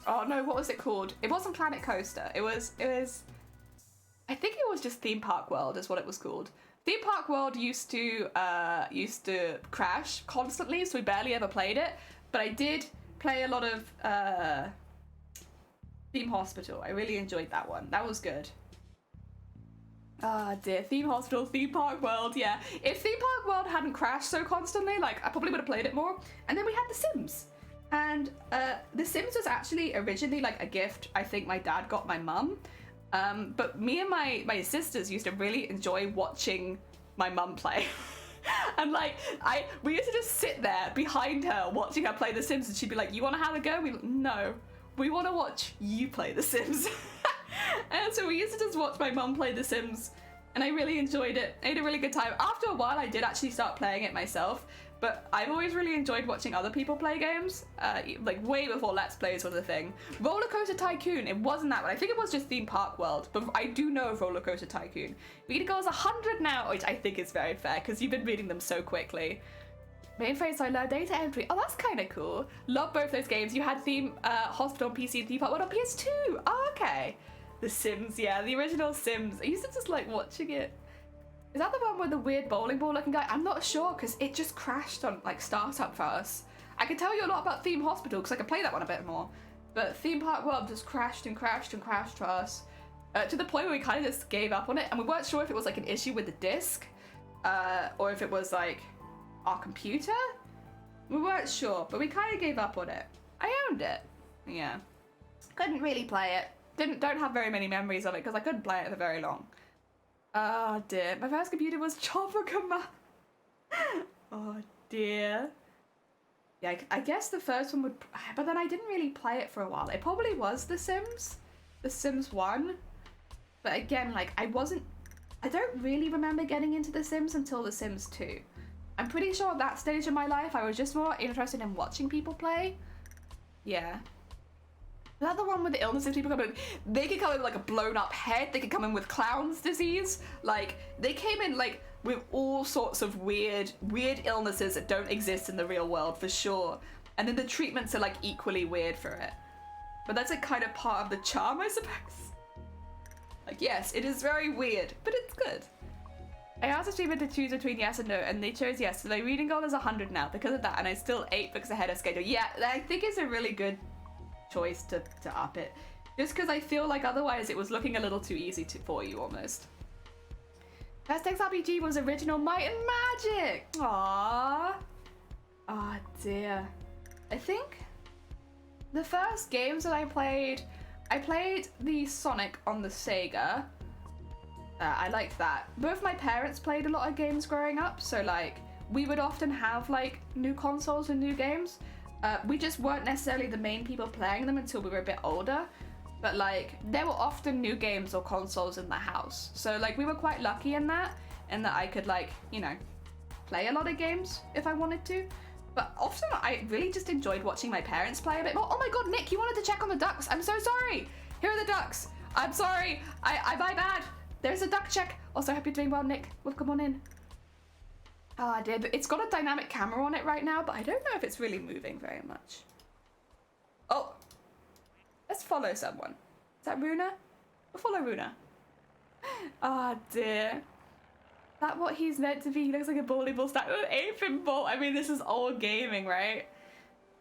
S1: Oh no, what was it called? It wasn't Planet Coaster. It was, I think it was just Theme Park World is what it was called. Theme Park World used to crash constantly, so we barely ever played it. But I did play a lot of Theme Hospital. I really enjoyed that one. That was good. Ah dear, Theme Hospital, Theme Park World, yeah. If Theme Park World hadn't crashed so constantly, like I probably would have played it more. And then we had The Sims. And The Sims was actually originally like a gift I think my dad got my mum. But me and my sisters used to really enjoy watching my mum play. And like, we used to just sit there behind her watching her play The Sims and she'd be like, you want to have a go? No, we want to watch you play The Sims. And so we used to just watch my mum play The Sims and I really enjoyed it. I had a really good time. After a while, I did actually start playing it myself, but I've always really enjoyed watching other people play games, like way before Let's Plays was a thing. Roller Coaster Tycoon, it wasn't that one. I think it was just Theme Park World, but I do know of Roller Coaster Tycoon. Vita Girl's 100 now, which I think is very fair because you've been reading them so quickly. Mainframe, so I learned data entry. Oh, that's kind of cool. Love both those games. You had Theme Hospital on PC and Theme Park World on PS2. Oh, okay. The Sims, yeah, the original Sims. I used to just like watching it. Is that the one with the weird bowling ball looking guy? I'm not sure because it just crashed on like startup for us. I can tell you a lot about Theme Hospital because I can play that one a bit more. But Theme Park World just crashed and crashed and crashed for us. To the point where we kind of just gave up on it and we weren't sure if it was like an issue with the disc or if it was like our computer. We weren't sure, but we kind of gave up on it. I owned it. Yeah. Couldn't really play it. Don't have very many memories of it because I couldn't play it for very long. Oh dear, my first computer was Chopper Command. Oh dear. Yeah, I guess the first one would, but then I didn't really play it for a while. It probably was The Sims, The Sims 1. But again, like I don't really remember getting into The Sims until The Sims 2. I'm pretty sure at that stage of my life, I was just more interested in watching people play. Yeah. Is that the one with the illnesses people come in? They could come in with like a blown up head. They could come in with clown's disease. Like, they came in like with all sorts of weird illnesses that don't exist in the real world for sure. And then the treatments are like equally weird for it. But that's a kind of part of the charm, I suppose. Like, yes, it is very weird, but it's good. I asked the streamer to choose between yes and no, and they chose yes. So my reading goal is 100 now because of that, and I'm still 8 books ahead of schedule. Yeah, I think it's a really good choice to up it. Just because I feel like otherwise it was looking a little too easy for you almost. Best XRPG was original Might and Magic! Aww. Oh dear. I think the first games that I played the Sonic on the Sega. I liked that. Both my parents played a lot of games growing up, so like we would often have like new consoles and new games. We just weren't necessarily the main people playing them until we were a bit older, but like there were often new games or consoles in the house. So like we were quite lucky in that I could like, you know, play a lot of games if I wanted to. But often I really just enjoyed watching my parents play a bit more. Oh my god, Nick, you wanted to check on the ducks. I'm so sorry. Here are the ducks. I'm sorry. My bad. There's a duck check. Also, hope you're doing well, Nick. Welcome on in. Oh dear, it's got a dynamic camera on it right now, but I don't know if it's really moving very much. Oh, let's follow someone. Is that Runa? We'll follow Runa. Oh dear. Is that what he's meant to be? He looks like a volleyball stack with an apron ball. I mean, this is old gaming, right?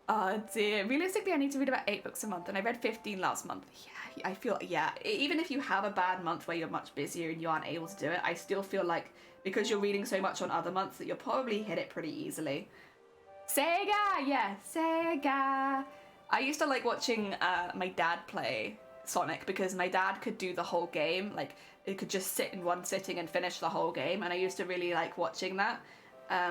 S1: Oh dear. Realistically, I need to read about 8 books a month, and I read 15 last month. Yeah, I feel, yeah. Even if you have a bad month where you're much busier and you aren't able to do it, I still feel like because you're reading so much on other months that you'll probably hit it pretty easily. Sega! Yeah, Sega! I used to like watching my dad play Sonic because my dad could do the whole game. Like, it could just sit in one sitting and finish the whole game, and I used to really like watching that.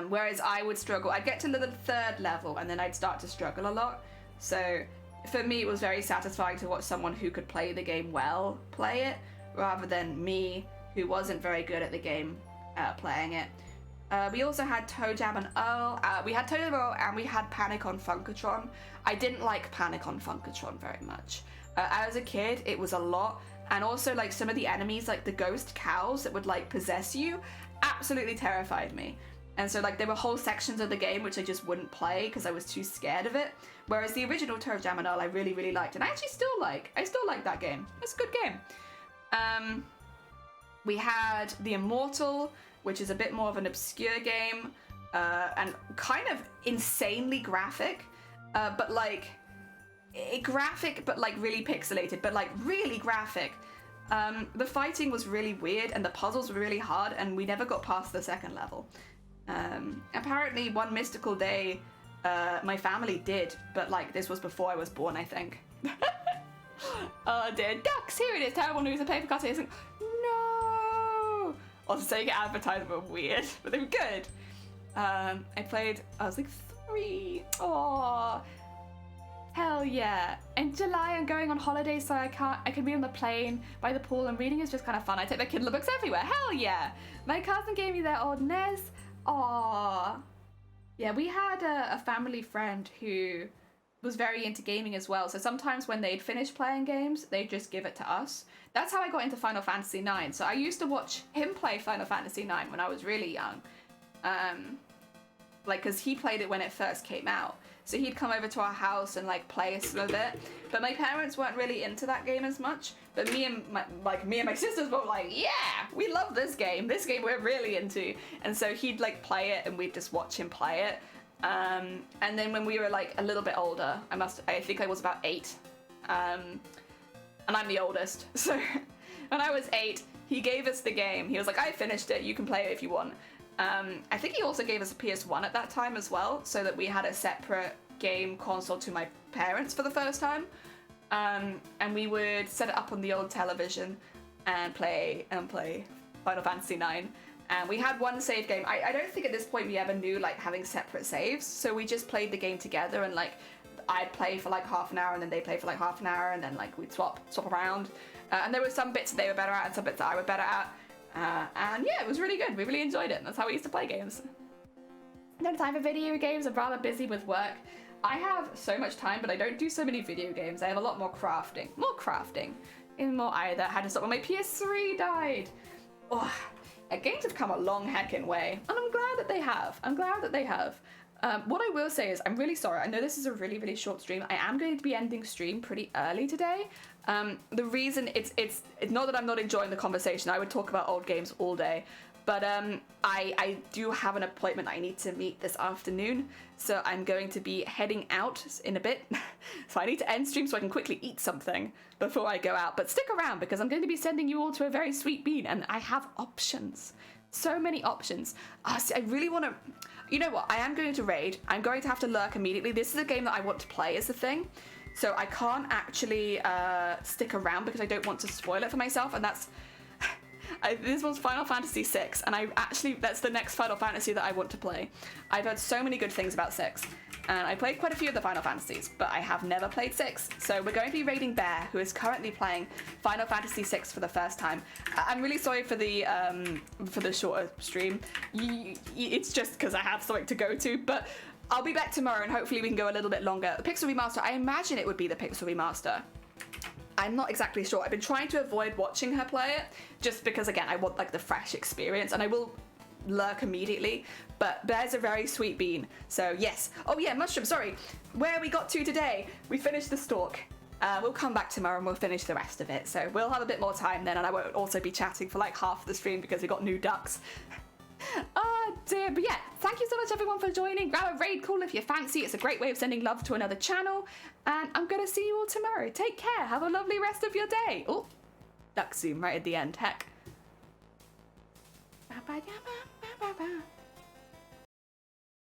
S1: Whereas I would struggle. I'd get to the 3rd level and then I'd start to struggle a lot. So for me, it was very satisfying to watch someone who could play the game well play it, rather than me, who wasn't very good at the game playing it. We also had Toe Jam and Earl. We had Toe Jam and Earl, and we had Panic on Funkatron. I didn't like Panic on Funkatron very much. As a kid, it was a lot. And also, like, some of the enemies, like the ghost cows that would, like, possess you, absolutely terrified me. And so, like, there were whole sections of the game which I just wouldn't play because I was too scared of it. Whereas the original Toe Jam and Earl I really, really liked. And I actually still like. I still like that game. It's a good game. We had The Immortal, which is a bit more of an obscure game. And kind of insanely graphic. But, like, graphic, but, like, really pixelated. But, like, really graphic. The fighting was really weird and the puzzles were really hard. And we never got past the 2nd level. Apparently one mystical day my family did, but like this was before I was born, I think. Oh dear, ducks, here it is, terrible news, a paper cutter isn't. No! Also saying advertisements were weird, but they were good. I was like 3. Aww. Hell yeah. In July I'm going on holiday, so I can be on the plane by the pool, and reading is just kind of fun. I take my Kindle books everywhere. Hell yeah. My cousin gave me their old NES. Aww. Yeah, we had a family friend who was very into gaming as well. So sometimes when they'd finish playing games, they'd just give it to us. That's how I got into Final Fantasy IX. So I used to watch him play Final Fantasy IX when I was really young. Like, because he played it when it first came out. So he'd come over to our house and like play us a bit. But my parents weren't really into that game as much. But me and my sisters were like, yeah, we love this game. This game we're really into. And so he'd like play it and we'd just watch him play it. And then when we were like a little bit older, I think I was about 8. And I'm the oldest. So when I was 8, he gave us the game. He was like, I finished it. You can play it if you want. I think he also gave us a PS1 at that time as well, so that we had a separate game console to my parents for the first time. And we would set it up on the old television and play Final Fantasy IX. And we had one save game. I don't think at this point we ever knew like having separate saves, so we just played the game together, and like I'd play for like half an hour and then they'd play for like half an hour, and then like we'd swap around. And there were some bits that they were better at and some bits that I were better at. And yeah, it was really good. We really enjoyed it. And that's how we used to play games. No time for video games. I'm rather busy with work. I have so much time, but I don't do so many video games. I have a lot more crafting. More crafting. In more either. Had to stop when my PS3 died. Oh, games have come a long heckin' way. And I'm glad that they have. I'm glad that they have. What I will say is, I'm really sorry. I know this is a really, really short stream. I am going to be ending stream pretty early today. The reason it's not that I'm not enjoying the conversation. I would talk about old games all day. But I do have an appointment I need to meet this afternoon, so I'm going to be heading out in a bit. So I need to end stream so I can quickly eat something before I go out. But stick around because I'm going to be sending you all to a very sweet bean, and I have options. So many options. See, I really want to... You know what? I am going to raid. I'm going to have to lurk immediately. This is a game that I want to play is the thing. So I can't actually stick around because I don't want to spoil it for myself, and that's... this one's Final Fantasy VI, and that's the next Final Fantasy that I want to play. I've heard so many good things about 6, and I played quite a few of the Final Fantasies, but I have never played 6. So we're going to be raiding Bear, who is currently playing Final Fantasy VI for the first time. I'm really sorry for the shorter stream. It's just because I have something to go to, but I'll be back tomorrow, and hopefully we can go a little bit longer. The Pixel Remaster, I imagine it would be the Pixel Remaster. I'm not exactly sure. I've been trying to avoid watching her play it, just because, again, I want, like, the fresh experience, and I will lurk immediately, but Bear's a very sweet bean, so yes. Oh yeah, Mushroom, sorry. Where we got to today, we finished the stalk. We'll come back tomorrow and we'll finish the rest of it, so we'll have a bit more time then, and I won't also be chatting for, like, half the stream because we got new ducks. Oh dear, but yeah, thank you so much everyone for joining. Grab a raid call if you fancy. It's a great way of sending love to another channel, and I'm gonna see you all tomorrow. Take care, have a lovely rest of your day. Oh, duck zoom right at the end, heck.